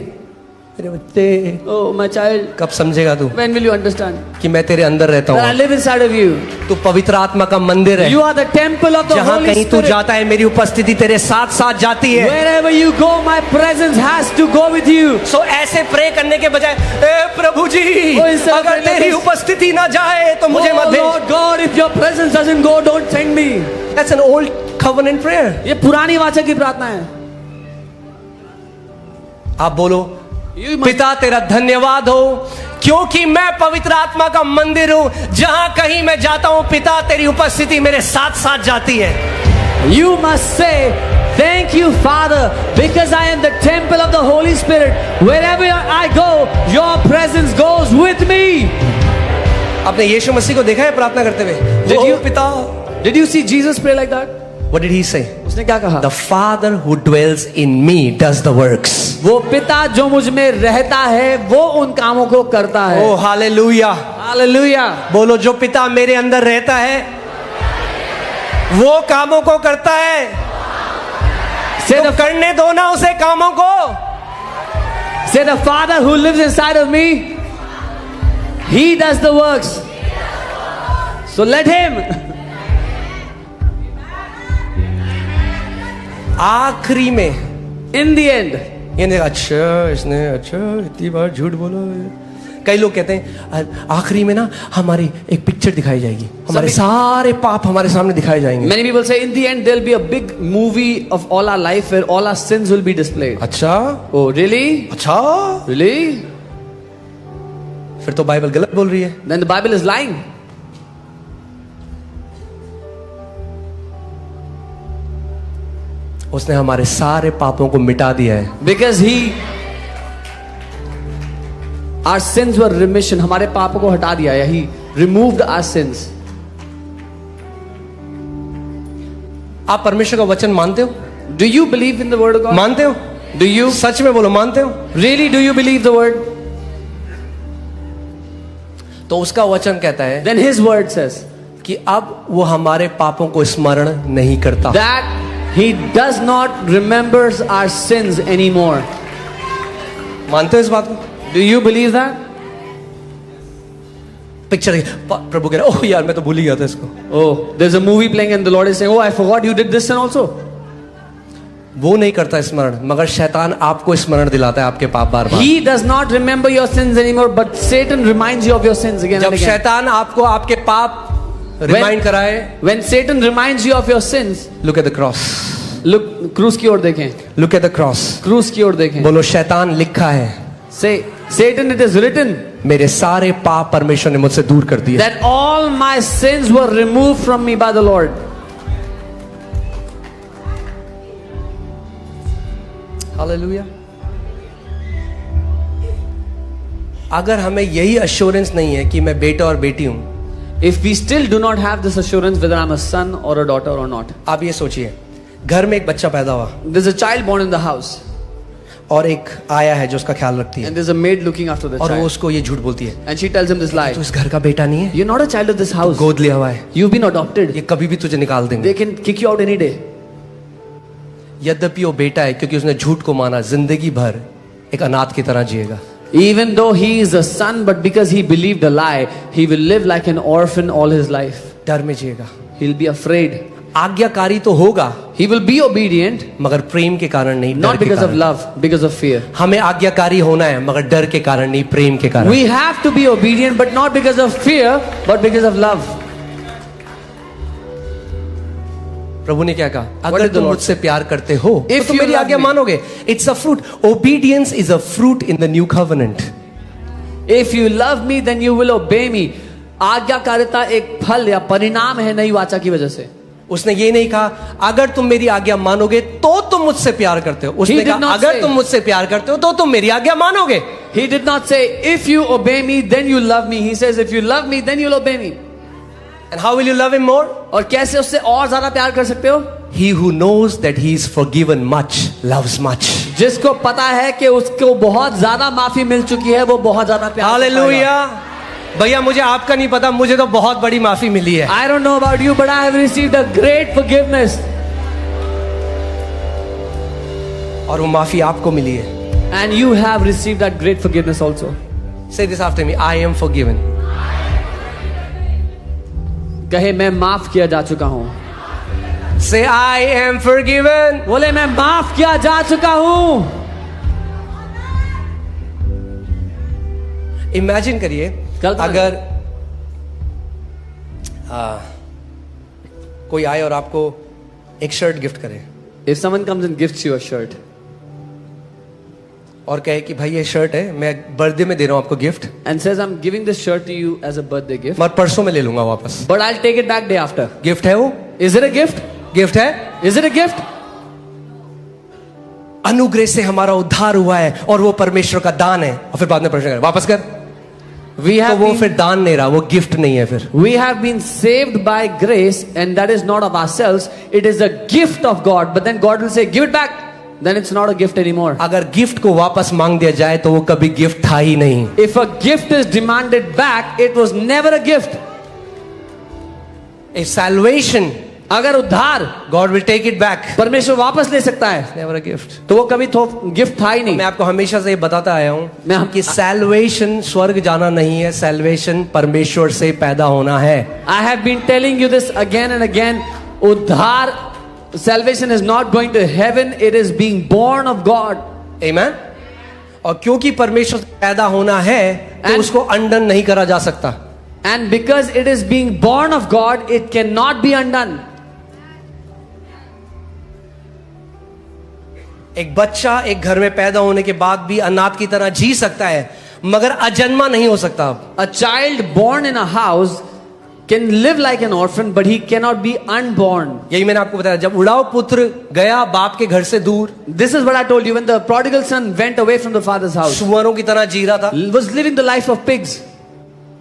मेरे बच्चे oh my child, कब समझेगा तू when will you understand कि मैं तेरे अंदर रहता that I हूँ? live inside of you? तू पवित्र आत्मा का मंदिर है। You are the temple of the जहां Holy कहीं तू Spirit. जाता है मेरी उपस्थिति तेरे साथ साथ जाती है। Wherever you go, my presence has to go with you. सो ऐसे प्रे करने के बजाय, ए प्रभु जी Oh, instead of अगर praying like तेरी this, उपस्थिति ना जाए तो मुझे मत Oh भेज। Lord God, if your presence doesn't go, don't send me. That's an old covenant prayer. ये पुरानी वाचा की प्रार्थना है। आप बोलो, You must- पिता तेरा धन्यवाद हो क्योंकि मैं पवित्र आत्मा का मंदिर हूं, जहां कहीं मैं जाता हूं पिता तेरी उपस्थिति मेरे साथ साथ जाती है। You must say, thank you, Father, because I am the temple of the Holy Spirit. Wherever I go, your presence goes with me. आपने यीशु मसीह को देखा है प्रार्थना करते हुए? Did ओ you- पिता, Did you see Jesus pray like that? what did he say? उसने क्या कहा? The Father who dwells in me does the works. वो पिता जो मुझ में रहता है वो उन कामों को करता है। ओ हालेलुया। हालेलुया। बोलो, जो पिता मेरे अंदर रहता है वो कामों को करता है। Say तो the, करने दो ना उसे कामों को। say the Father who lives inside of me, He does the works. So let Him. आखिरी में In the end, ये नहीं, अच्छा इसने अच्छा इतनी बार झूठ बोलो, कई लोग कहते हैं आखिरी में ना हमारी एक पिक्चर दिखाई जाएगी, हमारे सारे पाप हमारे सामने दिखाए जाएंगे. Many people say in the end there'll be a big movie of all our life where all our sins will be displayed. अच्छा, Oh, really? अच्छा, Really? फिर तो बाइबल गलत बोल रही है. Then the Bible is lying. उसने हमारे सारे पापों को मिटा दिया है. Because our sins were remission. हमारे पापों को हटा दिया है. He removed our sins. आप परमेश्वर का वचन मानते हो? Do you believe in the word of God? मानते हो? Do you? सच में बोलो, मानते हो? Really, do you believe the word? तो उसका वचन कहता है Then his word says कि अब वो हमारे पापों को स्मरण नहीं करता. that he does not remembers our sins anymore. मानते हो इस बात को? Do you believe that? Picture प्रभु कह रहे ओह यार मैं तो भूल ही गया था इसको. Oh, there's a movie playing and the Lord is saying, oh, I forgot you did this sin also. वो नहीं करता स्मरण, मगर शैतान आपको स्मरण दिलाता है आपके पाप बार बार. He does not remember your sins anymore, but Satan reminds you of your sins again जब and again. शैतान आपको आपके पाप रिमाइंड कराए, When Satan reminds you of your sins, look at the cross. look, क्रूस की ओर देखें. Look at the cross. क्रूस की ओर देखें. बोलो शैतान लिखा है, Say, Satan, it is written मेरे सारे पाप परमेश्वर ने मुझसे दूर कर दिए. that all my sins were removed from me by the Lord. Hallelujah. अगर हमें यही अश्योरेंस नहीं है कि मैं बेटा और बेटी हूं, If we still do not have this assurance whether I'm a son or a daughter or not. आप ये सोचिए, घर में एक बच्चा पैदा हुआ There's a child born in the house और एक आया है जो उसका ख्याल रखती है and there's a maid looking after the और वो child उसको ये झूठ बोलती है, and she tells him this lie. तू इस घर का बेटा नहीं है, You're not a child of this house. गोद लिया हुआ है, You've been adopted. ये कभी भी तुझे निकाल देंगे. They can kick you out any day. यद्यपि वो बेटा है, क्योंकि उसने झूठ को माना, जिंदगी भर एक अनाथ की तरह जिएगा. Even though he is a son, but because he believed a lie, he will live like an orphan all his life. डर में जिएगा. He'll be afraid. आज्ञाकारी तो होगा He will be obedient, मगर प्रेम के कारण नहीं, डर not के because of कारण. love, because of fear. हमें आज्ञाकारी होना है मगर डर के कारण नहीं, प्रेम के कारण. We have to be obedient, but not because of fear, but because of love. प्रभु ने क्या कहा? What अगर did the तुम Lord मुझसे प्यार करते हो If तो तुम you मेरी love आज्ञा me. मानोगे. It's a fruit. Obedience is a fruit in the new covenant. If you love me, then you will obey me. आज्ञाकारिता एक फल या परिणाम है नई वाचा की वजह से. उसने ये नहीं कहा अगर तुम मेरी आज्ञा मानोगे तो तुम मुझसे प्यार करते हो. उसने He did कहा not अगर say- तुम मुझसे प्यार करते हो तो तुम मेरी आज्ञा मानोगे. He did not say, if you obey me, then you love me. He says, if you love me, then you'll obey me. And how will you love him more? और कैसे उससे और ज्यादा प्यार कर सकते हो? He who knows that he is forgiven much loves much. जिसको पता है कि उसको बहुत ज्यादा माफी मिल चुकी है, वो बहुत ज्यादा प्यार करता है. हालेलुया. भैया मुझे आपका नहीं पता, मुझे तो बहुत बड़ी माफी मिली है. I don't know about you, but I have received a great forgiveness. और वो माफी आपको मिली है. And you have received that great forgiveness also. Say this after me. I am forgiven. कहे मैं माफ किया जा चुका हूं. Say I am forgiven. बोले मैं माफ किया जा चुका हूं. इमेजिन करिए कल्पना अगर कोई आए और आपको एक शर्ट गिफ्ट करे If someone comes and gifts you a shirt और कहे कि भाई ये शर्ट है, मैं बर्थडे में दे रहा हूं आपको gift, and says I'm giving this shirt to you as a birthday gift, मगर परसों में ले लूंगा वापस. but I'll take it back day after. Gift है वो? Is it a gift? Gift है. Is it a gift? अनुग्रह से हमारा उद्धार हुआ है और वो परमेश्वर का दान है. और फिर बाद में प्रश्न करे वापस कर, We तो have वो been, फिर दान नहीं रहा, वो गिफ्ट नहीं है. फिर we have been saved by grace, and that is not of ourselves. It is a gift of God. But then God will say, "Give it back." Then it's not a gift anymore. अगर gift को वापस मांग दिया जाए तो वो कभी gift था ही नहीं. If a gift is demanded back, it was never a gift. If salvation, अगर उद्धार God will take it back. परमेश्वर वापस ले सकता है, Never a gift. तो वो कभी गिफ्ट था ही नहीं. मैं आपको हमेशा से ये बताता आया मैं हूं हम- कि सैल्वेशन स्वर्ग जाना नहीं है, सैल्वेशन परमेश्वर से पैदा होना है. I have been telling you this again and again. उद्धार, salvation is not going to heaven. It is being born of God. Amen. और क्योंकि परमेश्वर से पैदा होना है, तो And- उसको अनडन नहीं करा जा सकता. And because it is being born of God, it cannot be undone. एक बच्चा एक घर में पैदा होने के बाद भी अनाथ की तरह जी सकता है, मगर अजन्मा नहीं हो सकता. A child born in a house can live like an orphan, but he cannot be unborn. यही मैंने आपको बताया, जब उड़ाव पुत्र गया बाप के घर से दूर, This is what I told you. When the prodigal son went away from the father's house, सुअरों की तरह जी रहा था, was living the life of pigs,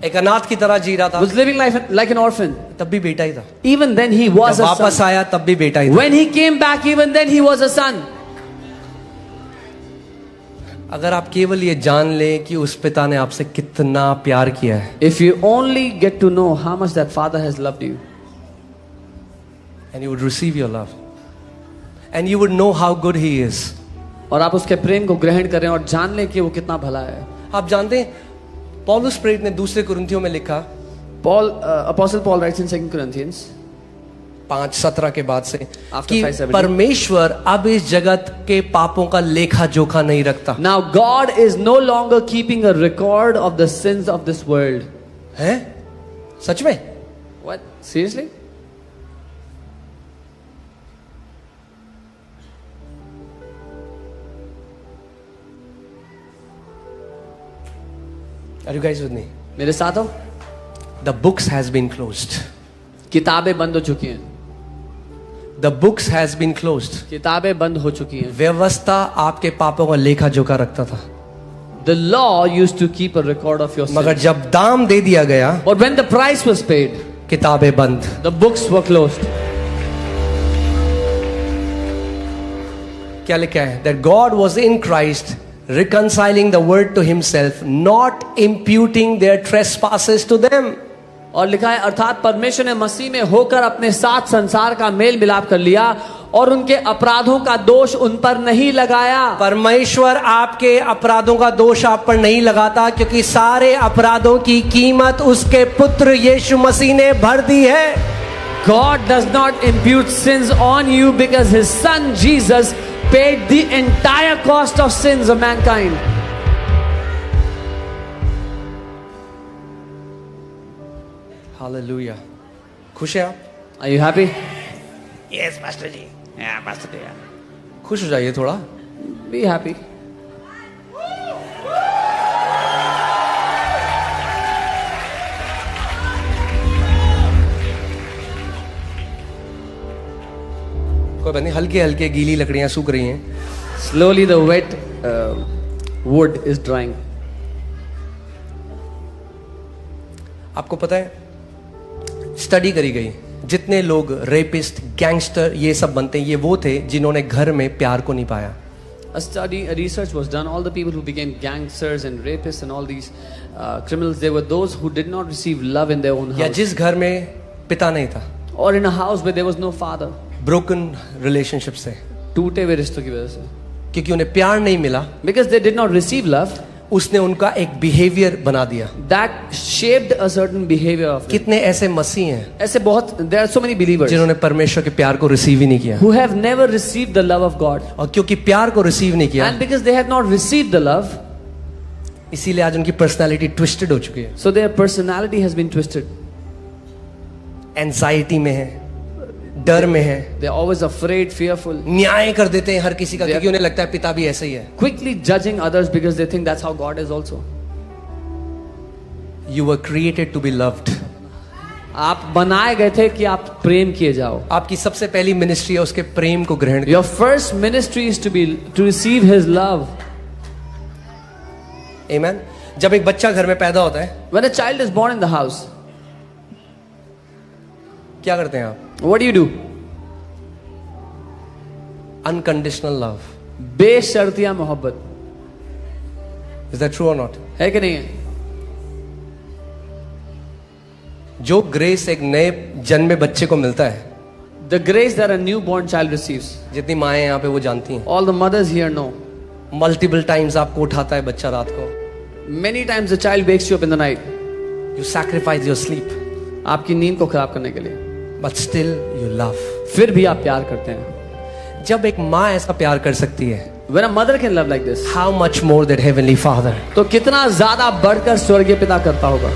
एक अनाथ की तरह जी रहा था, was living life like an orphan. तब भी बेटा ही था. Even then he was जब a वापस son. आया तब भी बेटा ही था. When he came back, even then he was a son. अगर आप केवल ये जान लें कि उस पिता ने आपसे कितना प्यार किया है, If you only get to know how much that father has loved you, and you would receive your love, and you would know how good he is. और आप उसके प्रेम को ग्रहण करें और जान लें कि वो कितना भला है. आप जानते हैं पौलुस प्रेरित ने दूसरे कुरिन्थियों में लिखा Apostle Paul writes in 2 Corinthians 5:17 के बाद से After कि 5:17. परमेश्वर अब इस जगत के पापों का लेखा जोखा नहीं रखता. Now God is no longer keeping a record of the sins of this world. है? सच में? What? Seriously? Are you guys with me? मेरे साथ हो? The books has been closed. किताबें बंद हो चुकी हैं. The books has been closed. किताबें बंद हो चुकी हैं. व्यवस्था आपके पापों का लेखा जोखा रखता था, The law used to keep a record of your मगर sins. जब दाम दे दिया गया, But when the price was paid, किताबें बंद. the books were closed. क्या लिखा है? That God was in Christ reconciling the world to himself, not imputing their trespasses to them. और लिखा है अर्थात परमेश्वर ने मसीह में होकर अपने साथ संसार का मेल मिलाप कर लिया और उनके अपराधों का दोष उन पर नहीं लगाया. परमेश्वर आपके अपराधों का दोष आप पर नहीं लगाता, क्योंकि सारे अपराधों की कीमत उसके पुत्र यीशु मसीह ने भर दी है. God does not impute sins on you because his son Jesus paid the entire cost of sins of mankind. Hallelujah. खुश है आप? Are you happy? Yes, Pastor Ji. Yeah, Pastor Ji. खुश हो जाइए थोड़ा. Be happy. कोई बात नहीं, हल्के हल्के गीली लकड़ियां सूख रही हैं. Slowly the wet wood is drying. आपको पता है, स्टडी करी गई, जितने लोग रेपिस्ट, गैंगस्टर ये सब बनते हैं, ये वो थे जिन्होंने घर में प्यार को नहीं पाया. A research was done. All the people who became gangsters and rapists and all these criminals, they were those who did not receive love in their own या house. जिस घर में पिता नहीं था, Or in a house where there was no father. Broken relationship से, टूटे हुए रिश्तों की वजह से. क्योंकि उन्हें प्यार नहीं मिला, Because they did not receive love, उसने उनका एक बिहेवियर बना दिया. that shaped a certain behavior of them. कितने ऐसे मसीह हैं ऐसे बहुत, there are so many believers जिन्होंने परमेश्वर के प्यार को रिसीव ही नहीं किया, who have never received the love of God. और क्योंकि प्यार को रिसीव नहीं किया, And because they have not received the love, इसीलिए आज उनकी पर्सनालिटी ट्विस्टेड हो चुकी है. so their personality has been twisted. Anxiety में है, डर में है, They are always afraid, fearful, न्याय कर देते हैं हर किसी का, क्योंकि उन्हें लगता है पिता भी ऐसे ही है. quickly judging others because they think that's how God is also. You were created to be loved. आप बनाए गए थे कि आप प्रेम किए जाओ. आपकी सबसे पहली मिनिस्ट्री है उसके प्रेम को ग्रहण करना. Your first ministry is to receive His love. Amen. जब एक बच्चा घर में पैदा होता है, When a child is born in the house, क्या करते हैं आप? what do you do? Unconditional love. बेशर्तिया मोहब्बत. Is that true or not? है कि नहीं है? जो ग्रेस एक नए जन्मे बच्चे को मिलता है, The grace that a newborn child receives, जितनी माएँ यहाँ पे वो जानती हैं. all the mothers here know. Multiple times आपको उठाता है बच्चा रात को. Many times the child wakes you up in the night. You sacrifice your sleep, आपकी नींद को खराब करने के लिए. but still you love. फिर भी आप प्यार करते हैं. जब एक माँ ऐसा प्यार कर सकती है, When a mother can love like this, how much more that Heavenly Father? तो कितना ज्यादा बढ़कर स्वर्गीय पिता करता होगा.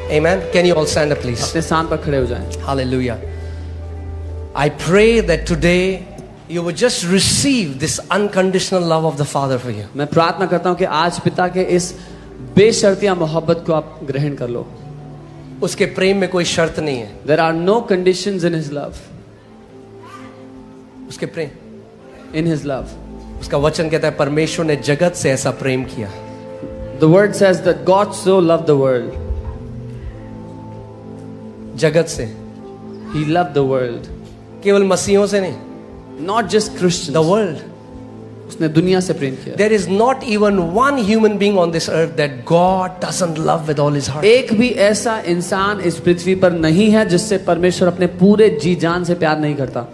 Amen. Can you all stand up, please? अपने स्थान पर खड़े हो जाएं. Hallelujah. I pray that today you would just receive this unconditional love of the Father for you. मैं प्रार्थना करता हूं कि आज पिता के इस बेशर्तिया मोहब्बत को आप ग्रहण कर लो. उसके प्रेम में कोई शर्त नहीं है. There are no conditions in his love. उसके प्रेम, In his love. उसका वचन कहता है परमेश्वर ने जगत से ऐसा प्रेम किया. The word says that God so loved the world. जगत से, He loved the world. केवल मसीहों से नहीं, Not just Christians. the world. उसने दुनिया से प्रेम किया. There is not even one human being on this earth that God doesn't love with all his heart. एक भी ऐसा इंसान इस पृथ्वी पर नहीं है जिससे परमेश्वर अपने पूरे जी जान से प्यार नहीं करता.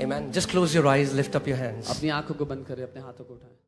Amen. Just close your eyes, lift up your hands. अपनी आंखों को बंद करें, अपने हाथों को उठाएं.